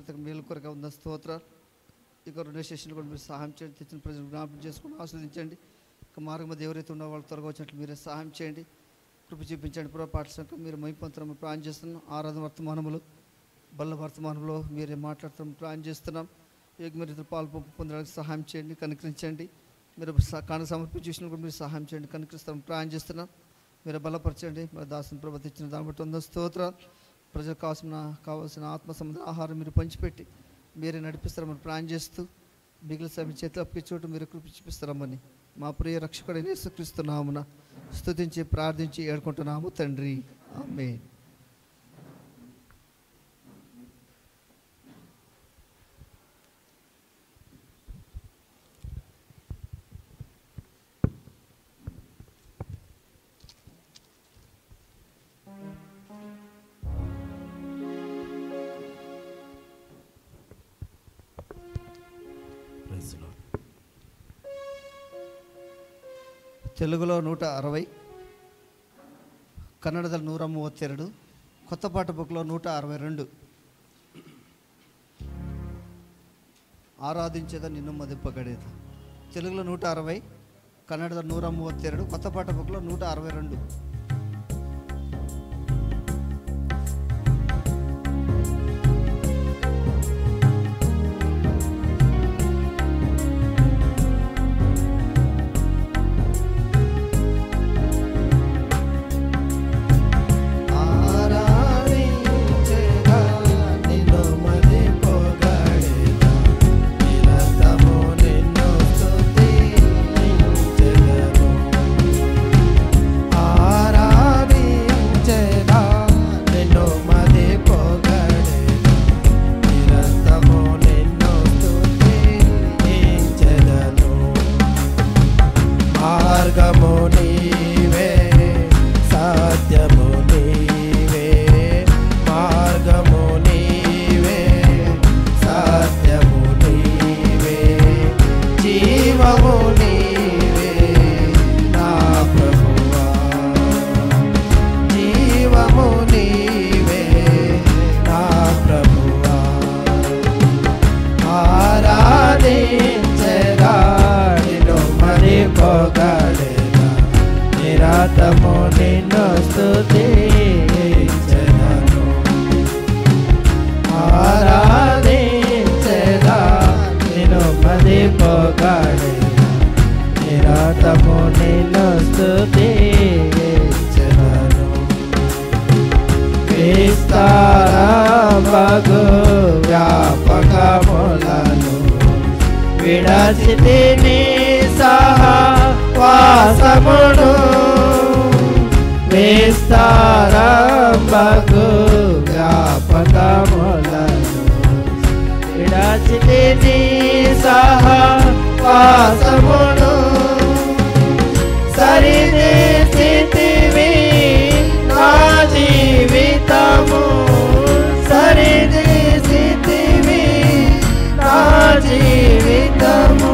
ప్రతి మేలు కొరగా ఉన్న స్తోత్రాలు. ఇక రెండో సెషన్లు కూడా మీరు సహాయం చేయండి. తెచ్చిన ప్రజలు జ్ఞాపకం చేసుకుని ఆస్వాదించండి. ఇక మార్గం మీద ఎవరైతే ఉన్న వాళ్ళు త్వరగా వచ్చినట్లు మీరే సహాయం చేయండి. కృప చూపించండి. పాఠ సంఖ్య మీరు మైపంతరం ప్లాన్ చేస్తున్నాం. ఆరాధన వర్తమానములు బల్ల వర్తమానంలో మీరే మాట్లాడుతాం ప్లాన్ చేస్తున్నాం. మీరు పాలు పొందడానికి సహాయం చేయండి, కనుకరించండి. మీరు కాను సమర్పించేసిన కూడా మీరు సహాయం చేయండి, కనుకరిస్తాం ప్లాన్ చేస్తున్నాం. మీరు బలపరచండి. మరి దాసుని ప్రభుత్వం ఇచ్చిన దాన్ని బట్టి ఉన్న స్తోత్రాలు. ప్రజలకు కావాల్సిన ఆత్మ సంబంధ ఆహారం మీరు పంచిపెట్టి మీరే నడిపిస్తారని ప్లాన్ చేస్తూ మిగిలిన సమయం చేతులు అప్పించోటు మీరు కృప చూపిస్తారమ్మని మా ప్రియ రక్షకుడైన యేసుక్రీస్తునామమున స్తుతించి ప్రార్థించి ఏడుకుంటున్నాము తండ్రి, ఆమేన్. తెలుగులో 160, కన్నడದಲ್ಲಿ 132, కొత్త పాట బుక్లో 162. ఆరాధించేదా నిన్ను మదింపగడేదా. తెలుగులో 160, కన్నడದಲ್ಲಿ 132, కొత్త పాట బుక్లో 162. విడచితిని సహవాసమును విస్తారంబగు జ్ఞాపకములను విడచితిని సహవాసమును సరిదిద్దితివి నా జీవితము సరిదిద్దితివి నా జీవితము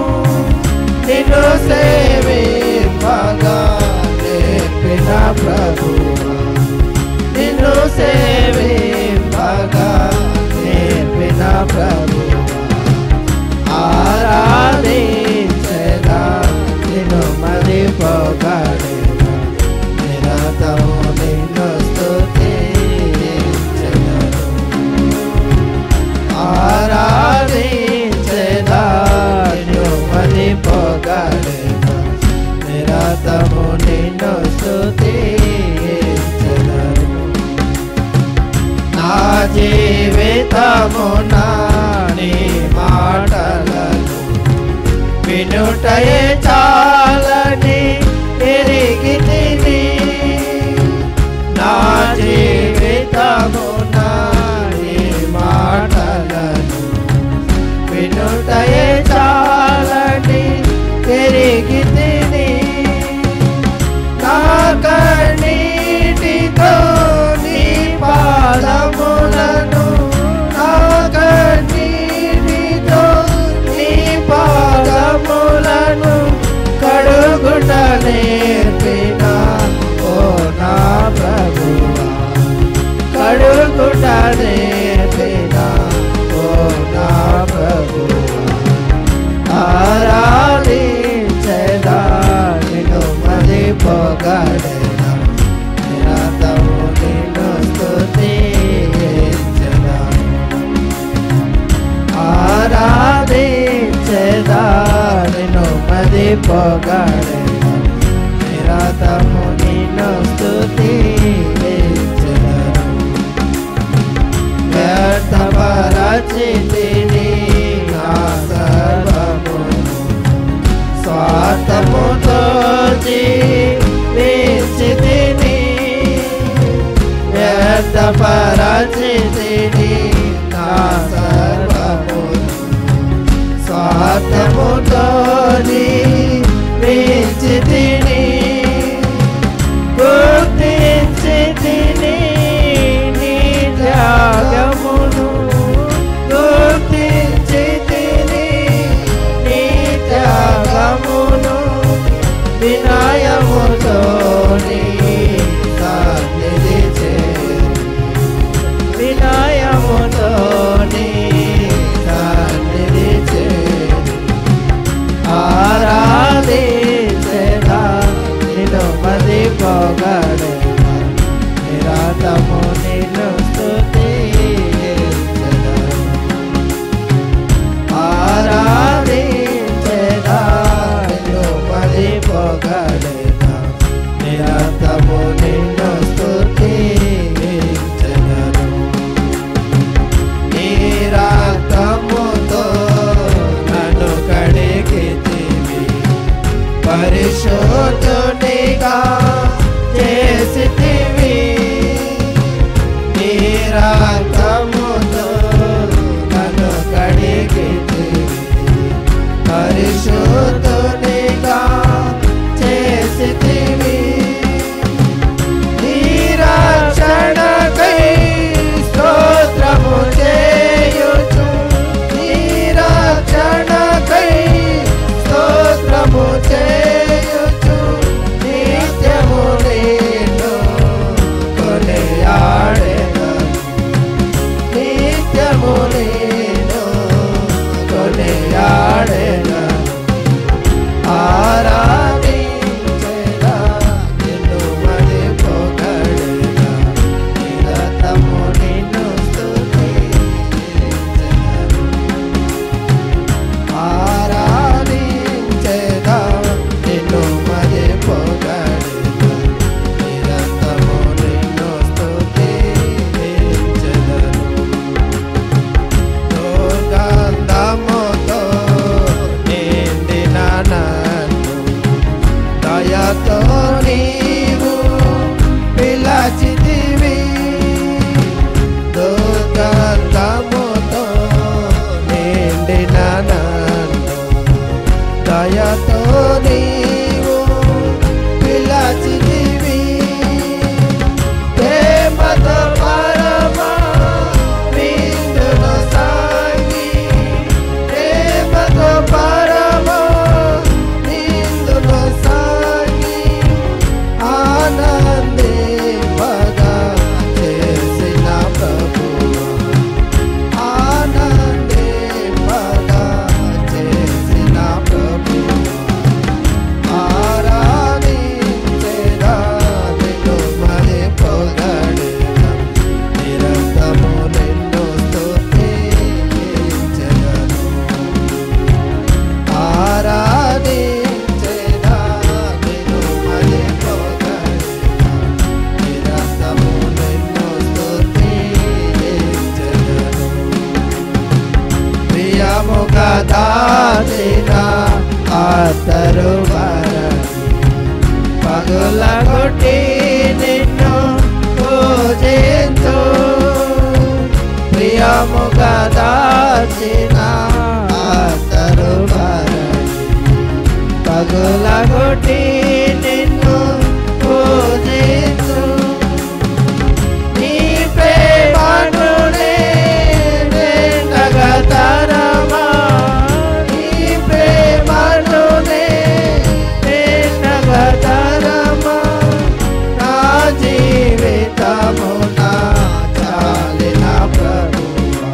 నిన్ను సేవింపగా నేర్పిన ప్రభువా నిన్ను సేవింపగా నేర్పిన ప్రభువా ఆరాధించెదా నిన్ను మదింపగడెదా నిరతము నిన్ను స్తుతించెదను ఆరాధించెదా నిన్ను మదింపగడెదా నిరతము నిన్ను స్తుతించెదను నా జీవితమున నీ మాటలను వినుటయే చాలని ఎరిగితిని నా జీవితమున నీ మాటలను వినుటయే చాలని ఎరిగితిని నా కన్నీటితో నీ పాదములను నా కన్నీటితో నీ పాదములను పొగడెదను నిరతము నిన్ను స్తుతించెదను వ్యర్థపరచితిని నా సర్వమును స్వార్థముతో జీవించితిని వ్యర్థపరచితిని నా సర్వమును స్వార్థముతో జీవించితిని గుర్తించితిని నీ త్యాగమును గుర్తించితిని నీ త్యాగమును వినయముతో నీ సన్నిధి చేరి వినయముతో నీ సన్నిధి చేరి ఆరాధించెదా నిన్ను మది పొగడెదా నిరతము నిన్ను స్తుతించెదను ఆరాధించెదా నిన్ను మది పొగడెదా నిరతము నిన్ను స్తుతించెదను నీ రక్తముతో నన్ను కడిగితివి పరిశుద్ధునిగా చేసితివి నీ రక్తముతో నన్ను కడిగితివి పరిశుద్ధునిగా చేసితివి నీ రక్షణకై స్తోత్రము చేయుచు నీ రక్షణకై స్తోత్రము చేయుచు నిత్యము నిన్ను కొనియాడెదను నిత్యము నిన్ను కొనియాడెదను ఆరాధించెదా నిన్ను మది పొగడెదా నిరతము నిన్ను స్తుతించెదను ఆరాధించెదా నిన్ను మది పొగడెదా నిరతము నిన్ను స్తుతించెదను దుర్గంధముతో నిండిన నన్ను దయతో నీవు పిలచితివి దుర్గంధముతో నిండిన నన్ను దయతో నీవు పిలచితివి ప్రేమతో పరమా విందును సాగి ప్రేమతో పరమా విందును సాగి ఆనందింపగా చేసిన ప్రభువా ఆనందింపగా చేసిన ప్రభువా ఆరాధించెదా నిన్ను మరి పొగడెదా నిరతము నిన్ను స్తుతించెదను ఆరాధించెదా నిన్ను మరి పొగడెదా నిరతము నిన్ను స్తుతించెదను ప్రియముగా దాచిన అతరు పగుల కొట్టి నిన్ను పూజించు ప్రియముగా దాచిన అతరు పగుల కొట్టి నిన్ను పూజించు నీ ప్రేమను నిండగా తరమా నీ ప్రేమను నిండగా తరమా నా జీవితము నా చాలిన ప్రభువా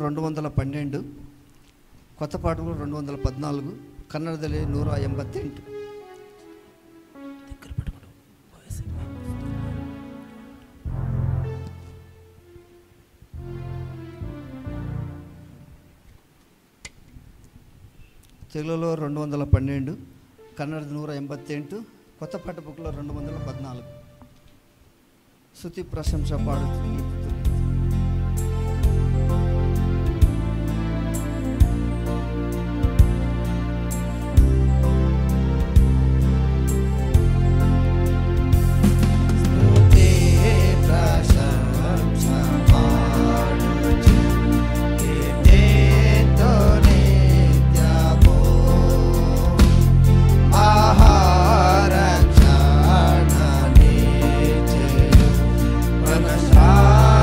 212, కొత్త పాటలు 214, ಕನ್ನಡದಲ್ಲಿ 188. తెలుగులో 212, కన్నడ 188, కొత్త పాట బుక్లో 214. స్తుతి ప్రశంస పాడుతుంది. Shah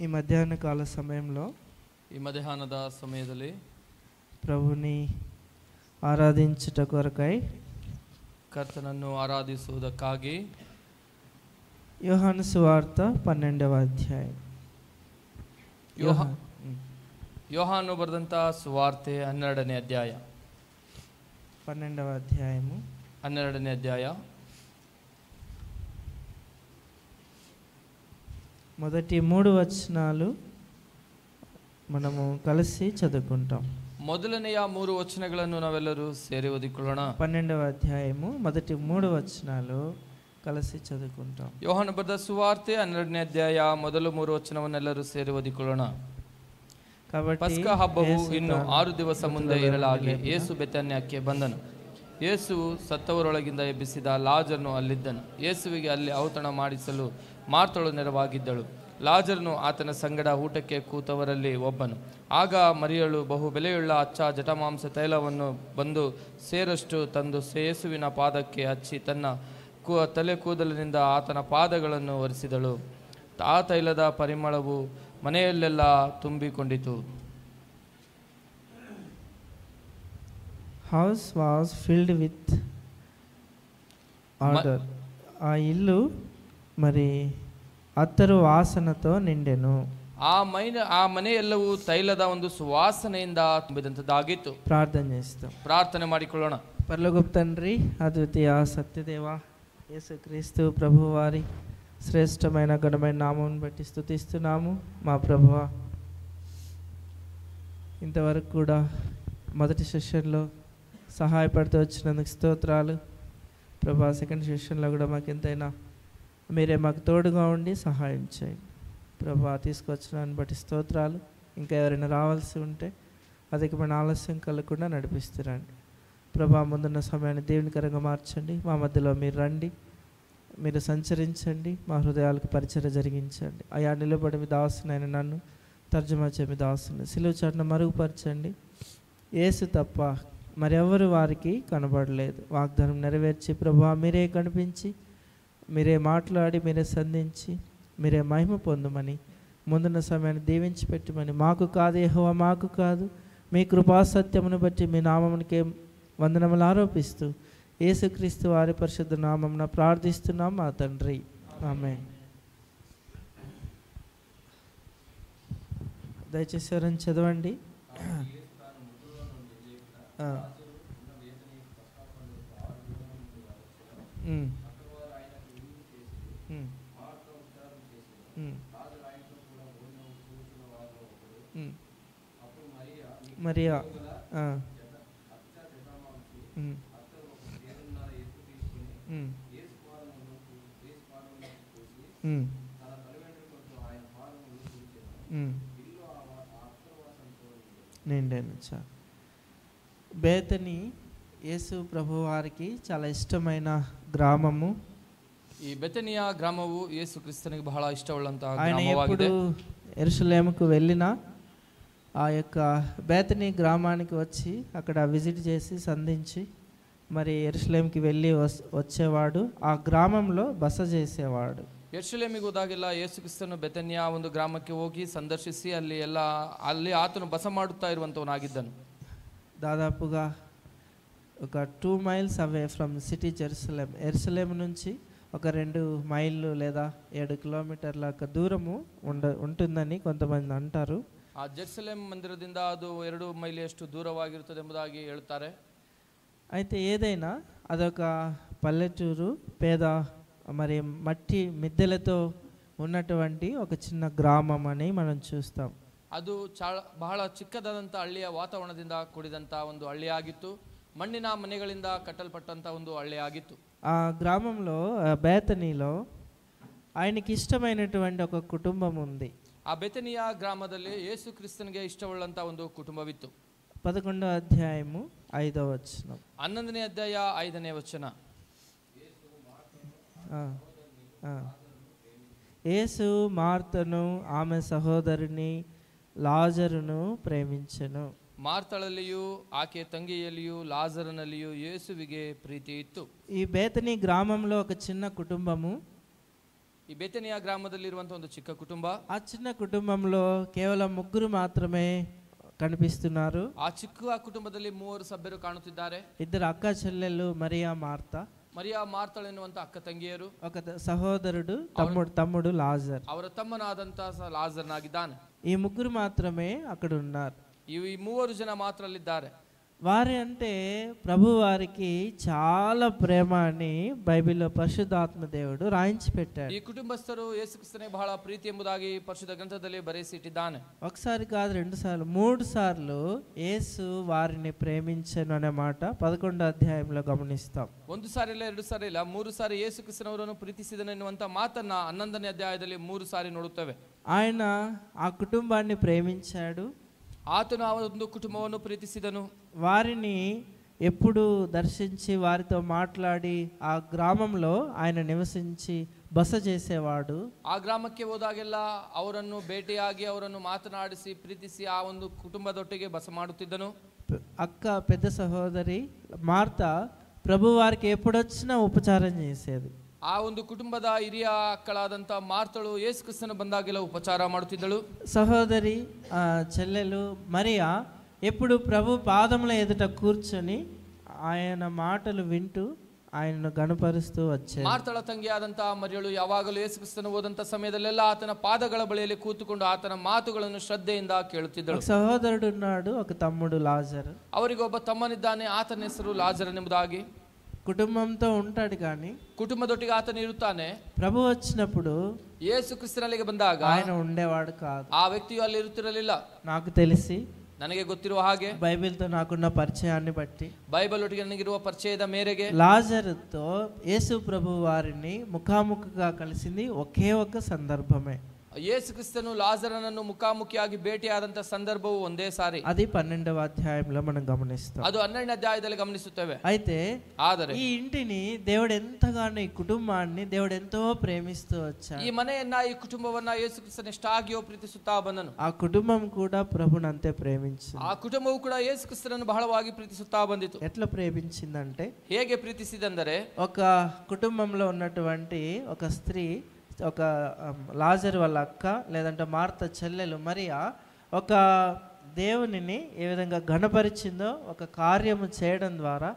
ఈ మధ్యాహ్న కాల సమయంలో ಈ ಮಧ್ಯಾಹ್ನದ ಸಮಯದಲ್ಲಿ ప్రభుని ఆరాధించుట కొరకై ಕರ್ತನನ್ನು ಆರಾಧಿಸುವುದಕ್ಕಾಗಿ యోహాను సువార్త 12వ అధ్యాయం ಯೋಹಾನು ಬರೆದಂಥ ಸುವಾರ್ತೆ 12ನೇ ಅಧ್ಯಾಯ 12వ అధ్యాయము 12ನೇ ಅಧ್ಯಾಯ మొదటి 3 వచనాలు మనము కలిసి చదువుకుంటాం. ಮೊದಲನೆಯ 3 ವಚನಗಳನ್ನು ನಾವೆಲ್ಲರೂ ಸೇರಿ ಓದಿಕೊಳ್ಳೋಣ. 12వ అధ్యాయము మొదటి 3 వచనాలు కలిసి చదువుకుంటాం. ಯೋಹಾನು ಬರೆದ ಸುವಾರ್ತೆ 12ನೇ ಅಧ್ಯಾಯ ಮೊದಲ 3 ವಚನವನ್ನೆಲ್ಲರೂ ಸೇರಿ ಓದಿಕೊಳ್ಳೋಣ. కాబట్టి ಪಸ್ಕ ಹಬ್ಬವು ಇನ್ನು 6 ದಿವಸ ಮುಂದೆ ಇರಲಾಗಿ ಯೇಸು ಬೆಥಾನ್ಯಕ್ಕೆ ಬಂದನು. ಯೇಸು ಸತ್ತವರೊಳಗಿಂದ ಎಬ್ಬಿಸಿದ ಲಾಜರನು ಅಲ್ಲಿದ್ದನು. ಯೇಸುವಿಗೆ ಅಲ್ಲಿ ಔತಣ ಮಾಡಿಸಲು ಮಾರ್ತಳು ನೆರವಾಗಿದ್ದಳು. ಲಾಜರನು ಆತನ ಸಂಗಡ ಊಟಕ್ಕೆ ಕೂತವರಲ್ಲಿ ಒಬ್ಬನು. ಆಗ ಮರಿಯಳು ಬಹು ಬೆಲೆಯುಳ್ಳ ಅಚ್ಚ ಜಟಮಾಂಸ ತೈಲವನ್ನು ಬಂದು ಸೇರಷ್ಟು ತಂದು ಯೇಸುವಿನ ಪಾದಕ್ಕೆ ಹಚ್ಚಿ ತನ್ನ ತಲೆ ಕೂದಲಿನಿಂದ ಆತನ ಪಾದಗಳನ್ನು ಒರೆಸಿದಳು. ಆ ತೈಲದ ಪರಿಮಳವು ಮನೆಯಲ್ಲೆಲ್ಲ ತುಂಬಿಕೊಂಡಿತು. House was filled with odour. ఆ ఇల్లు మరి అత్తరు వాసనతో నిండెను. ಆ ಮನೆ ಎಲ್ಲವೂ ತೈಲದ ಒಂದು ಸುವಾಸನೆಯಿಂದ ತುಂಬಿದಂಥದ್ದಾಗಿತ್ತು. ప్రార్థన చేస్తాం. ಪ್ರಾರ್ಥನೆ ಮಾಡಿಕೊಳ್ಳೋಣ. పరలోకపు తండ్రి, అద్వితీయ సత్యదేవ యేసుక్రీస్తు ప్రభు వారి శ్రేష్టమైన ఘనమైన నామం బట్టి స్తుతిస్తున్నాము. మా ప్రభువా, ఇంతవరకు కూడా మొదటి సెషన్లో సహాయపడుతూ వచ్చినందుకు స్తోత్రాలు ప్రభా. సెకండ్ సెషన్లో కూడా మాకు ఎంతైనా మీరే మాకు తోడుగా ఉండి సహాయం చేయండి ప్రభా. తీసుకొచ్చినాన్ని బట్టి స్తోత్రాలు. ఇంకా ఎవరైనా రావాల్సి ఉంటే అధికమైన ఆలస్యం కలగకుండా నడిపిస్తురండి ప్రభా. ముందున్న సమయాన్ని దేవునికరంగా మార్చండి. మా మధ్యలో మీరు రండి, మీరు సంచరించండి, మా హృదయాలకు పరిచర్య జరిగించండి. అయా నిలబడి మీ దాసునైన నన్ను తర్జుమా చే మీ దాసుని సిలువ చాటున మరుగుపరచండి. యేసు తప్ప మరెవరు వారికి కనబడలేదు. వాగ్దానం నెరవేర్చి ప్రభా మీరే కనిపించి, మీరే మాట్లాడి, మీరే సంధించి, మీరే మహిమ పొందమని, ముందున్న సమయాన్ని దీవించి పెట్టమని, మాకు కాదు యెహోవా మాకు కాదు, మీ కృపా సత్యమును బట్టి మీ నామమునికే వందనములు ఆరోపిస్తూ యేసుక్రీస్తు వారి పరిశుద్ధ నామమున ప్రార్థిస్తున్నాం మా తండ్రి, ఆమేన్. దయచేసి ఎవరైనా చదవండి. మరియా నిండాను. బేతని యేసు ప్రభు వారికి చాలా ఇష్టమైన గ్రామము. ಈ ಬೆಥನಿಯ ಗ್ರಾಮವು ಯೇಸು ಕ್ರಿಸ್ತನಿಗೆ ಬಹಳ ಇಷ್ಟವುಳ್ಳಂತಹ ఆయన ಗ್ರಾಮವಾಗಿದೆ. ఎప్పుడు యెరూషలేముకు వెళ్ళినా ఆ యొక్క బేతని గ్రామానికి వచ్చి అక్కడ విజిట్ చేసి సంధించి మరి యెరూషలేముకి వెళ్ళి వచ్చేవాడు. ఆ గ్రామంలో బస చేసేవాడు. ಯೆರೂಷಲೇಮಿಗೆ ಹೋದಾಗೆಲ್ಲ ಯೇಸು ಕ್ರಿಸ್ತನು ಬೆಥನಿಯ ಒಂದು ಗ್ರಾಮಕ್ಕೆ ಹೋಗಿ ಸಂದರ್ಶಿಸಿ ಅಲ್ಲಿ ಆತನು ಬಸ ಮಾಡುತ್ತಾ ಇರುವಂತವನಾಗಿದ್ದನು. దాదాపుగా ఒక 2 miles away from city Jerusalem. యెరూషలేం నుంచి ఒక 2 మైళ్ళు లేదా 7 కిలోమీటర్ల దూరము ఉంటుందని కొంతమంది అంటారు. ಆ ಜೆರೂಸಲೇಂ ಮಂದಿರದಿಂದ ಅದು 2 ಮೈಲಿಯಷ್ಟು ದೂರವಾಗಿರುತ್ತದೆ ಎಂಬುದಾಗಿ ಹೇಳುತ್ತಾರೆ. అయితే ఏదైనా అదొక పల్లెటూరు, పేద మరి మట్టి మిద్దెలతో ఉన్నటువంటి ఒక చిన్న గ్రామం అని మనం చూస్తాం. ಅದು ಬಹಳ ಚಿಕ್ಕದಾದಂಥ ಹಳ್ಳಿಯ ವಾತಾವರಣದಿಂದ ಕೂಡಿದಂಥ ಒಂದು ಹಳ್ಳಿಯಾಗಿತ್ತು. ಮಣ್ಣಿನ ಮನೆಗಳಿಂದ ಕಟ್ಟಲ್ಪಟ್ಟಂಥ ಒಂದು ಹಳ್ಳಿಯಾಗಿತ್ತು. ఆ గ్రామంలో బేతనీలో ఆయనకి ఇష్టమైనటువంటి ఒక కుటుంబం ఉంది. ಆ ಬೆಥನಿಯ ಗ್ರಾಮದಲ್ಲಿ ಯೇಸು ಕ್ರಿಸ್ತನಿಗೆ ಇಷ್ಟವುಳ್ಳಂಥ ಒಂದು ಕುಟುಂಬವಿತ್ತು. 11వ అధ్యాయము 5వ వచనం. 11ನೇ ಅಧ್ಯಾಯ 5ನೇ ವಚನ. యేసు మార్తను ఆమె సహోదరుని లాజరును ప్రేమించెను. ಮಾರ್ತಳಲ್ಲಿಯೂ ಆಕೆ ತಂಗಿಯಲ್ಲಿಯೂ ಲಾಜರನಲ್ಲಿಯೂ ಯೇಸುವಿಗೆ ಪ್ರೀತಿ ಇತ್ತು. ఈ బేతనీ గ్రామంలో ఒక చిన్న కుటుంబము. ಈ ಬೇತನಿಯ ಗ್ರಾಮದಲ್ಲಿರುವಂತಹ ಒಂದು ಚಿಕ್ಕ ಕುಟುಂಬ. ఆ చిన్న కుటుంబంలో కేవలం ముగ్గురు మాత్రమే కనిపిస్తున్నారు. ಆ ಚಿಕ್ಕ ಕುಟುಂಬದಲ್ಲಿ 3 ಸಭ್ಯರು ಕಾಣುತ್ತಿದ್ದಾರೆ. ఇద్దరు అక్క చెల్లెళ్ళు మరియా మార్తా. మరియా మార్తಳು ಎನ್ನುವಂತ ಅಕ್ಕ ತಂಗಿಯರು. ఒక సహోదరుడు తమ్ముడు లాజర్. ಅವರ ತಮ್ಮನಾದಂತಹ ಲಾಜರ್ನಾಗಿದ್ದಾನೆ. ఈ ముగ్గురు మాత్రమే అక్కడ ఉన్నారు. ಈ 3 ಜನ ಮಾತ್ರ ಅಲ್ಲಿದ್ದಾರೆ. వారి అంటే ప్రభు వారికి చాలా ప్రేమ అని బైబిల్లో పరిశుద్ధాత్మ దేవుడు రాయించి పెట్టాడు. ಈ ಕುಟುಂಬಸ್ಥರು ಯೇಸುಕ್ರಿಸ್ತನಿಗೆ ಬಹಳ ಪ್ರೀತಿ ಎಂಬುದಾಗಿ ಪರಿಶುದ್ಧ ಗ್ರಂಥದಲ್ಲಿ ಬರೆಸಿಟ್ಟಿದ್ದಾನೆ. ఒకసారి కాదు, 2 సార్లు 3 సార్లు యేసు వారిని ప్రేమించెను అనే మాట 11వ అధ్యాయంలో గమనిస్తాం. 1 ಸಾರಿ ಇಲ್ಲ 2 ಸಾರಿ ಇಲ್ಲ 3 ಸಾರಿ ಯೇಸುಕ್ರಿಸ್ತನವರನ್ನು ಪ್ರೀತಿಸಿದನು ಎನ್ನುವಂತ ಮಾತನ್ನ 11ನೇ ಅಧ್ಯಾಯದಲ್ಲಿ 3 ಸಾರಿ ನೋಡುತ್ತೇವೆ. ఆయన ఆ కుటుంబాన్ని ప్రేమించాడు. ಆತನು ಆ ಒಂದು ಕುಟುಂಬವನ್ನು ಪ್ರೀತಿಸಿದನು. వారిని ఎప్పుడు దర్శించి వారితో మాట్లాడి ఆ గ్రామంలో ఆయన నివసించి బస చేసేవాడు. ಆ ಗ್ರಾಮಕ್ಕೆ ಹೋದಾಗೆಲ್ಲ ಅವರನ್ನು ಭೇಟಿಯಾಗಿ ಅವರನ್ನು ಮಾತನಾಡಿಸಿ ಪ್ರೀತಿಸಿ ಆ ಒಂದು ಕುಟುಂಬದೊಟ್ಟಿಗೆ ಬಸ ಮಾಡುತ್ತಿದ್ದನು. అక్క పెద్ద సహోదరి మార్తా ప్రభు వారికి ఎప్పుడొచ్చినా ఉపచారం చేసేది. ಆ ಒಂದು ಕುಟುಂಬದ ಹಿರಿಯ ಅಕ್ಕಳಾದಂಥ ಮಾರ್ತಳು ಯೇಸು ಕ್ರಿಸ್ತನ ಬಂದಾಗೆಲ್ಲ ಉಪಚಾರ ಮಾಡುತ್ತಿದ್ದಳು. సహోదరి చెల్లెలు మరియా ఎప్పుడు ప్రభు పాదముల ఎదుట కూర్చొని ఆయన మాటలు వింటూ ఆయనను గణపరుస్తూ వచ్చేది. ಮಾರ್ತಳ ತಂಗಿಯಾದಂತಹ ಮರಿಯಳು ಯಾವಾಗಲೂ ಯೇಸು ಕ್ರಿಸ್ತನ ಹೋದಂತ ಸಮಯದಲ್ಲೆಲ್ಲ ಆತನ ಪಾದಗಳ ಬಳಿಯಲ್ಲಿ ಕೂತುಕೊಂಡು ಆತನ ಮಾತುಗಳನ್ನು ಶ್ರದ್ಧೆಯಿಂದ ಕೇಳುತ್ತಿದ್ದಳು. సహోదరుడు ఉన్నాడు, ఒక తమ్ముడు లాజరు. ಅವರಿಗೆ ಒಬ್ಬ ತಮ್ಮನಿದ್ದಾನೆ, ಆತನ ಹೆಸರು ಲಾಜರನೆಂಬುದಾಗಿ. కుటుంబంతో ఉంటాడు కానీ ಕುಟುಂಬದೊಟ್ಟಿಗೆ ಆತನ ಇರುತ್ತಾನೆ. ప్రభు వచ్చినప్పుడు ಯೇಸು ಕ್ರಿಸ್ತನಲ್ಲಿಗೆ ಬಂದಾಗ ఆయన ఉండేవాడు కాదు. ಆ ವ್ಯಕ್ತಿಯು ಅಲ್ಲಿ ಇರುತ್ತಿರಲಿಲ್ಲ. నాకు తెలిసి, ನನಗೆ ಗೊತ್ತಿರುವ ಹಾಗೆ, బైబిల్తో నాకున్న పరిచయాన్ని బట్టి, ಬೈಬಲ್ ಒಟ್ಟಿಗೆ ನನಗಿರುವ ಪರಿಚಯದ ಮೇರೆಗೆ లాజరుతో యేసు ప్రభు వారిని ముఖాముఖిగా కలిసింది ఒకే ఒక సందర్భమే. ಯೇಸು ಕ್ರಿಸ್ತನು ಲಾಜರನನ್ನು ಮುಖಾಮುಖಿಯಾಗಿ ಭೇಟಿಯಾದಂತ ಸಂದರ್ಭವು ಒಂದೇ ಸಾರಿ. అది 12వ అధ్యాయంలో మనం గమనిస్తాం. ಅದು 12ನೇ ಅಧ್ಯಾಯದಲ್ಲಿ ಗಮನಿಸುತ್ತೇವೆ. అయితే ಆದರೆ ఈ ఇంటిని దేవుడు ఎంతగానో, ఈ కుటుంబాన్ని దేవుడు ఎంతో ప్రేమిస్తూ వచ్చాడు. ಈ ಮನೆಯನ್ನ, ಈ ಕುಟುಂಬವನ್ನ ಯೇಸು ಕ್ರಿಸ್ತನು ಎಷ್ಟಾಗಿಯೋ ಪ್ರೀತಿಸುತ್ತಾ ಬಂದನು. ఆ కుటుంబం కూడా ప్రభుని అంతే ప్రేమించింది. ಆ ಕುಟುಂಬವು ಕೂಡ ಯೇಸು ಕ್ರಿಸ್ತನನ್ನು ಬಹಳವಾಗಿ ಪ್ರೀತಿಸುತ್ತಾ ಬಂದಿತು. ఎట్లా ప్రేమించిందంటే, ಹೇಗೆ ಪ್ರೀತಿಸಿದಂದರೆ, ఒక కుటుంబంలో ఉన్నటువంటి ఒక స్త్రీ, ఒక లాజరు వాళ్ళ అక్క లేదంటే మార్త చెల్లెలు మరియా ఒక దేవునిని ఏ విధంగా ఘనపరిచిందో ఒక కార్యము చేయడం ద్వారా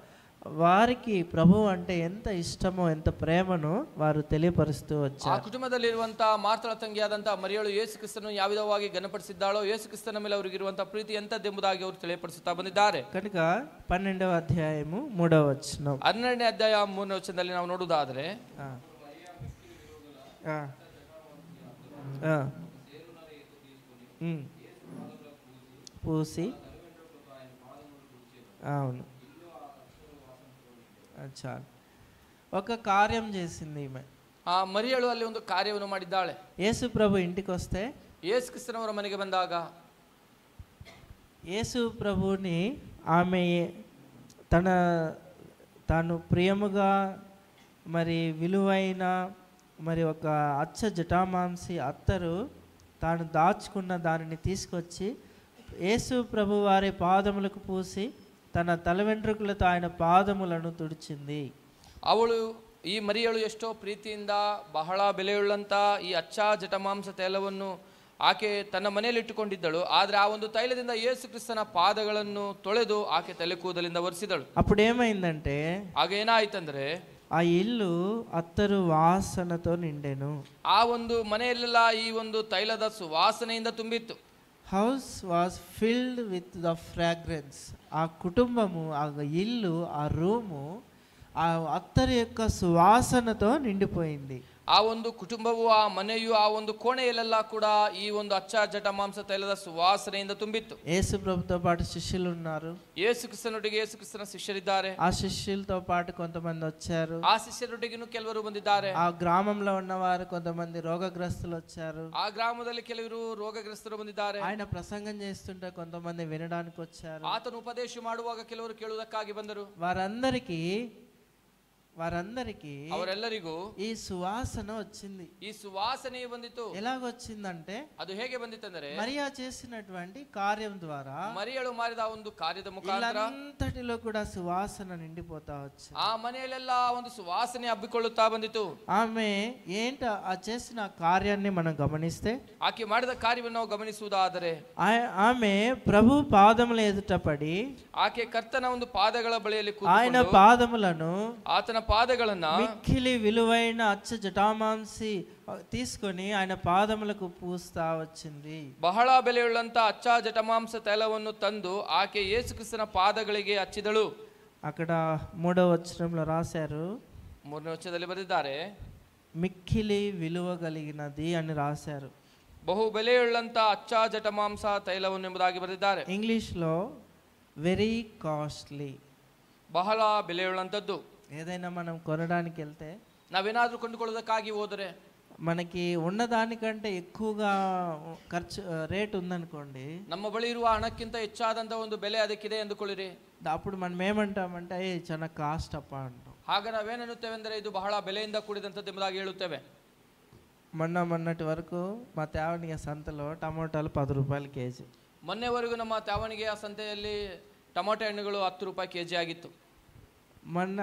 వారికి ప్రభువు అంటే ఎంత ఇష్టమో, ఎంత ప్రేమను వారు తెలియపరుస్తూ వచ్చారు. ಆ ಕುಟುಂಬದಲ್ಲಿರುವಂತಹ ಮಾರ್ತಳ ತಂಗಿಯಾದಂತಹ ಮರಿಯಳು ಯೇಸು ಕ್ರಿಸ್ತನನ್ನು ಯಾವ ವಿಧವಾಗಿ ಘನಪಡಿಸಿದ್ದಾಳೋ, ಯೇಸು ಕ್ರಿಸ್ತನ ಮೇಲೆ ಅವರಿಗಿರುವಂತಹ ಪ್ರೀತಿ ಎಂತದ್ದೆಂಬುದಾಗಿ ಅವರು ತಿಳಿಯಪಡಿಸುತ್ತಾ ಬಂದಿದ್ದಾರೆ. కనుక 12వ అధ్యాయము 3వ వచనం, 12ನೇ ಅಧ್ಯಾಯ 3ನೇ ವಚನದಲ್ಲಿ ನಾವು ನೋಡುವುದಾದರೆ, పూసి, అవును, చాలు, ఒక కార్యం చేసింది ఈమె. ಆ ಮರಿಯಳು ಅಲ್ಲಿ ಒಂದು ಕಾರ್ಯವನ್ನು ಮಾಡಿದ್ದಾಳೆ. యేసు ప్రభు ఇంటికి వస్తే, ಯೇಸು ಕ್ರಿಸ್ತನವರ ಮನೆಗೆ ಬಂದಾಗ యేసు ప్రభుని ఆమె తాను ప్రియముగా మరి విలువైన మరి ఒక అచ్చ జటామాంసి అత్తరు తాను దాచుకున్న దానిని తీసుకొచ్చి యేసు ప్రభు వారి పాదములకు పూసి తన తల వెంట్రుకలతో ఆయన పాదములను తుడిచింది. ಅವಳು, ಈ ಮರಿಯಳು ಎಷ್ಟೋ ಪ್ರೀತಿಯಿಂದ ಬಹಳ ಬೆಲೆಯುಳ್ಳಂತ ಈ ಅಚ್ಚಾ ಜಟಮಾಂಸ ತೈಲವನ್ನು ಆಕೆ ತನ್ನ ಮನೆಯಲ್ಲಿ ಇಟ್ಟುಕೊಂಡಿದ್ದಳು. ಆದ್ರೆ ಆ ಒಂದು ತೈಲದಿಂದ ಯೇಸು ಕ್ರಿಸ್ತನ ಪಾದಗಳನ್ನು ತೊಳೆದು ಆಕೆ ತಲೆ ಕೂದಲಿಂದ ಒರೆಸಿದಳು. అప్పుడు ఏమైందంటే, ಆಗ ಏನಾಯ್ತಂದ್ರೆ, ఆ ఇల్లు అత్తరు వాసనతో నిండెను. ಆ ಒಂದು ಮನೆಯಲ್ಲೆಲ್ಲ ಈ ಒಂದು ತೈಲದ ಸುವಾಸನೆಯಿಂದ ತುಂಬಿತ್ತು. House was filled with the fragrance. ఆ కుటుంబము, ఆ ఇల్లు, ఆ రూము ఆ అత్తరు యొక్క సువాసనతో నిండిపోయింది. ಆ ಒಂದು ಕುಟುಂಬವು, ಆ ಮನೆಯು, ಆ ಒಂದು ಕೋಣೆಯಲ್ಲೆಲ್ಲ ಕೂಡ ಈ ಒಂದು ಅಚ್ಚ ಜಟಮಾಂಸ ತೈಲದ ಸುವಾಸನೆಯಿಂದ ತುಂಬಿತ್ತು. యేసు ప్రభుతో పాటు శిష్యులు ఉన్నారు. ಯೇಸು ಕ್ರಿಸ್ತನೊಟ್ಟಿಗೆ ಯೇಸು ಕ್ರಿಸ್ತನ ಶಿಷ್ಯರಿದ್ದಾರೆ. ఆ శిష్యులతో పాటు కొంతమంది వచ్చారు. ಆ ಶಿಷ್ಯರೊಟ್ಟಿಗೂ ಕೆಲವರು ಬಂದಿದ್ದಾರೆ. ఆ గ్రామంలో ఉన్నవారు కొంతమంది రోగగ్రస్తులు వచ్చారు. ಆ ಗ್ರಾಮದಲ್ಲಿ ಕೆಲವರು ರೋಗಗ್ರಸ್ತರು ಬಂದಿದ್ದಾರೆ. ఆయన ప్రసంగం చేస్తుంటే కొంతమంది వినడానికి వచ్చారు. ಆತನು ಉಪದೇಶ ಮಾಡುವಾಗ ಕೆಲವರು ಕೇಳುವುದಕ್ಕಾಗಿ ಬಂದರು. వారందరికీ వారందరికీ ಅವರೆಲ್ಲರಿಗೂ ఈ సువాసన వచ్చింది. ಈ ಸುವಾಸನೆ ಬಂದಿತು. ఎలాగొచ్చిందంటే ಅದು ಹೇಗೆ ಬಂದಿತ್ತಂದರೆ మరియా చేసినటువంటి కార్యం ద్వారా ಮರಿಯಳು ಮಾಡಿದ ಒಂದು ಕಾರ್ಯದ ಮುಖಾಂತರ అంతటిలో కూడా సువాసన నిండిపోతా వచ్చింది. ಆ ಮನೆಯಲ್ಲೆಲ್ಲ ಒಂದು ಸುವಾಸನೆ ಹಬ್ಬಿಕೊಳ್ಳುತ್ತಾ ಬಂದಿತು. ఆమె ఏంట ఆ చేసిన కార్యాన్ని మనం గమనిస్తే, ಆಕೆ ಮಾಡಿದ ಕಾರ್ಯವನ್ನು ನಾವು ಗಮನಿಸುವುದಾದರೆ ఆమె ప్రభు పాదముల ఎదుట పడి ಆಕೆ ಕರ್ತನ ಒಂದು ಪಾದಗಳ ಬಳಿಯಲ್ಲಿ ఆయన ಕೂತುಕೊಂಡು పాదములను ಆತನ ಪಾದಗಳನ್ನ మిక్కిలి విలువైన అచ్చ జటామాంసి తీసుకొని ఆయన పాదములకు పూస్తా వచ్చింది. ಬಹಳ ಬೆಲೆಯುಳ್ಳಂತ ಅಚ್ಚ ಜಟಮಾಂಸ ತೈಲವನ್ನು ತಂದು ಆಕೆ ಯೇಸು ಕ್ರಿಸ್ತನ ಪಾದಗಳಿಗೆ ಹಚ್ಚಿದಳು. అక్కడ 3వ వచనంలో రాశారు, 3ನೇ ವಚನದಲ್ಲಿ ಬರೆದಿದ್ದಾರೆ, మిక్కిలి విలువ కలిగినది అని రాశారు. ಬಹು ಬೆಲೆಯುಳ್ಳಂತ ಅಚ್ಚ ಜಟಮಾಂಸ ತೈಲವನ್ನು ಎಂಬುದಾಗಿ ಬರೆದಿದ್ದಾರೆ. ఇంగ్లీష్ లో వెరీ కాస్ట్లీ, ಬಹಳ ಬೆಲೆಯುಳ್ಳಂತದ್ದು. ఏదైనా మనం కొనడానికి వెళ్తే, ನಾವೇನಾದ್ರೂ ಕೊಂಡುಕೊಳ್ಳೋದಕ್ಕಾಗಿ ಹೋದರೆ మనకి ఉన్నదానికంటే ఎక్కువగా ఖర్చు రేట్ ఉందనుకోండి, ನಮ್ಮ ಬಳಿ ಇರುವ ಹಣಕ್ಕಿಂತ ಹೆಚ್ಚಾದಂತ ಒಂದು ಬೆಲೆ ಅದಕ್ಕಿದೆ ಎಂದುಕೊಳ್ಳಿರಿ. అప్పుడు మనం ఏమంటామంటే చాలా కాస్ట్ అప్ప అంటాం. ಆಗ ನಾವೇನೆನ್ನುತ್ತೇವೆ ಅಂದರೆ ಇದು ಬಹಳ ಬೆಲೆಯಿಂದ ಕೂಡಿದಂಥದ್ದು ಎಂಬುದಾಗಿ ಹೇಳುತ್ತೇವೆ. మొన్నటి వరకు మా త్యావనియ సంతలో టమోటాలు 10 రూపాయలు కేజీ. ಮೊನ್ನೆವರೆಗೂ ನಮ್ಮ ತ್ಯಾವಣಿಗೆಯ ಸಂತೆಯಲ್ಲಿ ಟೊಮಾಟೊ ಹಣ್ಣುಗಳು 10 ರೂಪಾಯಿ ಕೆಜಿ ಆಗಿತ್ತು. మొన్న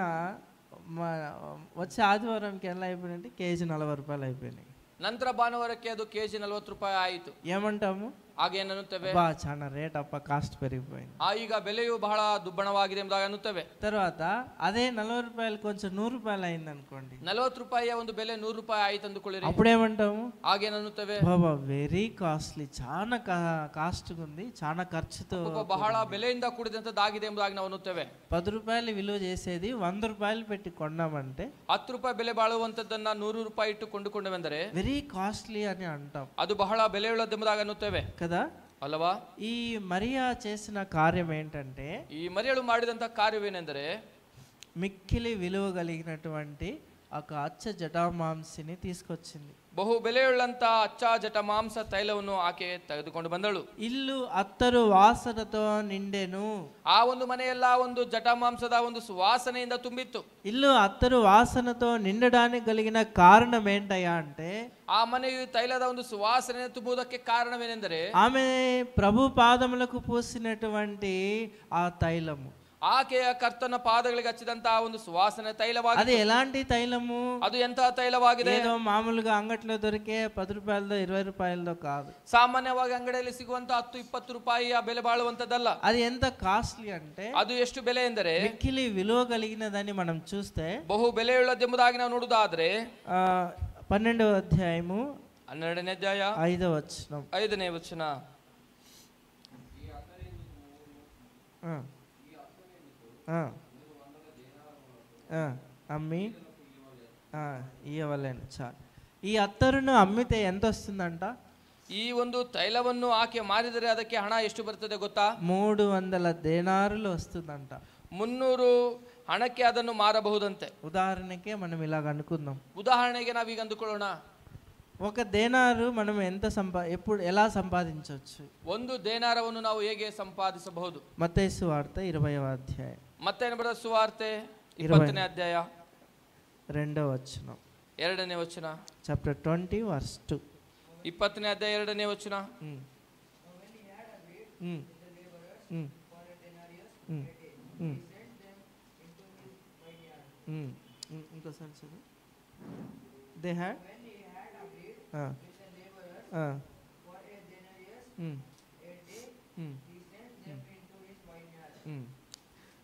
వచ్చే ఆదివారంకి ఎలా అయిపోయినంటే కేజీ 40 రూపాయలు అయిపోయినాయి. ನಂತರ ಭಾನುವಾರಕ್ಕೆ ಅದು ಕೆಜಿ 40 ರೂಪಾಯಿ ಆಯಿತು. ఏమంటాము? ಹಾಗೆ ಏನನ್ನುತ್ತೇವೆ, బా చాలా రేట్ అప్ప, కాస్ట్ పెరిగిపోయింది. ಈಗ ಬೆಲೆಯು ಬಹಳ ದುಬ್ಬಣವಾಗಿದೆ ಎಂಬುದಾಗಿ ಅನ್ನುತ್ತೇವೆ. తర్వాత అదే 40 రూపాయలు కొంచెం 100 రూపాయలు అయింది అనుకోండి, 40 ರೂಪಾಯಿಯ ಒಂದು ಬೆಲೆ 100 ರೂಪಾಯಿ ಆಯ್ತು ಅಂದುಕೊಳ್ಳಿರಿ. అప్పుడేమంటాము? ಹಾಗೇನನ್ನುತ್ತೇವೆ, బాబా వెరీ కాస్ట్లీ, చాలా కాస్ట్ ఉంది, చాలా ఖర్చుతో ಬಹಳ ಬೆಲೆಯಿಂದ ಕೂಡಿದಂತದ್ದಾಗಿದೆ ಎಂಬುದಾಗಿ ನಾವು ಅನ್ನುತ್ತೇವೆ. 10 రూపాయలు విలువ చేసేది 100 రూపాయలు పెట్టి కొన్నామంటే, 10 ರೂಪಾಯಿ ಬೆಲೆ ಬಾಳುವಂತದ್ದನ್ನ 100 ರೂಪಾಯಿ ಇಟ್ಟು ಕೊಂಡುಕೊಂಡವೆಂದರೆ వెరీ కాస్ట్లీ అని అంటాం. ಅದು ಬಹಳ ಬೆಲೆಯುಳ್ಳದೆಂಬುದಾಗಿ ಅನ್ನುತ್ತೇವೆ కదా ಅಲ್ಲವಾ? ఈ మరియా చేసిన కార్యం ఏంటంటే, ಈ ಮರಿಯಳು ಮಾಡಿದಂತ ಕಾರ್ಯವೇನೆಂದರೆ మిక్కిలి విలువ కలిగినటువంటి ఒక అచ్చ జటామాంసిని తీసుకొచ్చింది. ಬಹು ಬೆಲೆಯುಳ್ಳಂತ ಅಚ್ಚ ಜಟ ಮಾಂಸ ತೈಲವನ್ನು ಆಕೆ ತೆಗೆದುಕೊಂಡು ಬಂದಳು. ఇల్లు అత్తరు వాసనతో నిండెను. ಆ ಒಂದು ಮನೆಯೆಲ್ಲ ಒಂದು ಜಟ ಮಾಂಸದ ಒಂದು ಸುವಾಸನೆಯಿಂದ ತುಂಬಿತ್ತು. ఇల్లు అత్తరు వాసనతో నిండడానికి కలిగిన కారణం ఏంటయ్యా అంటే, ಆ ಮನೆಯು ತೈಲದ ಒಂದು ಸುವಾಸನೆ ತುಂಬುವುದಕ್ಕೆ ಕಾರಣವೇನೆಂದರೆ ఆమె ప్రభు పాదములకు పూసినటువంటి ఆ తైలము, ಆಕೆಯ ಕರ್ತನ ಪಾದಗಳಿಗೆ ಹಚ್ಚಿದಂತಹ ಒಂದು ಸುವಾಸನೆ ತೈಲವಾಗಿದೆ. అది ఎలాంటి తైలము? ಅದು ಎಂತಹ ತೈಲವಾಗಿದೆ? ఏదో మామూలుగా అంగట్లో దొరికే 10 రూపాయలదో 20 రూపాయలదో కాదు. ಸಾಮಾನ್ಯವಾಗಿ ಅಂಗಡಿಯಲ್ಲಿ ಸಿಗುವಂತ 10-20 ರೂಪಾಯಿಯ ಬೆಲೆ ಬಾಳುವಂತದ್ದಲ್ಲ. అది ఎంత కాస్ట్లీ అంటే, ಅದು ಎಷ್ಟು ಬೆಲೆ ಎಂದರೆ మిక్కిలి విలువ కలిగినదని మనం చూస్తే, ಬಹು ಬೆಲೆಯುಳ್ಳದೆಂಬುದಾಗಿ ನಾವು ನೋಡುವುದಾದ್ರೆ 12వ అధ్యాయము 12ನೇ ಅಧ್ಯಾಯ 5వ వచనం, 5ನೇ ವಚನ. అమ్మి ఇవ్వలేను చాలు. ఈ అత్తరును అమ్మితే ఎంత వస్తుందంట? ಈ ಒಂದು ತೈಲವನ್ನು ಆಕೆ ಮಾರಿದರೆ ಅದಕ್ಕೆ ಹಣ ಎಷ್ಟು ಬರ್ತದೆ ಗೊತ್ತಾ? 300 దేనారులు వస్తుందంట. 300 ಹಣಕ್ಕೆ ಅದನ್ನು ಮಾರಬಹುದಂತೆ. ఉదాహరణకే మనం ఇలాగ అనుకుందాం. ಉದಾಹರಣೆಗೆ ನಾವೀಗ ಅಂದುಕೊಳ್ಳೋಣ, ఒక దేనారు మనం ఎలా సంపాదించవచ్చు? ಒಂದು ದೇನಾರವನ್ನು ನಾವು ಹೇಗೆ ಸಂಪಾದಿಸಬಹುದು? మత్తయి సువార్త 20వ అధ్యాయం, ಮತ್ತೇನು ಬರೆದ ಸುವಾರ್ತೆ 20ನೇ ಅಧ್ಯಾಯ 2వ వచనం, 2ನೇ ವಚನ. Chapter 20 verse 2. 20ನೇ ಅಧ್ಯಾಯ 2ನೇ ವಚನ. ఇంకోసారి చదువు. దే హ్యాడ్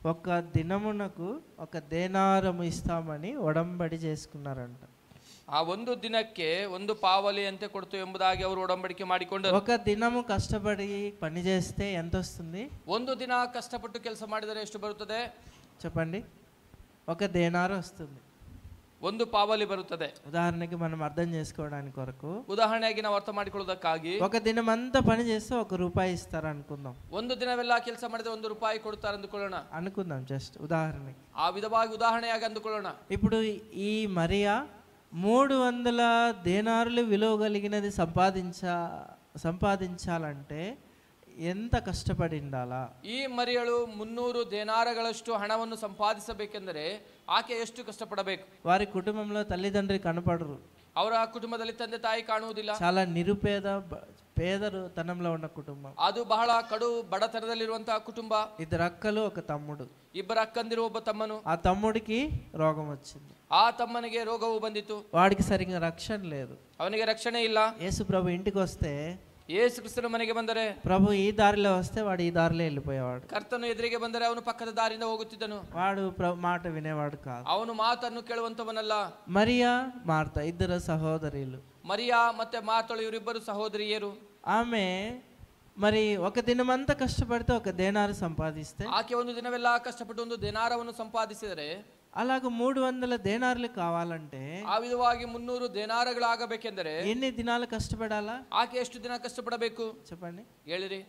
ఒక దినమునకు 1 దేనారము ఇస్తామని ఒడంబడి చేసుకున్నారంట. ಆ ಒಂದು ದಿನಕ್ಕೆ 1 ಪಾವಲಿ ಅಂತೆ ಕೊಡ್ತು ಎಂಬುದಾಗಿ ಅವರು ಒಡಂಬಡಿಕೆ ಮಾಡಿಕೊಂಡರು. ఒక దినము కష్టపడి పని చేస్తే ఎంత వస్తుంది? 1 ದಿನ ಕಷ್ಟಪಟ್ಟು ಕೆಲಸ ಮಾಡಿದರೆ ಎಷ್ಟು ಬರುತ್ತದೆ చెప్పండి? 1 దేనారు వస్తుంది. 1 ಪಾವಲಿ ಬರುತ್ತದೆ. ఉదాహరణకి మనం అర్థం చేసుకోవడానికి కొరకు, ಉದಾಹರಣೆಯಾಗಿ ನಾವು ಅರ್ಥ ಮಾಡಿಕೊಳ್ಳೋದಕ್ಕಾಗಿ, ఒక దినం అంతా పని చేస్తే 1 రూపాయి ఇస్తారు అనుకుందాం. 1 ದಿನವೆಲ್ಲ ಕೆಲಸ ಮಾಡಿದ್ರೆ 1 ರೂಪಾಯಿ ಕೊಡ್ತಾರೆ అనుకుందాం, జస్ట్ ఉదాహరణకి. ಆ ವಿಧವಾಗಿ ಉದಾಹರಣೆಯಾಗಿ ಅಂದುಕೊಳ್ಳೋಣ. ఇప్పుడు ఈ మరియా 300 దేనారులు విలువ కలిగినది సంపాదించాలంటే ఎంత ಕಷ್ಟಪಡಿ ఉండాలా? ಈ ಮರಿಯಳು 300 ದೇನಾರಗಳಷ್ಟು ಹಣವನ್ನು ಸಂಪಾದಿಸಬೇಕೆಂದರೆ ಆಕೆ ಎಷ್ಟು ಕಷ್ಟಪಡಬೇಕು. వారి కుటుంబంలో తల్లిదండ్రి కనపడరు. ಅವರ ಕುಟುಂಬದಲ್ಲಿ ತಂದೆ ತಾಯಿ ಕಾಣುವುದಿಲ್ಲ. చాలా నిరుపేద పేదరు తనంలో ఉన్న కుటుంబం. ಅದು ಬಹಳ ಕಡು ಬಡತನದಲ್ಲಿರುವಂತಹ ಕುಟುಂಬ. ఇద్దరు అక్కలు ఒక తమ్ముడు. ಇಬ್ಬರು ಅಕ್ಕಂದಿರು ಒಬ್ಬ ತಮ್ಮನು. ఆ తమ్ముడికి రోగం వచ్చింది. ಆ ತಮ್ಮನಿಗೆ ರೋಗವು ಬಂದಿತು. వాడికి సరిగ్గా రక్షణ లేదు. ಅವನಿಗೆ ರಕ್ಷಣೆ ಇಲ್ಲ. యేసు ప్రభు ఇంటికి వస్తే, ಯೇಸು ಕ್ರಿಸ್ತನ ಮನೆಗೆ ಬಂದರೆ, ప్రభు ఈ దారిలో వస్తే వాడు ఈ దారిలో వెళ్ళిపోయేవాడు. ಕರ್ತನು ಎದುರಿಗೆ ಬಂದರೆ ಅವನು ಪಕ್ಕದ ದಾರಿಯಿಂದ ಹೋಗುತ್ತಿದ್ದನು. వాడు మాట వినేవాడు కాదు. ಅವನು ಮಾತನ್ನು ಕೇಳುವಂತವನಲ್ಲ. మరియా మార్త ఇద్దరు సహోదరులు. మరియా ಮತ್ತೆ ಮಾರ್ತಳು ಇವರಿಬ್ಬರು ಸಹೋದರಿಯರು. ఆమె మరి ఒక దినమంతా కష్టపడితే ఒక దేనారు సంపాదిస్తే, ಆಕೆ ಒಂದು ದಿನವೆಲ್ಲ ಕಷ್ಟಪಟ್ಟು ಒಂದು ದೇನಾರವನ್ನು ಸಂಪಾದಿಸಿದರೆ, అలాగ 300 దేనార్లు కావాలంటే ಆ ವಿಧವಾಗಿ 300 ದೇನಾರಗಳಾಗಬೇಕೆಂದರೆ ఎన్ని దినాలు కష్టపడాలా? ಆಕೆ ಎಷ್ಟು ದಿನ ಕಷ್ಟಪಡಬೇಕು చెప్పండి, ಹೇಳಿರಿ,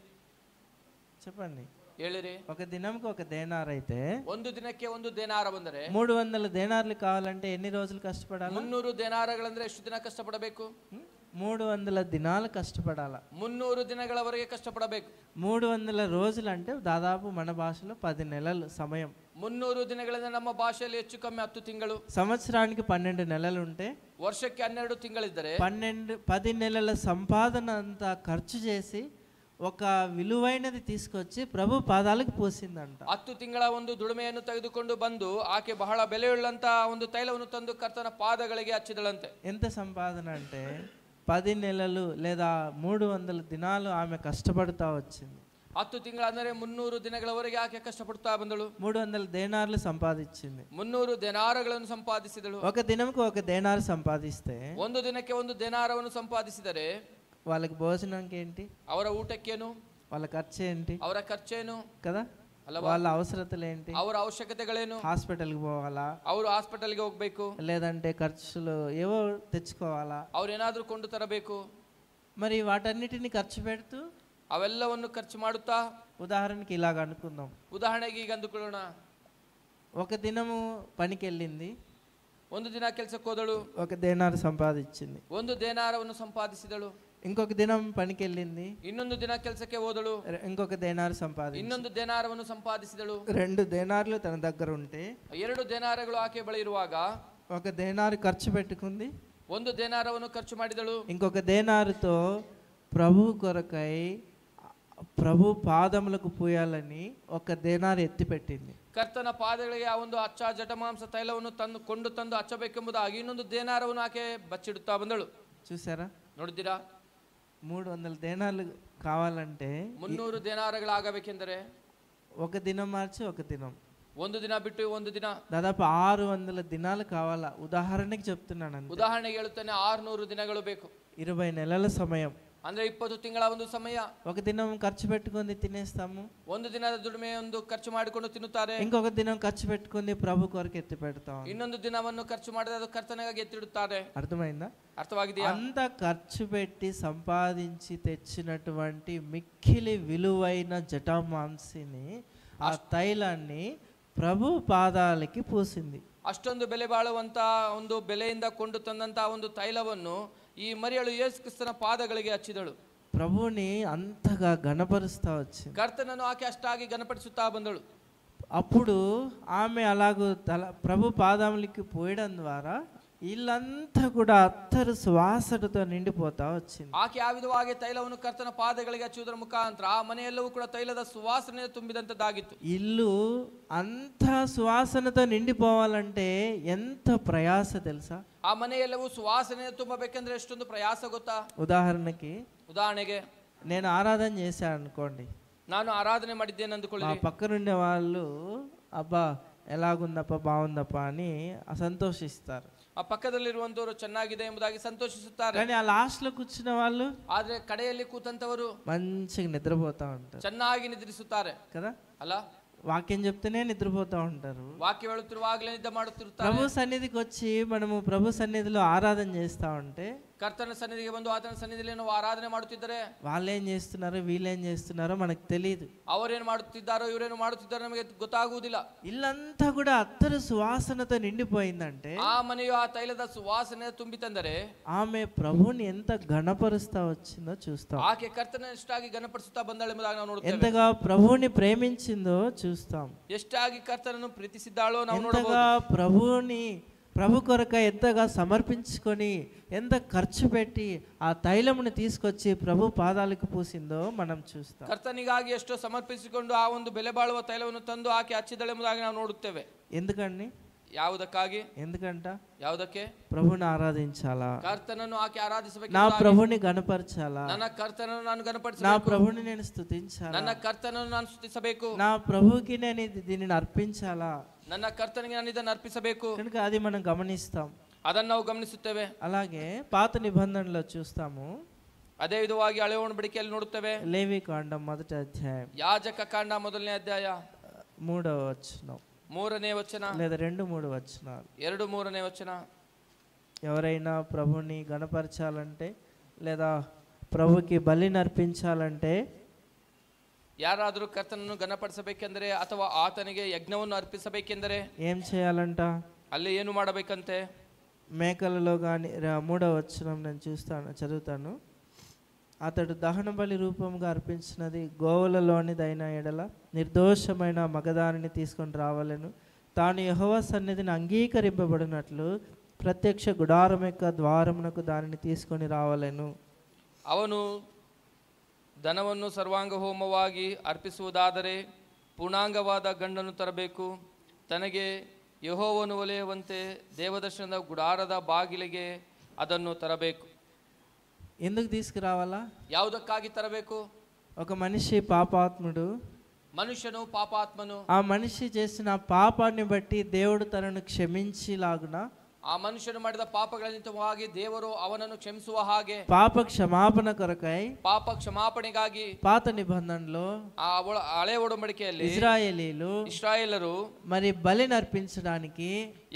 చెప్పండి. ಹೇಳಿರಿ. ఒక దినంకి ఒక దేనార్ అయితే ಒಂದು ದಿನಕ್ಕೆ ಒಂದು ದೇನಾರ ಬಂದರೆ 300 దేనార్లు కావాలంటే ఎన్ని రోజులు కష్టపడాలి? 300 ದೇನಾರಗಳಂದ್ರೆ ಎಷ್ಟು ದಿನ ಕಷ್ಟಪಡಬೇಕು? 300 దినాలు కష్టపడాలా. 300 ದಿನಗಳವರೆಗೆ ಕಷ್ಟಪಡಬೇಕು. 300 రోజులు అంటే దాదాపు మన భాషలో 10 నెలలు సమయం. 300 ದಿನಗಳಿಂದ ನಮ್ಮ ಭಾಷೆಯಲ್ಲಿ ಹೆಚ್ಚು ಕಮ್ಮಿ 10 ತಿಂಗಳು. సంవత్సరానికి 12 నెలలు ఉంటే ವರ್ಷಕ್ಕೆ 12 ತಿಂಗಳಿದ್ದರೆ 10 నెలల సంపాదన అంతా ఖర్చు చేసి ఒక విలువైనది తీసుకొచ్చి ప్రభు పాదాలకు పోసిందంట. 10 ತಿಂಗಳ ಒಂದು ದುಡಿಮೆಯನ್ನು ತೆಗೆದುಕೊಂಡು ಬಂದು ಆಕೆ ಬಹಳ ಬೆಲೆಯುಳ್ಳಂತ ಒಂದು ತೈಲವನ್ನು ತಂದು ಕರ್ತನ ಪಾದಗಳಿಗೆ ಹಚ್ಚಿದಳಂತೆ. ఎంత సంపాదన అంటే 10 నెలలు లేదా 300 దినాలు ఆమె కష్టపడుతూ వచ్చింది. 10 ತಿಂಗಳ ಅಂದರೆ 300 ದಿನಗಳವರೆಗೆ ಆಕೆ ಕಷ್ಟಪಡುತ್ತಾ ಬಂದಳು. 300 దేనార్లు సంపాదించింది. 300 ದೇನಾರಗಳನ್ನು ಸಂಪಾದಿಸಿದಳು. ఒక దినంకి ఒక దేనారు సంపాదిస్తే ಒಂದು ದಿನಕ್ಕೆ ಒಂದು ದೇನಾರವನ್ನು ಸಂಪಾದಿಸಿದರೆ వాళ్ళకి భోజనంకి ఏంటి, ಅವರ ಊಟಕ್ಕೇನು, వాళ్ళ ఖర్చు ఏంటి, ಅವರ ಖರ್ಚೇನು కదా, వాళ్ళ అవసరతలు ఏంటి, ಅವರ ಅವಶ್ಯಕತೆಗಳೇನು, హాస్పిటల్కి పోవాలా, ಅವರು ಹಾಸ್ಪಿಟಲ್ಗೆ ಹೋಗ್ಬೇಕು, లేదంటే ఖర్చులు ఏవో తెచ్చుకోవాలా, ಅವ್ರು ಏನಾದ್ರೂ ಕೊಂಡು ತರಬೇಕು. మరి వాటన్నిటిని ఖర్చు పెడుతూ ಅವೆಲ್ಲವನ್ನು ಖರ್ಚು ಮಾಡುತ್ತಾ, ఉదాహరణకి ఇలాగ అనుకుందాం, ಉದಾಹರಣೆಗೆ ಈಗ ಅಂದುಕೊಳ್ಳೋಣ, ఒక దినము పనికి వెళ్ళింది, ಒಂದು ದಿನ ಕೆಲಸಕ್ಕೆ ಹೋದಳು, ఒక దేనారు సంపాదించింది. ಒಂದು ದೇನಾರವನ್ನು ಸಂಪಾದಿಸಿದಳು. ఇంకొక దినం పనికి వెళ్ళింది, ಇನ್ನೊಂದು ದಿನ ಕೆಲಸಕ್ಕೆ ಹೋದಳು, ఇంకొక దేనారు సంపాదించింది. ಇನ್ನೊಂದು ದೇನಾರವನ್ನು ಸಂಪಾದಿಸಿದಳು. 2 దేనార్లు తన దగ్గర ఉంటే 2 ದೇನಾರಗಳು ಆಕೆ ಬಳಿ ಇರುವಾಗ ఒక దేనారు ఖర్చు పెట్టుకుంది, ಒಂದು ದೇನಾರವನ್ನು ಖರ್ಚು ಮಾಡಿದಳು. ఇంకొక దేనారుతో ప్రభు కొరకై ప్రభు పాదములకు పూయాలని ఒక దేనారు ఎత్తి పెట్టింది. ಕರ್ತನ ಪಾದಗಳಿಗೆ ಆ ಒಂದು ಅಚ್ಚ ಜಟಮಾಂಸ ತೈಲವನ್ನು ಕೊಂಡು ತಂದು ಹಚ್ಚಬೇಕೆಂಬುದಾಗಿ ಇನ್ನೊಂದು ದೇನಾರವನ್ನು ಆಕೆ ಬಚ್ಚಿಡುತ್ತಾ ಬಂದಳು. చూసారా, ನೋಡಿದ್ದೀರಾ? 300 దేనార్లు కావాలంటే 300 ದೇನಾರಗಳಾಗಬೇಕೆಂದರೆ ఒక దినం మార్చి ఒక దినం, ಒಂದು ದಿನ ಬಿಟ್ಟು ಒಂದು ದಿನ, దాదాపు 600 దినాలు కావాలా. ఉదాహరణకి చెప్తున్నాను, ಉದಾಹರಣೆಗೆ ಹೇಳುತ್ತಾನೆ 600 ದಿನಗಳು ಬೇಕು. 20 నెలల సమయం. ಅಂದ್ರೆ 20 ತಿಂಗಳ ಒಂದು ಸಮಯ. ఒక దినం ఖర్చు పెట్టుకొని తినేస్తాము, ಒಂದು ದಿನದ ದುಡಿಮೆ ಒಂದು ಖರ್ಚು ಮಾಡಿಕೊಂಡು ತಿನ್ನುತ್ತಾರೆ. ఇంకొక దినం ఖర్చు పెట్టుకొని ప్రభు కొరకు ఎత్తి పెడతాం, ಇನ್ನೊಂದು ದಿನವನ್ನು ಖರ್ಚು ಮಾಡಿದ್ರೆ ಅದು ಕರ್ತನಿಗಾಗಿ ಎತ್ತಿಡುತ್ತಾರೆ. అర్థమైందా? ಅರ್ಥವಾಗಿದೆಯಾ? అంత ఖర్చు పెట్టి సంపాదించి తెచ్చినటువంటి మిక్కిలి విలువైన జటామాంసిని, ఆ తైలాన్ని ప్రభు పాదాలకి పూసింది. ಅಷ್ಟೊಂದು ಬೆಲೆ ಬಾಳುವಂತ ಒಂದು ಬೆಲೆಯಿಂದ ಕೊಂಡು ತಂದಂತ ಒಂದು ತೈಲವನ್ನು ಈ ಮರಿಯಳು ಯೇಸು ಕ್ರಿಸ್ತನ ಪಾದಗಳಿಗೆ ಹಚ್ಚಿದಳು. ప్రభుని అంతగా గణపరుస్తా వచ్చింది. ಕರ್ತನನ್ನು ಆಕೆ ಅಷ್ಟಾಗಿ ಗಣಪಡಿಸುತ್ತಾ ಬಂದಳು. అప్పుడు ఆమె అలాగూ ప్రభు పాదములకి పోయడం ద్వారా ఇల్లంతా కూడా అత్తరు సువాసనతో నిండిపోతా వచ్చింది. ಆಕೆ ಆ ವಿಧವಾಗಿ ತೈಲವನ್ನು ಕರ್ತನ ಪಾದಗಳಿಗೆ ಹಚ್ಚುವುದರ ಮುಖಾಂತರ ಆ ಮನೆಯೆಲ್ಲವೂ ಕೂಡ ತೈಲದ ಸುವಾಸನೆ ತುಂಬಿದಂತದ್ದಾಗಿತ್ತು. ఇల్లు అంత సువాసనతో నిండిపోవాలంటే ఎంత ప్రయాస తెలుసా? ಆ మನೆయೆಲ್ಲವೂ సువాసನೆ ತುಂಬಬೇಕೆಂದ್ರೆ ಎಷ್ಟೊಂದು ಪ್ರಯಾಸ ಗೊತ್ತಾ? ಉದಾಹರಣೆಗೆ నేను ఆరాధన చేశాను అనుకోండి, ನಾನು ಆರಾಧನೆ ಮಾಡಿದ್ದೇನೆ ಅಂದುಕೊಳ್ಳಿ, ఆ పక్కనుండే వాళ్ళు అబ్బా ఎలాగుందప్ప బాగుందప్ప అని సంతోషిస్తారు. ಆ ಪಕ್ಕದಲ್ಲಿರುವಂತವರು ಚೆನ್ನಾಗಿದೆ ಎಂಬುದಾಗಿ ಸಂತೋಷಿಸುತ್ತಾರೆ. కానీ ఆ లాస్ట్ లో కూర్చున్న వాళ్ళు, ಆದ್ರೆ ಕಡೆಯಲ್ಲಿ ಕೂತಂತವರು మంచిగా నిద్రపోతా ఉంటారు, ಚೆನ್ನಾಗಿ ನಿದ್ರಿಸುತ್ತಾರೆ కదా. ಅಲ್ಲ, వాక్యం చెప్తేనే నిద్రపోతా ఉంటారు. వాక్య వెళుతురువాಗಲೇ నిద్ర ಮಾಡುತ್ತಿರುತ್ತಾರೆ. ప్రభు సన్నిధికి వచ్చి మనము ప్రభు సన్నిధిలో ఆరాధన చేస్తా ఉంటే ಕರ್ತನ ಸನ್ನಿಧಿಗೆ ಬಂದು ಆತನ ಸನ್ನಿಧಿಯಲ್ಲಿ ನಾವು ಆರಾಧನೆ ಮಾಡುತ್ತಿದ್ದರೆ వాళ్ళేం చేస్తున్నారో వీళ్ళేం చేస్తున్నారో మనకు తెలియదు. ಅವರೇನು ಮಾಡುತ್ತಿದ್ದಾರೋ ಇವರೇನು ಮಾಡುತ್ತಿದ್ದಾರೋ ನಮಗೆ ಗೊತ್ತಾಗುವುದಿಲ್ಲ. ఇల్లంతా కూడా అత్తరు సువాసనతో నిండిపోయిందంటే ಆ ಮನೆಯು ಆ ತೈಲದ ಸುವಾಸನೆ ತುಂಬಿತಂದರೆ ఆమె ప్రభువుని ఎంత ఘనపరుస్తా వచ్చిందో చూస్తాం. ಆಕೆ ಕರ್ತನ ಎಷ್ಟಾಗಿ ಘನಪಡಿಸುತ್ತಾ ಬಂದಾಳೆ ಎಂಬುದಾಗಿ ನಾವು ನೋಡುತ್ತೇವೆ. ఎంతగా ప్రభువుని ప్రేమించిందో చూస్తాం. ಎಷ್ಟಾಗಿ ಕರ್ತನನ್ನು ಪ್ರೀತಿಸಿದ್ದಾಳೋ ನಾವು ఎంతగా ప్రభువుని ప్రభు కొరక ఎంతగా సమర్పించుకొని ఎంత ఖర్చు పెట్టి ఆ తైలమును తీసుకొచ్చి ప్రభు పాదాలకు పూసిందో మనం చూస్తాం. ಕರ್ತನಿಗಾಗಿ ಎಷ್ಟೋ ಸಮರ್ಪಿಸಿಕೊಂಡು ಆ ಒಂದು ಬೆಲೆ ಬಾಳುವ ತೈಲವನ್ನು ತಂದು ಆಕೆ ಹಚ್ಚಿದಳೆ ಎಂಬುದಾಗಿ ನಾವು ನೋಡುತ್ತೇವೆ. ఎందుకండి? ಯಾವುದಕ್ಕಾಗಿ? ఎందుకంట? ಯಾವುದಕ್ಕೆ? ప్రభుని ఆరాధించాలా, ಕರ್ತನನ್ನು ಆಕೆ ಆರಾಧಿಸಬೇಕು, నా ప్రభుని గణపరచాలా, ನನ್ನ ಕರ್ತನನ್ನು ನಾನು నా ಗಣಪಡಿಸಬೇಕು, ప్రభుని నేను స్తుతించాలా, ನನ್ನ ಕರ್ತನನ್ನು ನಾನು ಸ್ತುತಿಸಬೇಕು, నా ప్రభుకి నేను దీనిని అర్పించాలా, ನನ್ನ ಕರ್ತನಿಗೆ ನಾನು ಇದನ್ನು అర్పించಬೇಕು. కనుక అది మనం గమనిస్తాం. ಅದನ್ನು ನಾವು ಗಮನಿಸುತ್ತೇವೆ. అలాగే పాత నిబంధనలో చూస్తాము. ಅದೇ ವಿಧವಾಗಿ ಹಳೆಯ ಒಡಂಬಡಿಕೆಯಲ್ಲಿ ನೋಡುತ್ತೇವೆ. లేవి కాండం 1వ అధ్యాయం ಯಾಜಕ ಕಾಂಡ 1ನೇ ಅಧ್ಯಾಯ 3వ వచనం 3ನೇ ವಚನ లేదా 2-3 వచనాలు. 2-3ನೇ ವಚನ. ఎవరైనా ప్రభుని గణపరచాలంటే లేదా ప్రభుకి బలిని అర్పించాలంటే, ಯಾರಾದರೂ ಕರ್ತನನ್ನು ಘನಪಡಿಸಬೇಕೆಂದರೆ ಅಥವಾ ಆತನಿಗೆ ಯಜ್ಞವನ್ನು ಅರ್ಪಿಸಬೇಕೆಂದರೆ ఏం చేయాలంట? ಅಲ್ಲಿ ಏನು ಮಾಡಬೇಕಂತೆ? మేకలలో కానీ 3వ వచనం నేను చదువుతాను. అతడు దహన బలి రూపంగా అర్పించినది గోవులలోనిదైన ఎడల నిర్దోషమైన మగదానిని తీసుకొని రావాలను. తాను యెహోవా సన్నిధిని అంగీకరింపబడినట్లు ప్రత్యక్ష గుడారం యొక్క ద్వారమునకు దానిని తీసుకొని రావాలను. ಅವನು ದನವನ್ನು ಸರ್ವಾಂಗ ಹೋಮವಾಗಿ ಅರ್ಪಿಸುವುದಾದರೆ ಪೂರ್ಣಾಂಗವಾದ ಗಂಡನ್ನು ತರಬೇಕು. ತನಗೆ ಯೆಹೋವನು ಒಲೆಯುವಂತೆ ದೇವದರ್ಶನದ ಗುಡಾರದ ಬಾಗಿಲಿಗೆ ಅದನ್ನು ತರಬೇಕು. ఎందుకు తీసుకురావాలా? ಯಾವುದಕ್ಕಾಗಿ ತರಬೇಕು? ఒక మనిషి పాపాత్ముడు, మనుష్యను పాపాత్మను, ఆ మనిషి చేసిన పాపాన్ని బట్టి దేవుడు తనను క్షమించిలాగున, ಆ ಮನುಷ್ಯನು ಮಾಡಿದ ಪಾಪಗಳ ನಿಮಿತ್ತವಾಗಿ ದೇವರು ಅವನನ್ನು ಕ್ಷಮಿಸುವ ಹಾಗೆ, పాప క్షమాపణ కొరకై ಪಾಪ ಕ್ಷಮಾಪಣೆಗಾಗಿ పాత నిబంధనలో ಆ ಹಳೆ ಒಡಂಬಡಿಕೆಯಲ್ಲಿ ఇశ్రాయేలీయులు మరి బలిని అర్పించడానికి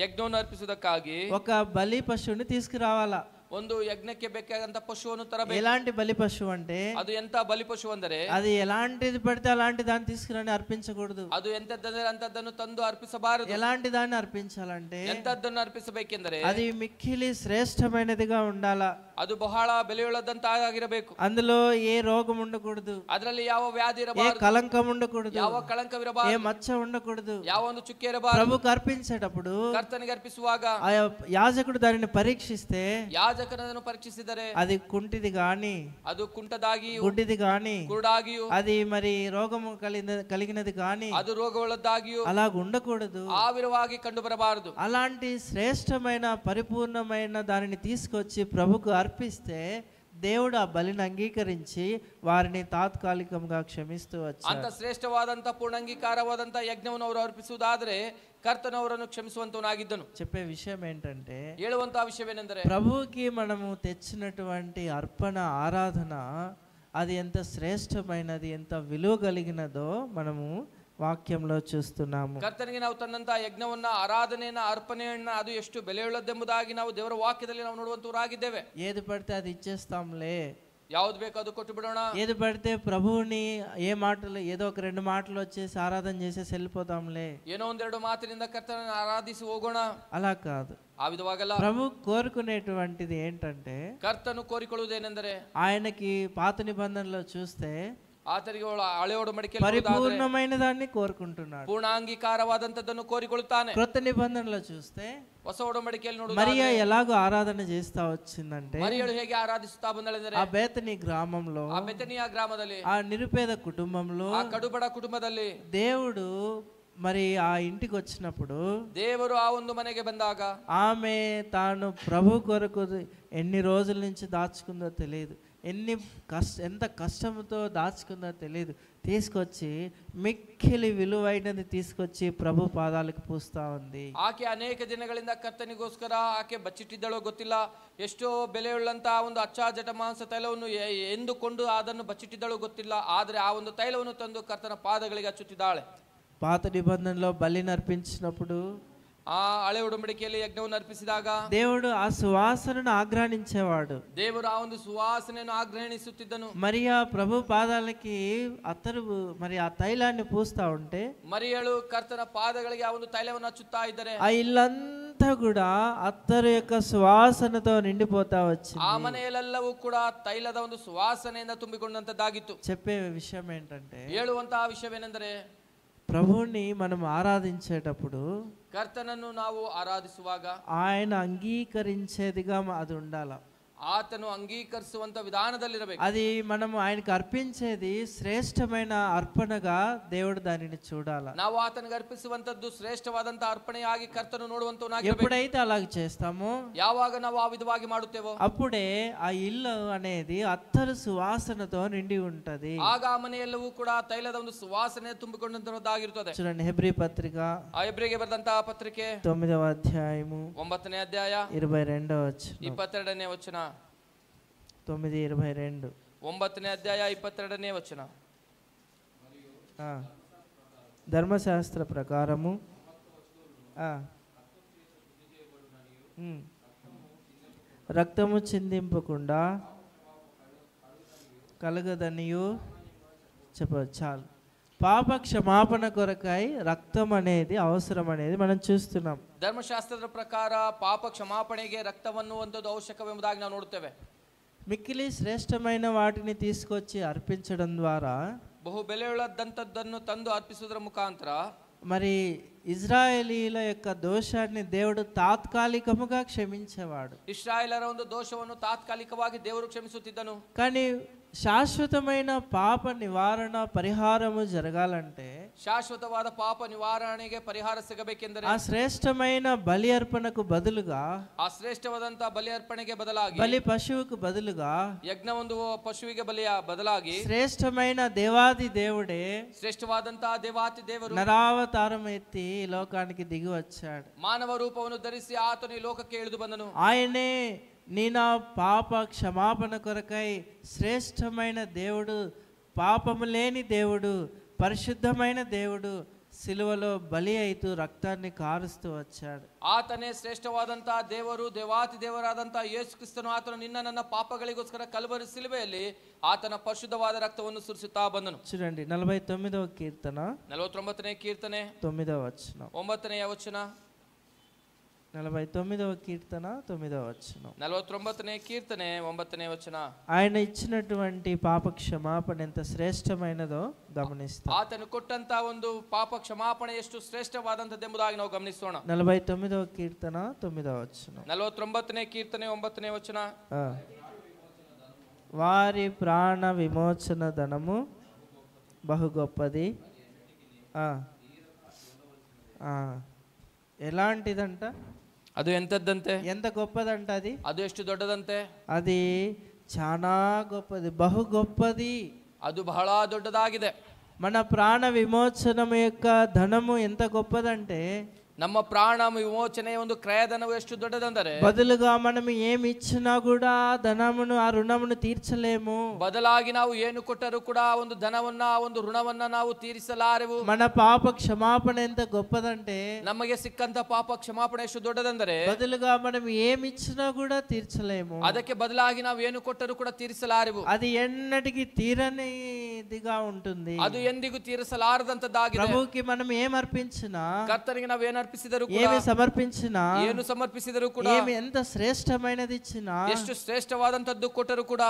ಯಜ್ಞವನ್ನು ಅರ್ಪಿಸುವುದಕ್ಕಾಗಿ ఒక బలి పశువుని తీసుకురావాలా. ಒಂದು ಯಜ್ಞಕ್ಕೆ ಬೇಕಾದಂತ ಪಶುವನ್ನು ತರಬೇಕು. ఎలాంటి బలి పశువు అంటే ಅದು ಎಂತ ಬಲಿ ಪಶು ಅಂದರೆ అది ఎలాంటిది పడితే అలాంటి దాన్ని తీసుకురాని అర్పించకూడదు. ಅದು ಎಂತದ್ದಂದ್ರೆ ಅಂತದ್ದನ್ನು ತಂದು ಅರ್ಪಿಸಬಾರದು. ఎలాంటి దాన్ని అర్పించాలంటే ಎಂತದ್ದನ್ನು ಅರ್ಪಿಸಬೇಕೆಂದರೆ అది మిక్కిలి శ్రేష్టమైనదిగా ఉండాలా. ಅದು ಬಹಳ ಬೆಲೆಯುಳ್ಳದಂತಾಗಿರಬೇಕು. అందులో ఏ రోగం ఉండకూడదు, ಅದರಲ್ಲಿ ಯಾವ ವ್ಯಾಧಿ ఏ ಇರಬಾರದು, కలంకం ఉండకూడదు, ಯಾವ ಕಳಂಕವಿರಬಾರದು, ఏ మచ్చ ఉండకూడదు. ಯಾವ ಒಂದು ಚುಕ್ಕೆ ಇರಬಾರದು. ప్రభుకు అర్పించేటప్పుడు ಕರ್ತನಿಗೆ ಅರ್ಪಿಸುವಾಗ ఆ యాజకుడు దానిని పరీక్షిస్తే ಯಾಜಕನನ್ನು ಪರೀಕ್ಷಿಸಿದರೆ అది కుంటిది గాని, ಅದು ಕುಂಟದಾಗಿಯೂ గుడ్డిది గాని, ಕುರುಡಾಗಿಯೂ, అది మరి రోగము కలిగినది గాని ಅದು ರೋಗವುಳ್ಳದ್ದಾಗಿಯೂ అలాగ ఉండకూడదు. ಆವಿರವಾಗಿ ಕಂಡು ಬರಬಾರದು. అలాంటి శ్రేష్టమైన పరిపూర్ణమైన దానిని తీసుకొచ్చి ప్రభుకు అర్పిస్తే దేవుడు ఆ బలిని అంగీకరించి వారిని తాత్కాలికంగా క్షమిస్తూ వచ్చారు. ಅಂತ ಶ್ರೇಷ್ಠವಾದಂತ ಪೂರ್ಣಾಂಗೀಕಾರವಾದಂತ ಯಜ್ಞವನ್ನು ಅವರು ಅರ್ಪಿಸುವುದಾದರೆ ಕರ್ತನವರನ್ನು ಕ್ಷಮಿಸುವಂತವನಾಗಿದ್ದನು. చెప్పే విషయం ఏంటంటే, ಹೇಳುವಂತಹ ವಿಷಯವೇನೆಂದರೆ ప్రభువుకి మనము తెచ్చినటువంటి అర్పణ ఆరాధన అది ఎంత శ్రేష్టమైనది, ఎంత విలువ కలిగినదో మనము వాక్యంలో చూస్తున్నాము. ಕರ್ತನಿಗೆ ನಾವು ತಂದಂತಹ ಯಜ್ಞವನ್ನ, ಆರಾಧನೆಯನ್ನ, ಅರ್ಪಣೆಯನ್ನ ಅದು ಎಷ್ಟು ಬೆಲೆಯುಳ್ಳದೆಂಬುದಾಗಿ ನಾವು ದೇವರ ವಾಕ್ಯದಲ್ಲಿ ನಾವು ನೋಡುವಂತವರಾಗಿದ್ದೇವೆ. ఏది పడితే అది ఇచ్చేస్తాంలే, ಯಾವ್ದು ಬೇಕೋ ಅದು ಕೊಟ್ಟು ಬಿಡೋಣ, ఏది పడితే ప్రభువుని ఏదో ఒక 2 మాటలు వచ్చేసి ఆరాధన చేసేసి వెళ్ళిపోతాంలే, ಏನೋ ಒಂದೆರಡು ಮಾತಿನಿಂದ ಕರ್ತನನ್ನು ಆರಾಧಿಸಿ ಹೋಗೋಣ, అలా కాదు. ಆ ವಿಧವಾಗಲ್ಲ. ప్రభు కోరుకునేటువంటిది ఏంటంటే, ಕರ್ತನು ಕೋರಿಕೊಳ್ಳುವುದೇನೆಂದರೆ ఆయనకి పాత నిబంధనలో చూస్తే ಆತನಿಗೆ ಹಳೆ ಒಡಂಬಡಿಕೆಯಲ್ಲಿ పరిపూర్ణమైన దాన్ని కోరుకుంటున్నాడు, ಪೂರ್ಣಾಂಗೀಕಾರವಾದಂತದ್ದನ್ನು ಕೋರಿಕೊಳ್ಳುತ್ತಾನೆ. క్రొత్త నిబంధనలో చూస్తే ಹೊಸ ಒಡಂಬಡಿಕೆಯಲ್ಲಿ మరియా ನೋಡುವ ఎలాగో ఆరాధన చేస్తా వచ్చిందంటే, మరియಳು ಹೇಗೆ ಆರಾಧಿಸುತ್ತಾ ಬಂದಳೆಂದರೆ ఆ బేతనీ గ్రామంలో, ಆ ಬೆತನಿಯ ಗ್ರಾಮದಲ್ಲಿ, ఆ నిరుపేద కుటుంబంలో, ಆ ಕಡುಬಡ ಕುಟುಂಬದಲ್ಲಿ దేవుడు మరి ఆ ఇంటికి వచ్చినప్పుడు, ದೇವರು ಆ ಒಂದು ಮನೆಗೆ ಬಂದಾಗ ఆమె తాను ప్రభు కొరకు ఎన్ని రోజుల నుంచి దాచుకుందో తెలియదు, ఎంత కష్టంతో దాచుకుందో తెలియదు, తీసుకొచ్చి మిక్కిలి విలువైనది తీసుకొచ్చి ప్రభు పాదాలకు పూస్తా ఉంది. ಆಕೆ ಅನೇಕ ದಿನಗಳಿಂದ ಕರ್ತನಿಗೋಸ್ಕರ ಆಕೆ ಬಚ್ಚಿಟ್ಟಿದ್ದಳೋ ಗೊತ್ತಿಲ್ಲ. ಎಷ್ಟೋ ಬೆಲೆಯುಳ್ಳಂತಹ ಒಂದು ಅಚ್ಚಾ ಜಟಮಾಂಸ ತೈಲವನ್ನು ಎಂದುಕೊಂಡು ಅದನ್ನು ಬಚ್ಚಿಟ್ಟಿದ್ದಳೋ ಗೊತ್ತಿಲ್ಲ. ಆದರೆ ಆ ಒಂದು ತೈಲವನ್ನು ತಂದು ಕರ್ತನ ಪಾದಗಳಿಗೆ ಹಚ್ಚುತ್ತಿದ್ದಾಳೆ. పాత నిబంధనలో బలిని అర్పించినప్పుడు ಆ ಹಳೆ ಉಡಂಬಡಿಕೆಯಲ್ಲಿ ಯಜ್ಞವನ್ನು ಅರ್ಪಿಸಿದಾಗ దేవుడు ఆ సువాసనను ఆగ్రహించేవాడు. ದೇವರು ಆ ಒಂದು ಸುವಾಸನೆಯನ್ನು ಆಗ್ರಹಿಸುತ್ತಿದ್ದನು. మరియా ప్రభు పాదాలకి అత్తరు మరి ఆ తైలాన్ని పూస్తా ఉంటే మరియಳು ಕರ್ತನ ಪಾದಗಳಿಗೆ ಆ ಒಂದು ತೈಲವನ್ನು ಹಚ್ಚುತ್ತಾ ಇದ್ದರೆ ఆ ఇల్లంతా కూడా అత్తరు యొక్క సువాసనతో నిండిపోతా వచ్చింది. ಆ ಮನೆಯಲ್ಲೆಲ್ಲವೂ ಕೂಡ ತೈಲದ ಒಂದು ಸುವಾಸನೆಯಿಂದ ತುಂಬಿಕೊಂಡಂತದ್ದಾಗಿತ್ತು. చెప్పే విషయం ఏంటంటే ಹೇಳುವಂತಹ ವಿಷಯವೇನೆಂದರೆ ప్రభువుని మనం ఆరాధించేటప్పుడు ಕರ್ತನನ್ನು ನಾವು ಆರಾಧಿಸುವಾಗ ఆయన అంగీకరించేదిగా అది ఉండాలి. ಆತನು ಅಂಗೀಕರಿಸುವಂತ ವಿಧಾನದಲ್ಲಿರಬೇಕು. అది మనం ఆయనకు అర్పించేది శ్రేష్టమైన అర్పణగా దేవుడు దానిని చూడాలి. ನಾವು ಆತನಿಗೆ ಅರ್ಪಿಸುವಂತದ್ದು ಶ್ರೇಷ್ಠವಾದಂತ ಅರ್ಪಣೆಯಾಗಿ ಕರ್ತನು ನೋಡುವಂತವನಾಗಿರಬೇಕು. ఎప్పుడైతే అలాగ చేస్తామో ಯಾವಾಗ ನಾವು ಆ ವಿಧವಾಗಿ ಮಾಡುತ್ತೇವೋ అప్పుడే ఆ ఇల్లు అనేది అత్తరు సువాసనతో నిండి ఉంటది. ಆಗ ಆ ಮನೆಯೆಲ್ಲವೂ ಕೂಡ ತೈಲದ ಒಂದು ಸುವಾಸನೆ ತುಂಬಿಕೊಂಡಂತದ್ದಾಗಿರುತ್ತದೆ. చూడండి హెబ్రీ పత్రిక ಆ ಹೆಬ್ರಿಗೆ ಬರೆದಂತಹ ಪತ್ರಿಕೆ 9వ అధ్యాయము 9ನೇ ಅಧ್ಯಾಯ 22వ వచనం 22ನೇ ವಚನ 9:22 9ನೇ ಅಧ್ಯಾಯ 22ನೇ ವಚನ. ధర్మశాస్త్ర ప్రకారము రక్తము చిందింపకుండా కలగదనియు చెప్పవచ్చు. చాలు. పాప క్షమాపణ కొరకై రక్తం అనేది అవసరం అనేది మనం చూస్తున్నాం. ಧರ್ಮಶಾಸ್ತ್ರದ ಪ್ರಕಾರ ಪಾಪ ಕ್ಷಮಾಪಣೆಗೆ ರಕ್ತವನ್ನುವಂಥದ್ದು ಅವಶ್ಯಕವೆಂಬುದಾಗಿ ನಾವು ನೋಡುತ್ತೇವೆ. మిక్కిలి శ్రేష్టమైన వాటిని తీసుకొచ్చి అర్పించడం ద్వారా ಬಹು ಬೆಲೆಯುಳ್ಳದಂಥದ್ದನ್ನು ತಂದು ಅರ್ಪಿಸುವುದರ ಮುಖಾಂತರ మరి ఇజ్రాయేలీల యొక్క దోషాన్ని దేవుడు తాత్కాలికముగా క్షమించేవాడు. ಇಸ್ರಾಯೇಲರ ಒಂದು ದೋಷವನ್ನು ತಾತ್ಕಾಲಿಕವಾಗಿ ದೇವರು ಕ್ಷಮಿಸುತ್ತಿದ್ದನು. కానీ శాశ్వతమైన పాప నివారణ పరిహారము జరగాలంటే ಶಾಶ್ವತವಾದ ಪಾಪ ನಿವಾರಣೆಗೆ ಪರಿಹಾರ ಸಿಗಬೇಕೆಂದರೆ ఆ శ్రేష్టమైన బలి అర్పణకు బదులుగా ಆ ಶ್ರೇಷ್ಠವಾದಂತಹ ಬಲಿ ಅರ್ಪಣೆಗೆ ಬದಲಾಗಿ బలి పశువుకు బదులుగా ಯಜ್ಞ ಒಂದು ಪಶುವಿಗೆ ಬಲಿಯ ಬದಲಾಗಿ శ్రేష్టమైన దేవాది దేవుడే ಶ್ರೇಷ್ಠವಾದಂತಹ ದೇವಾತಿ ದೇವರು నరావతారం ఎత్తి ఈ లోకానికి దిగి వచ్చాడు. ಮಾನವ ರೂಪವನ್ನು ಧರಿಸಿ ಆತನು ಈ ಲೋಕಕ್ಕೆ ಇಳಿದು ಬಂದನು. ఆయనే నీ నా పాప క్షమాపణ కొరకై శ్రేష్టమైన దేవుడు, పాపము లేని దేవుడు, పరిశుద్ధమైన దేవుడు సిలువలో బలి అయితూ రక్తాన్ని కారుస్తూ వచ్చాడు. ಆತನೇ ಶ್ರೇಷ್ಠವಾದಂತಹ ದೇವರು, ದೇವಾತಿ ದೇವರಾದಂತಹ ಯೇಸು ಕ್ರಿಸ್ತನು ಆತನು ನಿನ್ನ ನನ್ನ ಪಾಪಗಳಿಗೋಸ್ಕರ ಕಲ್ವರಿ ಸಿಲುಬೆಯಲ್ಲಿ ಆತನ ಪರಿಶುದ್ಧವಾದ ರಕ್ತವನ್ನು ಸುರಿಸುತ್ತಾ ಬಂದನು. చూడండి 49వ కీర్తన 49ನೇ ಕೀರ್ತನೆ 9వ వచనం. 9ನೇ ವಚನ. 49వ కీర్తన 9వ వచనం. 49ನೇ ಕೀರ್ತನೆ 9ನೇ ವಚನ. ఆయన ఇచ్చినటువంటి పాప క్షమాపణ ఎంత శ్రేష్టమైనదో గమనిస్తాం. ಆತನು ಕೊಟ್ಟಂತ ಒಂದು ಪಾಪ ಕ್ಷಮಾಪಣೆ ಎಷ್ಟು ಶ್ರೇಷ್ಠವಾದಂತದ್ದೆಂಬುದಾಗಿ ನಾವು ಗಮನಿಸೋಣ. 49వ కీర్తన 9వ వచనం. 49ನೇ ಕೀರ್ತನೆ 9ನೇ ವಚನ. వారి ప్రాణ విమోచన ధనము బహు గొప్పది. ఎలాంటిదంట? ಅದು ಎಂತದ್ದಂತೆ? ఎంత గొప్పదంట అది? ಅದು ಎಷ್ಟು ದೊಡ್ಡದಂತೆ? అది చాలా గొప్పది, బహు గొప్పది. ಅದು ಬಹಳ ದೊಡ್ಡದಾಗಿದೆ. మన ప్రాణ విమోచనం యొక్క ధనము ఎంత గొప్పదంటే ನಮ್ಮ ಪ್ರಾಣ ವಿಮೋಚನೆಯ ಒಂದು ಕ್ರಯಧನವು ಎಷ್ಟು ದೊಡ್ಡದಂದರೆ బదులుగా మనం ఏమి ఇచ్చినా కూడా ఆ ధనమును ఆ రుణమును తీర్చలేము. ಬದಲಾಗಿ ನಾವು ಏನು ಕೊಟ್ಟರೂ ಕೂಡ ಒಂದು ಧನವನ್ನ ಒಂದು ಋಣವನ್ನ ನಾವು ತೀರಿಸಲಾರೆವು. మన పాప క్షమాపణ ఎంత గొప్పదంటే ನಮಗೆ ಸಿಕ್ಕಂತ ಪಾಪ ಕ್ಷಮಾಪಣೆ ಎಷ್ಟು ದೊಡ್ಡದಂದರೆ బదులుగా మనం ఏమి ఇచ్చినా కూడా తీర్చలేము. ಅದಕ್ಕೆ ಬದಲಾಗಿ ನಾವು ಏನು ಕೊಟ್ಟರೂ ಕೂಡ ತೀರಿಸಲಾರೆವು. అది ఎన్నటికి తీరనిదిగా ఉంటుంది. ಅದು ಎಂದಿಗೂ ತೀರಿಸಲಾರದಂತದ್ದಾಗಿದೆ. ప్రభువుకి మనం ఏం అర్పించినా, ಕರ್ತನಿಗೆ ನಾವು ಏನು ಅರ್ಪಿಸಿದರೂ ಕೂಡ, ఏమి సమర్పించినా, ಏನು ಸಮರ್ಪಿಸಿದರೂ ಕೂಡ, ఏమి ఎంత శ్రేష్టమైనది ఇచ్చినా, ಎಷ್ಟು ಶ್ರೇಷ್ಠವಾದಂತದ್ದು ಕೊಟ್ಟರೂ ಕೂಡ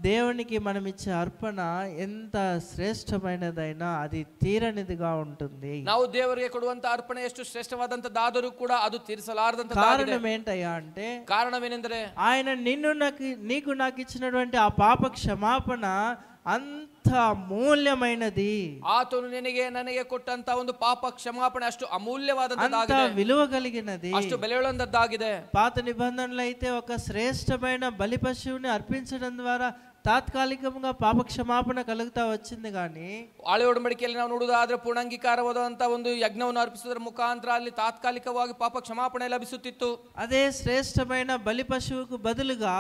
దేవునికి మనం ఇచ్చే అర్పణ ఎంత శ్రేష్టమైనదైనా అది తీరనిదిగా ఉంటుంది. ನಾವು ದೇವರಿಗೆ ಕೊಡುವಂತ ಅರ್ಪಣೆ ಎಷ್ಟು ಶ್ರೇಷ್ಠವಾದಂತದ್ದಾದರೂ ಕೂಡ ಅದು ತೀರಿಸಲಾರದಂತದ್ದಾಗಿದೆ. కారణం ఏంటయ్యా అంటే, ಕಾರಣವೇನೆಂದರೆ ఆయన నీకు నాకు ఇచ్చినటువంటి ఆ పాప క్షమాపణ అంత అమూల్యమైనది. ಆತನು ನಿನಗೆ ನನಗೆ ಕೊಟ್ಟಂತ ಒಂದು ಪಾಪ ಕ್ಷಮಾಪಣೆ ಅಷ್ಟು ಅಮೂಲ್ಯವಾದಂತದ್ದಾಗಿದೆ, అంత విలువ కలిగినది, ಅಷ್ಟು ಬೆಲೆಯುಳ್ಳಂತದ್ದಾಗಿದೆ. పాత నిబంధనలు అయితే ఒక శ్రేష్టమైన బలి పశువుని అర్పించడం ద్వారా తాత్కాలికంగా పాప క్షమాపణ కలుగుతా వచ్చింది. కానీ ಹಳೆ ಒಡಂಬಡಿಕೆಯಲ್ಲಿ ನಾವು ನೋಡುವುದಾದ್ರೆ ಪೂರ್ಣಾಂಗೀಕಾರವಾದಂತ ಒಂದು ಯಜ್ಞವನ್ನು ಅರ್ಪಿಸುವುದರ ಮುಖಾಂತರ ಅಲ್ಲಿ ತಾತ್ಕಾಲಿಕವಾಗಿ ಪಾಪ ಕ್ಷಮಾಪಣೆ ಲಭಿಸುತ್ತಿತ್ತು. అదే శ్రేష్టమైన బలి పశువుకు బదులుగా